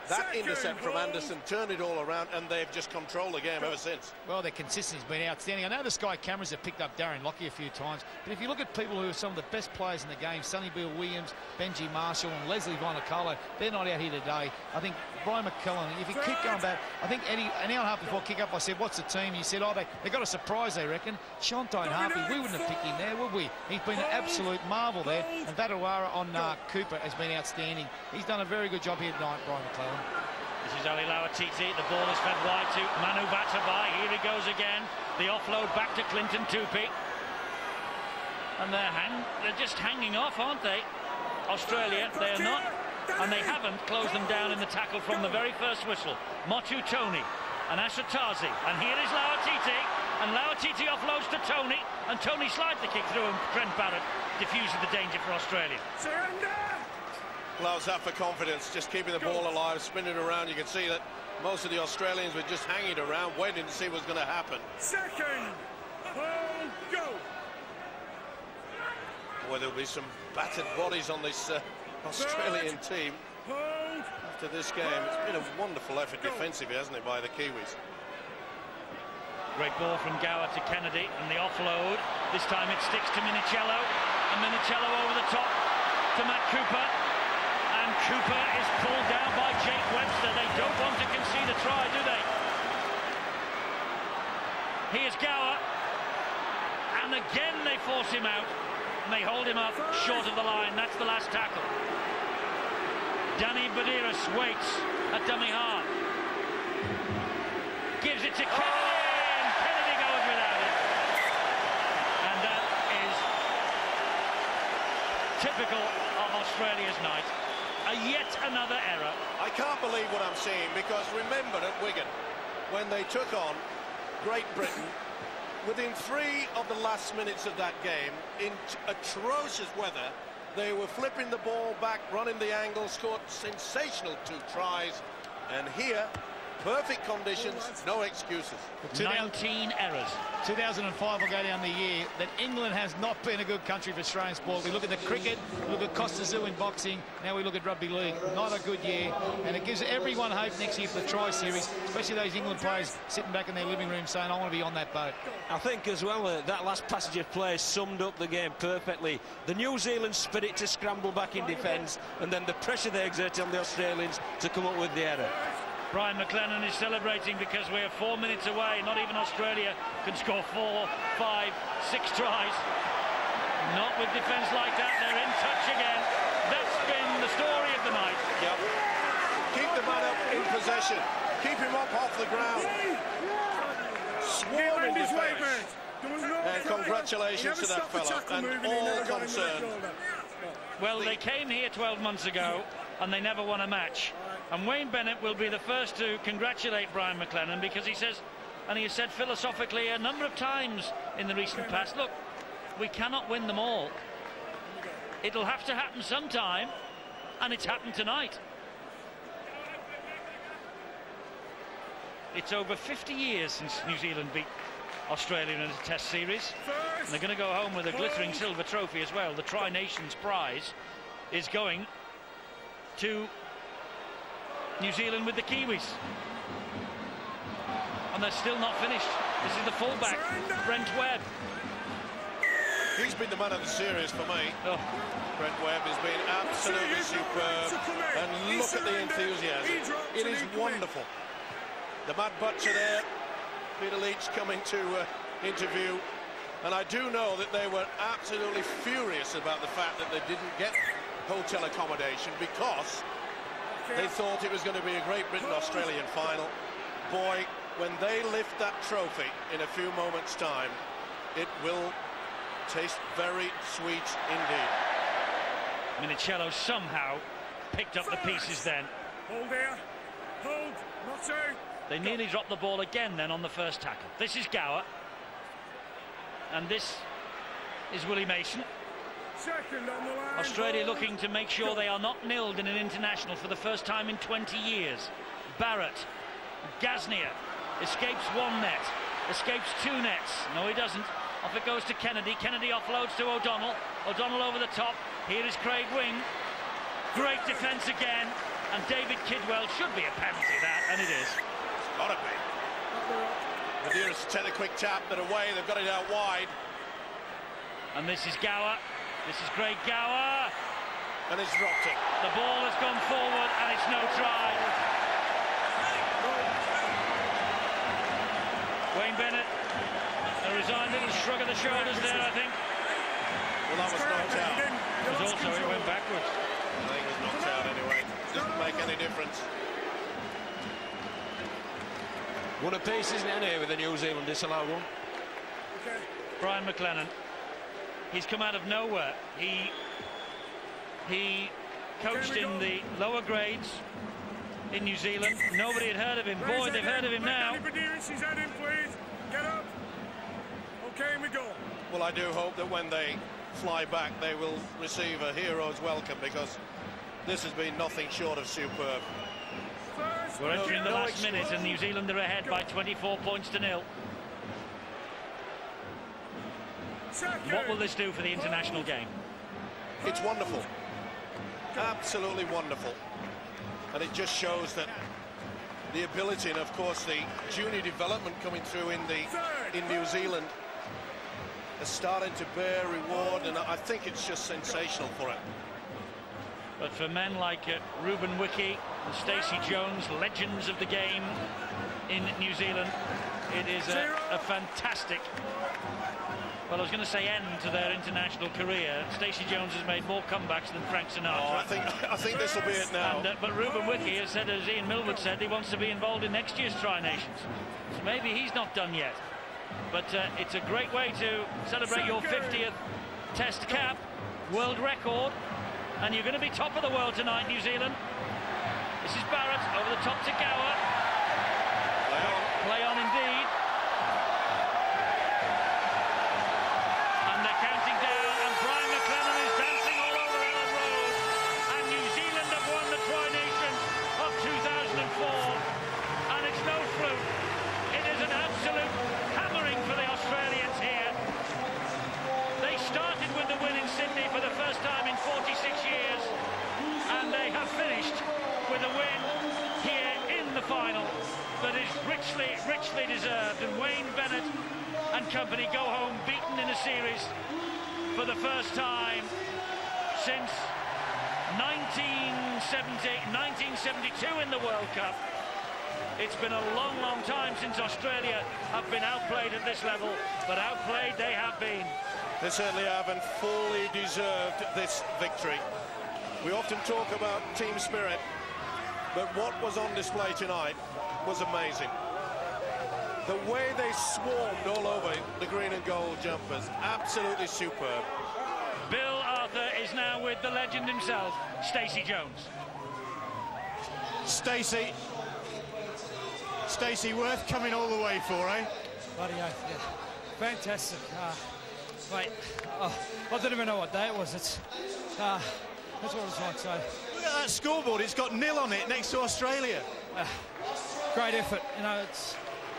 that intercept from Anderson turned it all around, and they've just controlled the game ever since.
Well, their consistency's been outstanding. I know the Sky cameras have picked up Darren Lockyer a few times, but if you look at people who are some of the best players in the game, Sonny Bill Williams, Benji Marshall and Leslie Vonacolo, they're not out here today. I think Brian McKellen, if you keep going back, I think Eddie, an hour and a half before kick-up, I said, what's the team? He said, oh, they got a surprise, they reckon. Shantine Harvey, we wouldn't have picked him there, would we? He's been an absolute marvel there. And Vatawara on Cooper has been outstanding. He's done a very good job here tonight, Brian McClellan.
This is Ali Lauatiti. The ball is fed wide to Manu Vatuvei. Here he goes again. The offload back to Clinton Tupi. And they're just hanging off, aren't they? Australia, they're not. And they haven't closed them down in the tackle from the very first whistle. Motu Tony and Ashitazi. And here is Lauatiti. And Lauatiti offloads to Tony. And Tony slides the kick through, and Trent Barrett diffuses the danger for Australia.
Surrender!
Allows that for confidence, just keeping the ball alive, spinning around. You can see that most of the Australians were just hanging around, waiting to see what's going to happen.
Second, hold, go.
Well, there'll be some battered bodies on this Australian team after this game. It's been a wonderful effort defensively, hasn't it, by the Kiwis?
Great ball from Gower to Kennedy, and the offload. This time it sticks to Minicello, and Minicello over the top to Matt Cooper. And Cooper is pulled down by Jake Webster. They don't want to concede a try, do they? Here's Gower. And again they force him out. And they hold him up short of the line. That's the last tackle. Danny Badiris waits at dummy half. Gives it to Kennedy. And Kennedy goes without it. And that is typical of Australia's night. Yet another error.
I can't believe what I'm seeing, because remember at Wigan, when they took on Great Britain, within 3 of the last minutes of that game, in atrocious weather, they were flipping the ball back, running the angle, scored sensational 2 tries, and here, perfect conditions, no excuses.
19 errors.
2005 will go down the year that England has not been a good country for Australian sport. We look at the cricket, we look at Costa Zoo in boxing, now we look at rugby league. Not a good year, and it gives everyone hope next year for the Tri-Series, especially those England players sitting back in their living room saying, I want to be on that boat.
I think as well that last passage of play summed up the game perfectly. The New Zealand spirit to scramble back in defence, and then the pressure they exerted on the Australians to come up with the error.
Brian McLennan is celebrating because we're 4 minutes away. Not even Australia can score 4, 5, 6 tries. Not with defence like that. They're in touch again. That's been the story of the night.
Yep. Keep the man up in possession. Keep him up off the ground. Swarming defence. And congratulations to that fella and all concerned.
Well, they came here 12 months ago and they never won a match. And Wayne Bennett will be the first to congratulate Brian McLennan, because he says, and he has said philosophically a number of times in the recent past, look, we cannot win them all. It'll have to happen sometime, and it's happened tonight. It's over 50 years since New Zealand beat Australia in a Test series, and they're going to go home with a glittering silver trophy as well. The Tri-Nations prize is going to New Zealand with the Kiwis, and they're still not finished. This is the fullback, Brent Webb.
He's been the man of the series for me. Oh. Brent Webb has been absolutely superb, and look at the enthusiasm. It is wonderful. The Mad Butcher there, Peter Leach coming to interview, and I do know that they were absolutely furious about the fact that they didn't get hotel accommodation, because they thought it was going to be a Great Britain-Australian final. Boy, when they lift that trophy in a few moments' time, it will taste very sweet indeed.
Minicello somehow picked up the pieces then.
Hold there. Hold. Not so.
They nearly dropped the ball again then on the first tackle. This is Gower. And this is Willie Mason.
Second on the line.
Australia looking to make sure they are not nilled in an international for the first time in 20 years. Barrett Gaznia escapes one net, escapes two nets. No, he doesn't. Off it goes to Kennedy. Kennedy offloads to O'Donnell. O'Donnell over the top. Here is Craig Wing. Great defence again. And David Kidwell, should be a penalty, that, and it is.
It's got to be. Medeiros take the quick tap, but away. They've got it out wide.
And this is Gower. This is Craig Gower.
And he's dropped it.
The ball has gone forward, and it's no try. Wayne Bennett, a resigned little shrug of the shoulders there, I think.
Well, that was knocked out.
It was also, it went backwards.
I think it was knocked out anyway. Doesn't make any difference.
One apiece, isn't it, here with the New Zealand disallowed one?
Brian McLennan. He's come out of nowhere. He coached in the lower grades in New Zealand. Nobody had heard of him. Boy, they've heard of him now.
She's head in, please. Get up. Okay, we go.
Well, I do hope that when they fly back, they will receive a hero's welcome, because this has been nothing short of superb.
We're entering the last minute, and New Zealand are ahead by 24 points to 0. What will this do for the international game?
It's wonderful. Absolutely wonderful. And it just shows that the ability, and of course the junior development coming through in New Zealand, is starting to bear reward, and I think it's just sensational for it.
But for men like Ruben Wiki and Stacey Jones, legends of the game in New Zealand, it is a fantastic, well, I was going to say end to their international career. Stacey Jones has made more comebacks than Frank Sinatra.
I think this will be it now.
And, but Ruben Wiki has said, as Ian Millwood said, he wants to be involved in next year's Tri-Nations. So maybe he's not done yet. But it's a great way to celebrate your 50th Test cap, world record, and you're going to be top of the world tonight, New Zealand. This is Barrett over the top to Gower. Play on indeed. And they're counting down, and Brian McLennan is dancing all over Ellen Road. And New Zealand have won the Tri-Nation of 2004. And it's no fluke. It is an absolute hammering for the Australians here. They started with the win in Sydney for the first time in 46 years. And they have finished with a win here in the final that is richly, richly deserved. And Wayne Bennett and company go home beaten in a series for the first time since 1972 in the World Cup. It's been a long, long time since Australia have been outplayed at this level, but outplayed they have been.
They certainly have, and fully deserved this victory. We often talk about team spirit, but what was on display tonight was amazing. The way they swarmed all over the green and gold jumpers, absolutely superb.
Bill Arthur is now with the legend himself, Stacey Jones.
Stacey, worth coming all the way for, eh?
Bloody oath, yeah. Fantastic. Mate, I don't even know what day it was. That's what it was like. So
look at that scoreboard. It's got 0 on it next to Australia.
Great effort. You know,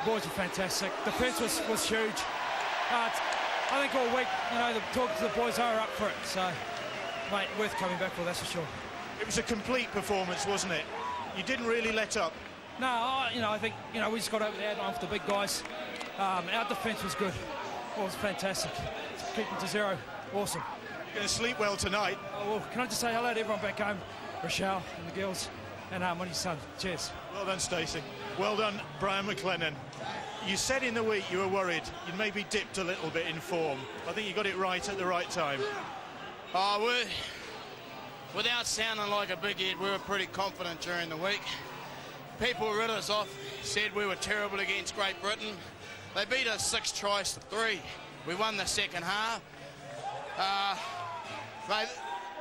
boys were fantastic. Defence was huge. I think all week, you know, talking to the boys, they were up for it. So, mate, worth coming back for, that's for sure.
It was a complete performance, wasn't it? You didn't really let up.
No, you know, I think, you know, we just got over there off the big guys. Our defence was good. It was fantastic. Keeping to 0. Awesome.
You're going to sleep well tonight.
Well, can I just say hello to everyone back home? Rochelle and the girls and Monty's son. Cheers.
Well done, Stacey. Well done, Brian McLennan. You said in the week you were worried you'd maybe dipped a little bit in form. I think you got it right at the right time.
Without sounding like a big head, we were pretty confident during the week. People wrote us off, said we were terrible against Great Britain. They beat us 6 tries to 3. We won the second half. Mate,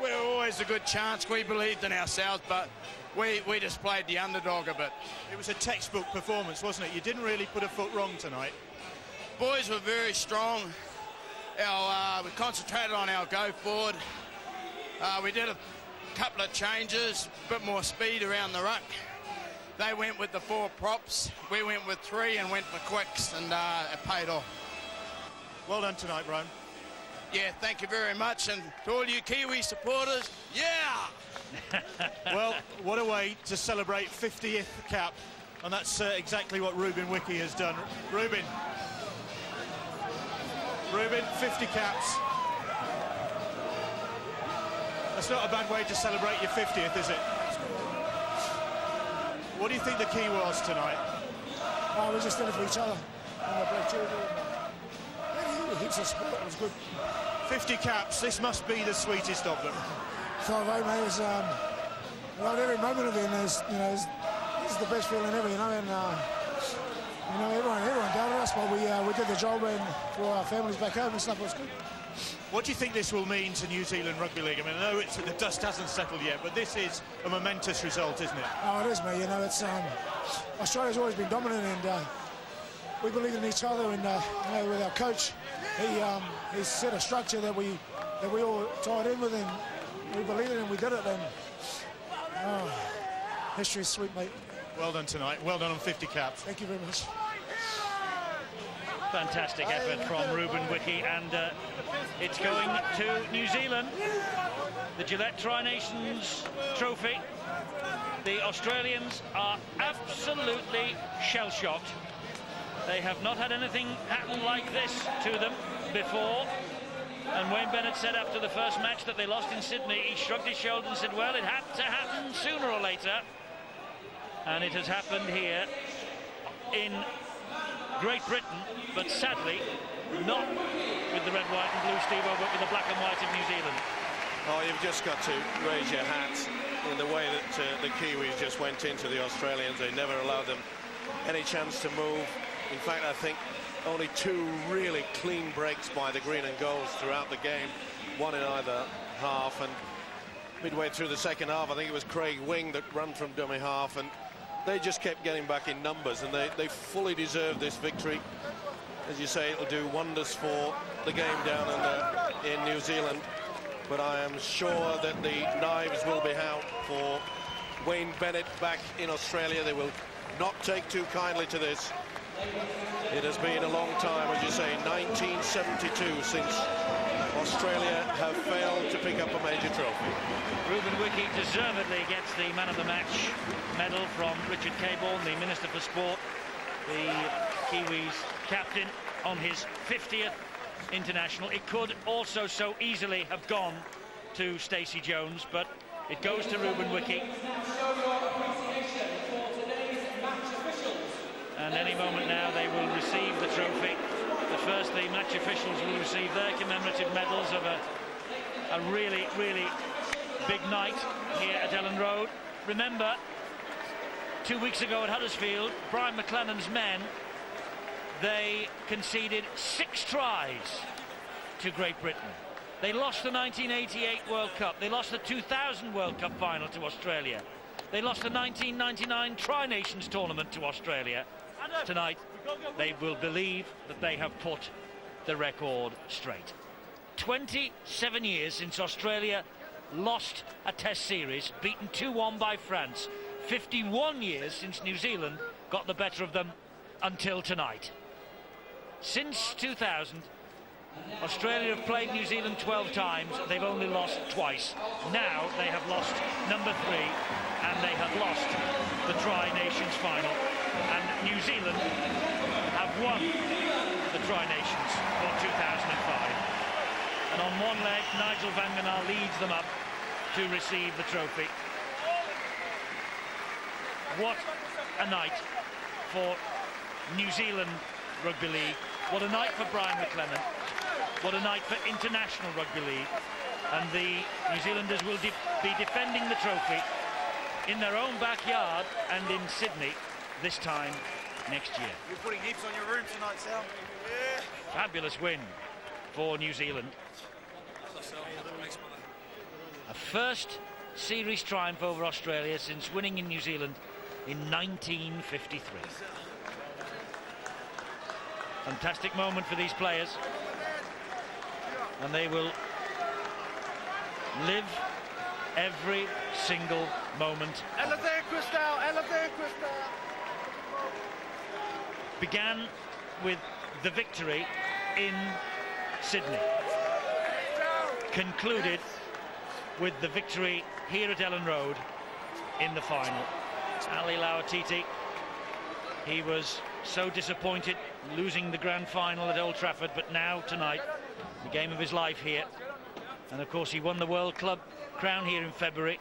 we were always a good chance. We believed in ourselves, but we just played the underdog a bit.
It was a textbook performance, wasn't it? You didn't really put a foot wrong tonight.
Boys were very strong. We concentrated on our go forward. We did a couple of changes, a bit more speed around the ruck. They went with the 4 props. We went with 3 and went for quicks, and it paid off.
Well done tonight, Brian.
Yeah, thank you very much. And to all you Kiwi supporters, yeah!
Well, what a way to celebrate 50th cap. And that's exactly what Ruben Wiki has done. Ruben, 50 caps. That's not a bad way to celebrate your 50th, is it? What do you think the key was tonight?
Oh, we just did it for each other. Heaps of support. It was good.
50 caps. This must be the sweetest of them.
So, mate, it was, loved every moment of it. And this is the best feeling ever, you know. And everyone doubted us, but we did the job, and for our families back home and stuff. It was good.
What do you think this will mean to New Zealand Rugby League? I mean, I know the dust hasn't settled yet, but this is a momentous result, isn't it?
Oh, it is, mate. You know, it's Australia's always been dominant, and we believe in each other. And with our coach, he set a structure that we all tied in with, and we believed in it, and we did it. And history's sweet, mate.
Well done tonight. Well done on 50 caps.
Thank you very much.
Fantastic effort from Ruben Wiki, and it's going to New Zealand. The Gillette Tri-Nations Trophy. The Australians are absolutely shell-shocked. They have not had anything happen like this to them before. And Wayne Bennett said after the first match that they lost in Sydney, he shrugged his shoulders and said, well, it had to happen sooner or later. And it has happened here in Great Britain, but sadly not with the red, white and blue, Steve-O, but with the black and white of New Zealand.
Oh, you've just got to raise your hat in the way that the Kiwis just went into the Australians. They never allowed them any chance to move. In fact, I think only 2 really clean breaks by the green and golds throughout the game, 1 in either half. And midway through the second half, I think it was Craig Wing that ran from dummy half, and they just kept getting back in numbers, and they fully deserve this victory. As you say, it'll do wonders for the game down in New Zealand. But I am sure that the knives will be out for Wayne Bennett back in Australia. They will not take too kindly to this. It has been a long time, as you say, 1972 since Australia have failed to pick up a major trophy.
Ruben Wiki deservedly gets the man of the match medal from Richard Cabourn, the Minister for Sport, the Kiwis captain on his 50th international. It could also so easily have gone to Stacey Jones, but it goes to Ruben Wiki. And any moment now they will receive the trophy. But first the match officials will receive their commemorative medals of a really, really big night here at Ellen Road. Remember, 2 weeks ago at Huddersfield, Brian McLennan's men, they conceded 6 tries to Great Britain. They lost the 1988 World Cup. They lost the 2000 World Cup final to Australia. They lost the 1999 Tri-Nations tournament to Australia. Tonight, they will believe that they have put the record straight. 27 years since Australia lost a test series, beaten 2-1 by France. 51 years since New Zealand got the better of them until tonight. Since 2000, Australia have played New Zealand 12 times. They've only lost twice. Now they have lost number 3, and they have lost the Tri-Nations final. And New Zealand have won the Tri-Nations for 2005. And on one leg, Nigel van Gaal leads them up to receive the trophy. What a night for New Zealand Rugby League. What a night for Brian McLennan. What a night for International Rugby League. And the New Zealanders will be defending the trophy in their own backyard and in Sydney this time next year.
You're putting heaps on your room tonight, Sal. Yeah.
Fabulous win for New Zealand. A first series triumph over Australia since winning in New Zealand in 1953. Fantastic moment for these players, and they will live every single moment. Began with the victory in Sydney. Concluded with the victory here at Ellen Road in the final. Ali Lauitiiti, he was so disappointed losing the grand final at Old Trafford, but now tonight the game of his life here, and of course he won the World Club crown here in February,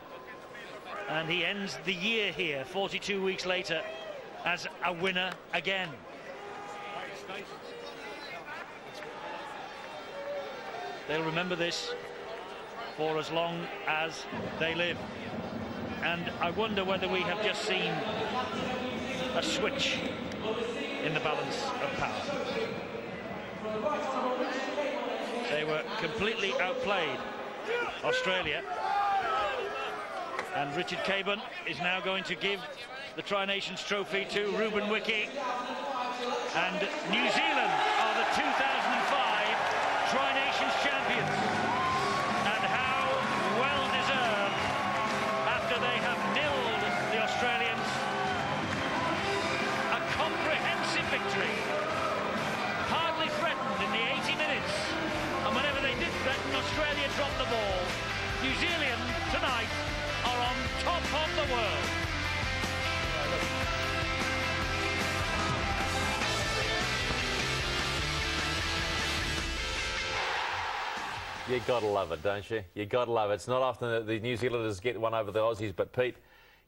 and he ends the year here 42 weeks later as a winner again. They'll remember this for as long as they live. And I wonder whether we have just seen a switch in the balance of power. They were completely outplayed, Australia. And Richard Caburn is now going to give the Tri-Nations trophy to Ruben Wiki. And New Zealand are the 2005 Tri-Nations champions. And how well deserved after they have nilled the Australians. A comprehensive victory. Hardly threatened in the 80 minutes. And whenever they did threaten, Australia dropped the ball. New Zealand tonight are on top of the world.
You gotta love it, don't you? You gotta love it. It's not often that the New Zealanders get one over the Aussies, but Pete,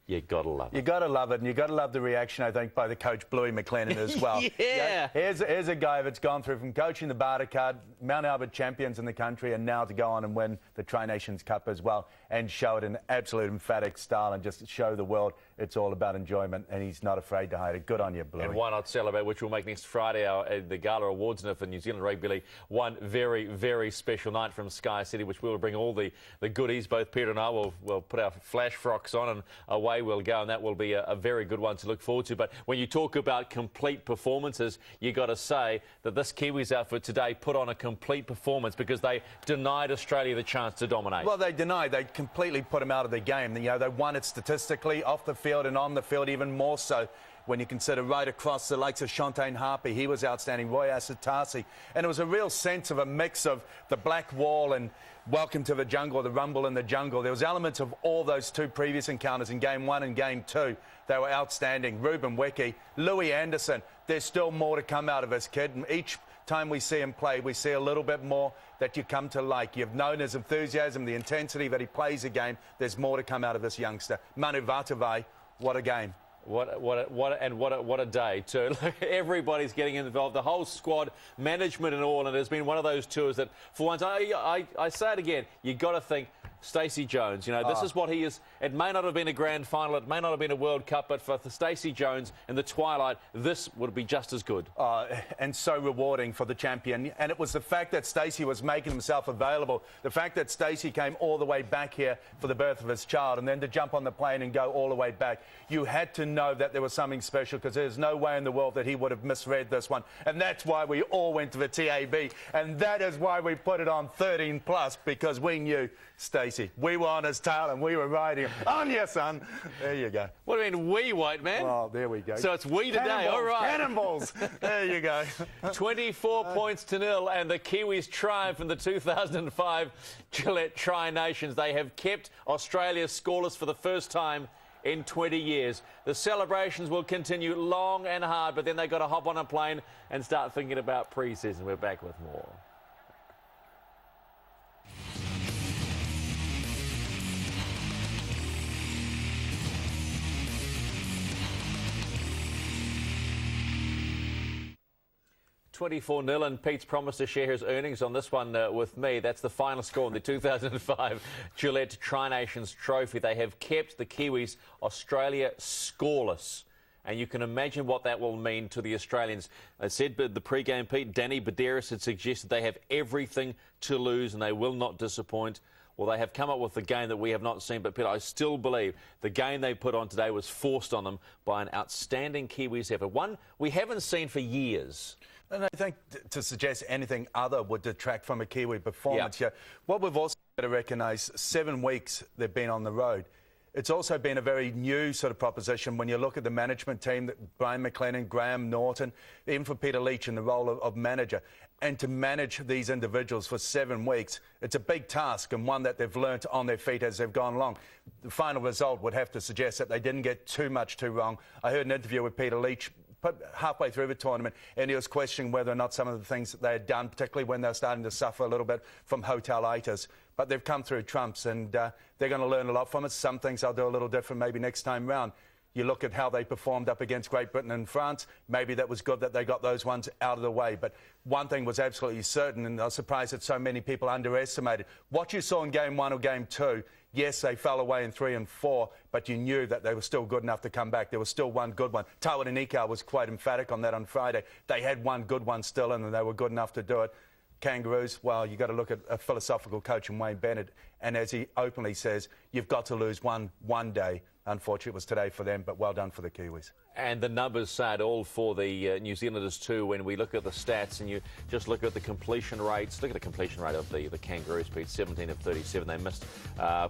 you gotta love it.
You gotta love it, and you gotta love the reaction, I think, by the coach Bluey McLennan as well.
Yeah.
Here's a guy that's gone through from coaching the Bartercard, Mount Albert champions in the country, and now to go on and win the Tri-Nations Cup as well, and show it in absolute emphatic style, and just show the world it's all about enjoyment, and he's not afraid to hide it. Good on you, Bluey.
And why not celebrate, which we'll make next Friday, the Gala Awards night for New Zealand Rugby League. One very, very special night from Sky City, which we'll bring all the goodies. Both Peter and I will put our flash frocks on, and away we'll go, and that will be a very good one to look forward to. But when you talk about complete performances, you got to say that this Kiwis outfit today put on a complete performance because they denied Australia the chance to dominate.
Well, they denied. They completely put them out of the game. You know, they won it statistically, off the field and on the field, even more so when you consider right across the likes of Shantaine Harpy. He was outstanding. Roy Asotasi. And it was a real sense of a mix of the Black Wall and Welcome to the Jungle, the Rumble in the Jungle. There was elements of all those two previous encounters in Game 1 and Game 2. They were outstanding. Ruben Wiki, Louis Anderson. There's still more to come out of this kid. And each time we see him play, we see a little bit more that you come to like. You've known his enthusiasm, the intensity that he plays the game. There's more to come out of this youngster. Manu Vatuvei, what a game.
What a day too. Everybody's getting involved, the whole squad, management and all, and it's been one of those tours that for once, I say it again, you got to think Stacey Jones, you know, this is what he is. It may not have been a grand final, it may not have been a World Cup, but for Stacey Jones in the twilight, this would be just as good.
And so rewarding for the champion. And it was the fact that Stacey was making himself available, the fact that Stacey came all the way back here for the birth of his child, and then to jump on the plane and go all the way back. You had to know that there was something special, because there's no way in the world that he would have misread this one. And that's why we all went to the TAB. And that is why we put it on 13+, because we knew Stacey. We were on his tail and we were riding him. On you, son. There you go.
What do you mean we, white man?
Oh, there we go.
So it's we today. All right.
Cannonballs. There you go.
24 points to nil, and the Kiwis triumph in the 2005 Gillette Tri-Nations. They have kept Australia scoreless for the first time in 20 years. The celebrations will continue long and hard, but then they've got to hop on a plane and start thinking about pre-season. We're back with more. $24-0, and Pete's promised to share his earnings on this one with me. That's the final score in the 2005 Gillette Tri-Nations Trophy. They have kept the Kiwis, Australia, scoreless. And you can imagine what that will mean to the Australians. I said the pre-game, Pete, Danny Buderus had suggested they have everything to lose and they will not disappoint. Well, they have come up with a game that we have not seen, but Peter, I still believe the game they put on today was forced on them by an outstanding Kiwis effort. One we haven't seen for years.
And I think to suggest anything other would detract from a Kiwi performance. Yeah. What we've also To recognise 7 weeks they've been on the road. It's also been a very new sort of proposition when you look at the management team, that Brian McLennan, Graham Norton, even for Peter Leach in the role of manager. And to manage these individuals for 7 weeks, it's a big task and one that they've learnt on their feet as they've gone along. The final result would have to suggest that they didn't get too wrong. I heard an interview with Peter Leach halfway through the tournament, and he was questioning whether or not some of the things that they had done, particularly when they were starting to suffer a little bit from hotel-itis. But they've come through trumps, and they're going to learn a lot from it. Some things I'll do a little different maybe next time round. You look at how they performed up against Great Britain and France. Maybe that was good that they got those ones out of the way. But one thing was absolutely certain, and I was surprised that so many people underestimated. What you saw in Game 1 or Game 2, yes, they fell away in 3 and 4, but you knew that they were still good enough to come back. There was still one good one. Tawa Nikau was quite emphatic on that on Friday. They had one good one still in, and they were good enough to do it. Kangaroos, well, you've got to look at a philosophical coach in Wayne Bennett, and as he openly says, you've got to lose one day. Unfortunately, it was today for them, but well done for the Kiwis.
And the numbers say it all for the New Zealanders too. When we look at the stats and you just look at the completion rates, look at the completion rate of the Kangaroos, Pete, 17 of 37. They missed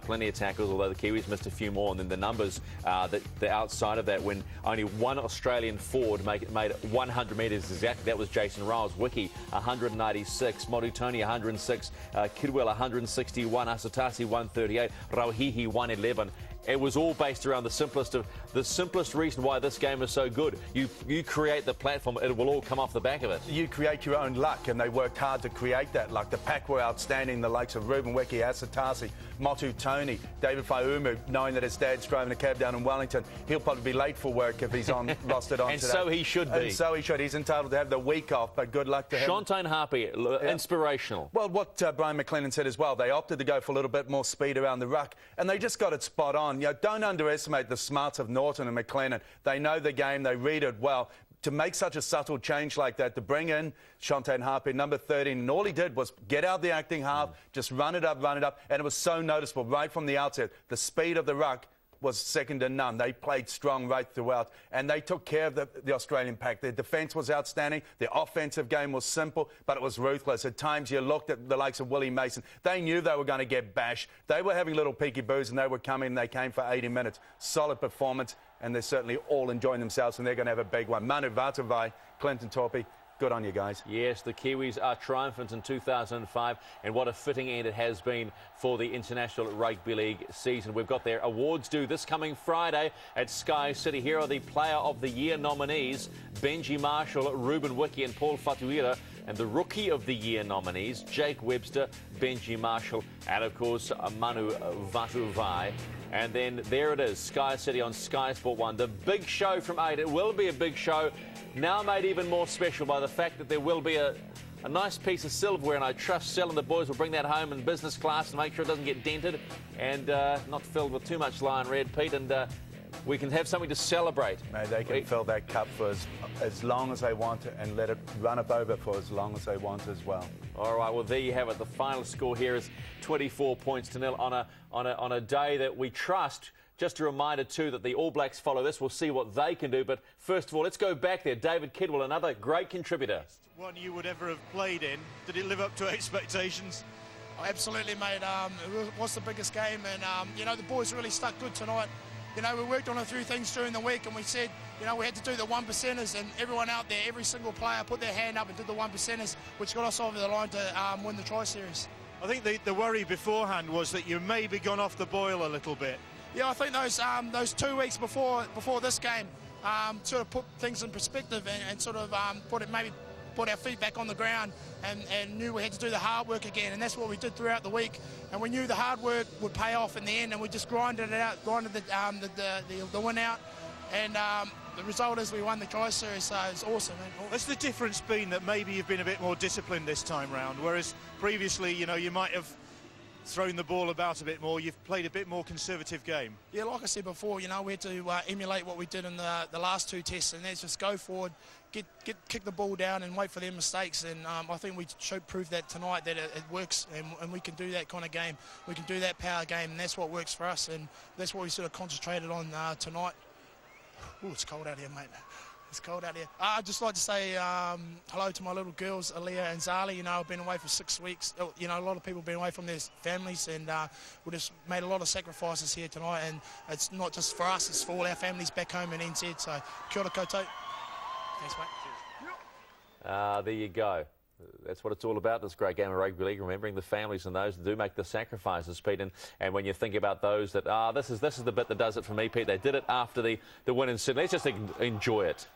plenty of tackles, although the Kiwis missed a few more. And then the numbers, the outside of that, when only one Australian forward made 100 metres exactly, that was Jason Riles. Wiki, 196. Modutoni, 106. Kidwell, 161. Asatasi, 138. Rauhihi, 111. It was all based around the simplest reason why this game is so good. You create the platform, it will all come off the back of it.
You create your own luck, and they worked hard to create that luck. The pack were outstanding, the likes of Ruben Wiki, Asatasi, Motu Tony, David Faiumu, knowing that his dad's driving a cab down in Wellington. He'll probably be late for work if he's rostered on
and
today.
So he should be.
And so he should. He's entitled to have the week off, but good luck to him.
Shontaine Harpy, inspirational.
Well, what Brian McLennan said as well, they opted to go for a little bit more speed around the ruck, and they just got it spot on. You know, don't underestimate the smarts of Norton and McLennan. They know the game, they read it well. To make such a subtle change like that, to bring in Shontaine Harpy, number 13, and all he did was get out the acting half, just run it up, and it was so noticeable right from the outset. The speed of the ruck was second to none. They played strong right throughout, and they took care of the Australian pack. Their defence was outstanding. Their offensive game was simple, but it was ruthless. At times you looked at the likes of Willie Mason. They knew they were going to get bashed. They were having little peeky-boos, and they were coming. They came for 80 minutes. Solid performance, and they're certainly all enjoying themselves, and they're going to have a big one. Manu Vatuvei, Clinton Torpey, good on you guys.
Yes, the Kiwis are triumphant in 2005, and what a fitting end it has been for the International Rugby League season. We've got their awards due this coming Friday at Sky City. Here are the Player of the Year nominees: Benji Marshall, Ruben Wiki and Paul Fatuira. And the Rookie of the Year nominees: Jake Webster, Benji Marshall, and of course Manu Vatuvei. And then there it is, Sky City on Sky Sport 1. The big show from 8. It will be a big show, now made even more special by the fact that there will be a nice piece of silverware, and I trust Sel and the boys will bring that home in business class and make sure it doesn't get dented and not filled with too much lion red, Pete, and we can have something to celebrate.
Mate, they can fill that cup for as long as they want and let it run up over for as long as they want as well.
All right, well, there you have it. The final score here is 24 points to nil on a day that we trust. Just a reminder, too, that the All Blacks follow this. We'll see what they can do. But first of all, let's go back there. David Kidwell, another great contributor.
One you would ever have played in. Did it live up to expectations?
Oh, absolutely, mate. It was the biggest game, and, you know, the boys really stuck good tonight. You know, we worked on a few things during the week, and we said, you know, we had to do the 1%ers, and everyone out there, every single player put their hand up and did the 1%ers, which got us over the line to win the Tri-Series.
I think the worry beforehand was that you maybe gone off the boil a little bit.
Yeah, I think those 2 weeks before this game sort of put things in perspective and sort of put our feet back on the ground and knew we had to do the hard work again, and that's what we did throughout the week. And we knew the hard work would pay off in the end, and we just grinded it out, grinded the win out, and the result is we won the Tri-Series, so it's awesome.
Has the difference been that maybe you've been a bit more disciplined this time round, whereas previously, you know, you might have thrown the ball about a bit more, you've played a bit more conservative game?
Yeah, like I said before, you know, we had to emulate what we did in the last 2 tests, and that's just go forward, kick the ball down and wait for their mistakes, and I think we showed proof that tonight that it works, and we can do that kind of game. We can do that power game, and that's what works for us, and that's what we sort of concentrated on tonight. Oh, it's cold out here, mate. It's cold out there. I'd just like to say hello to my little girls, Aaliyah and Zali. You know, I've been away for 6 weeks. You know, a lot of people have been away from their families, and we just made a lot of sacrifices here tonight. And it's not just for us, it's for all our families back home in NZ. So, kia ora koutou. Thanks, mate.
There you go. That's what it's all about, this great game of rugby league, remembering the families and those that do make the sacrifices, Pete. And when you think about those that, this is the bit that does it for me, Pete. They did it after the win in Sydney. Let's just enjoy it.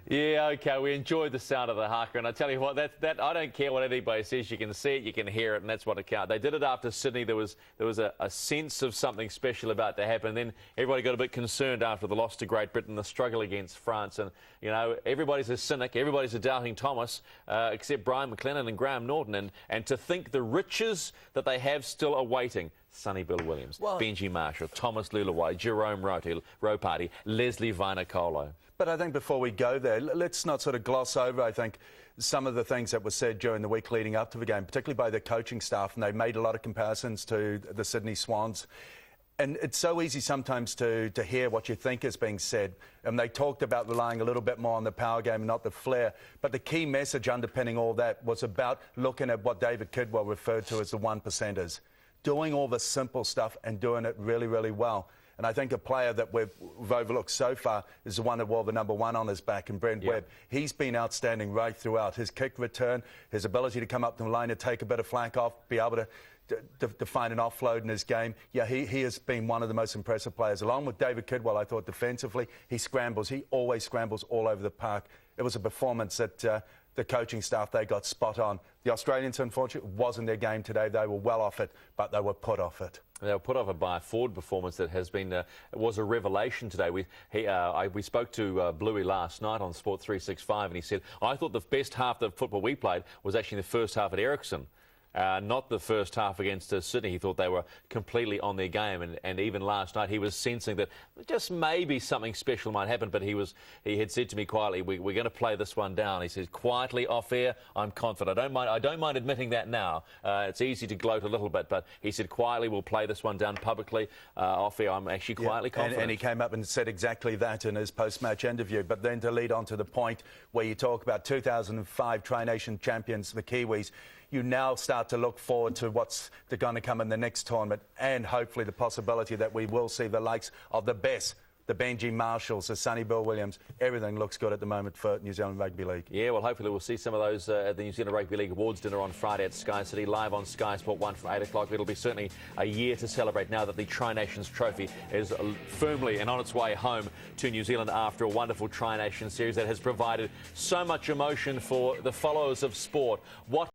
Yeah, OK, we enjoyed the sound of the haka, and I tell you what, that I don't care what anybody says. You can see it, you can hear it, and that's what it counts. They did it after Sydney. There was a sense of something special about to happen. Then everybody got a bit concerned after the loss to Great Britain, the struggle against France, and you know, everybody's a cynic, everybody's a doubting Thomas, except Brian McLennan and Graham Norton, and to think the riches that they have still awaiting. Sonny Bill Williams, Benji Marshall, Thomas Luluwai, Jerome Ropati, Leslie Vainikolo.
But I think before we go there, let's not sort of gloss over, I think, some of the things that were said during the week leading up to the game, particularly by the coaching staff, and they made a lot of comparisons to the Sydney Swans. And it's so easy sometimes to hear what you think is being said. And they talked about relying a little bit more on the power game and not the flair. But the key message underpinning all that was about looking at what David Kidwell referred to as the 1%ers. Doing all the simple stuff and doing it really, really well. And I think a player that we've overlooked so far is the one that wore the number 1 on his back, and Brent Webb. He's been outstanding right throughout. His kick return, his ability to come up the line and take a bit of flank off, be able to find an offload in his game. Yeah, he has been one of the most impressive players. Along with David Kidwell, I thought defensively, he scrambles. He always scrambles all over the park. It was a performance that the coaching staff, they got spot on. The Australians, unfortunately, wasn't their game today. They were well off it, but they were put off it.
They were put off it by a forward performance that has been was a revelation today. We spoke to Bluey last night on Sport 365, and he said, I thought the best half of football we played was actually the first half at Ericsson. Not the first half against Sydney. He thought they were completely on their game, and even last night he was sensing that just maybe something special might happen, but he had said to me quietly, we're going to play this one down. He says, quietly off air, I'm confident. I don't mind admitting that now. It's easy to gloat a little bit, but he said, quietly, we'll play this one down publicly. Off air, I'm actually quietly confident.
And he came up and said exactly that in his post-match interview. But then to lead on to the point where you talk about 2005 Tri-Nation champions, the Kiwis, you now start to look forward to what's going to come in the next tournament, and hopefully the possibility that we will see the likes of the best, the Benji Marshalls, the Sonny Bill Williams. Everything looks good at the moment for New Zealand Rugby League. Yeah, well, hopefully we'll see some of those at the New Zealand Rugby League Awards dinner on Friday at Sky City, live on Sky Sport 1 from 8 o'clock. It'll be certainly a year to celebrate now that the Tri-Nations Trophy is firmly and on its way home to New Zealand after a wonderful Tri-Nations series that has provided so much emotion for the followers of sport. What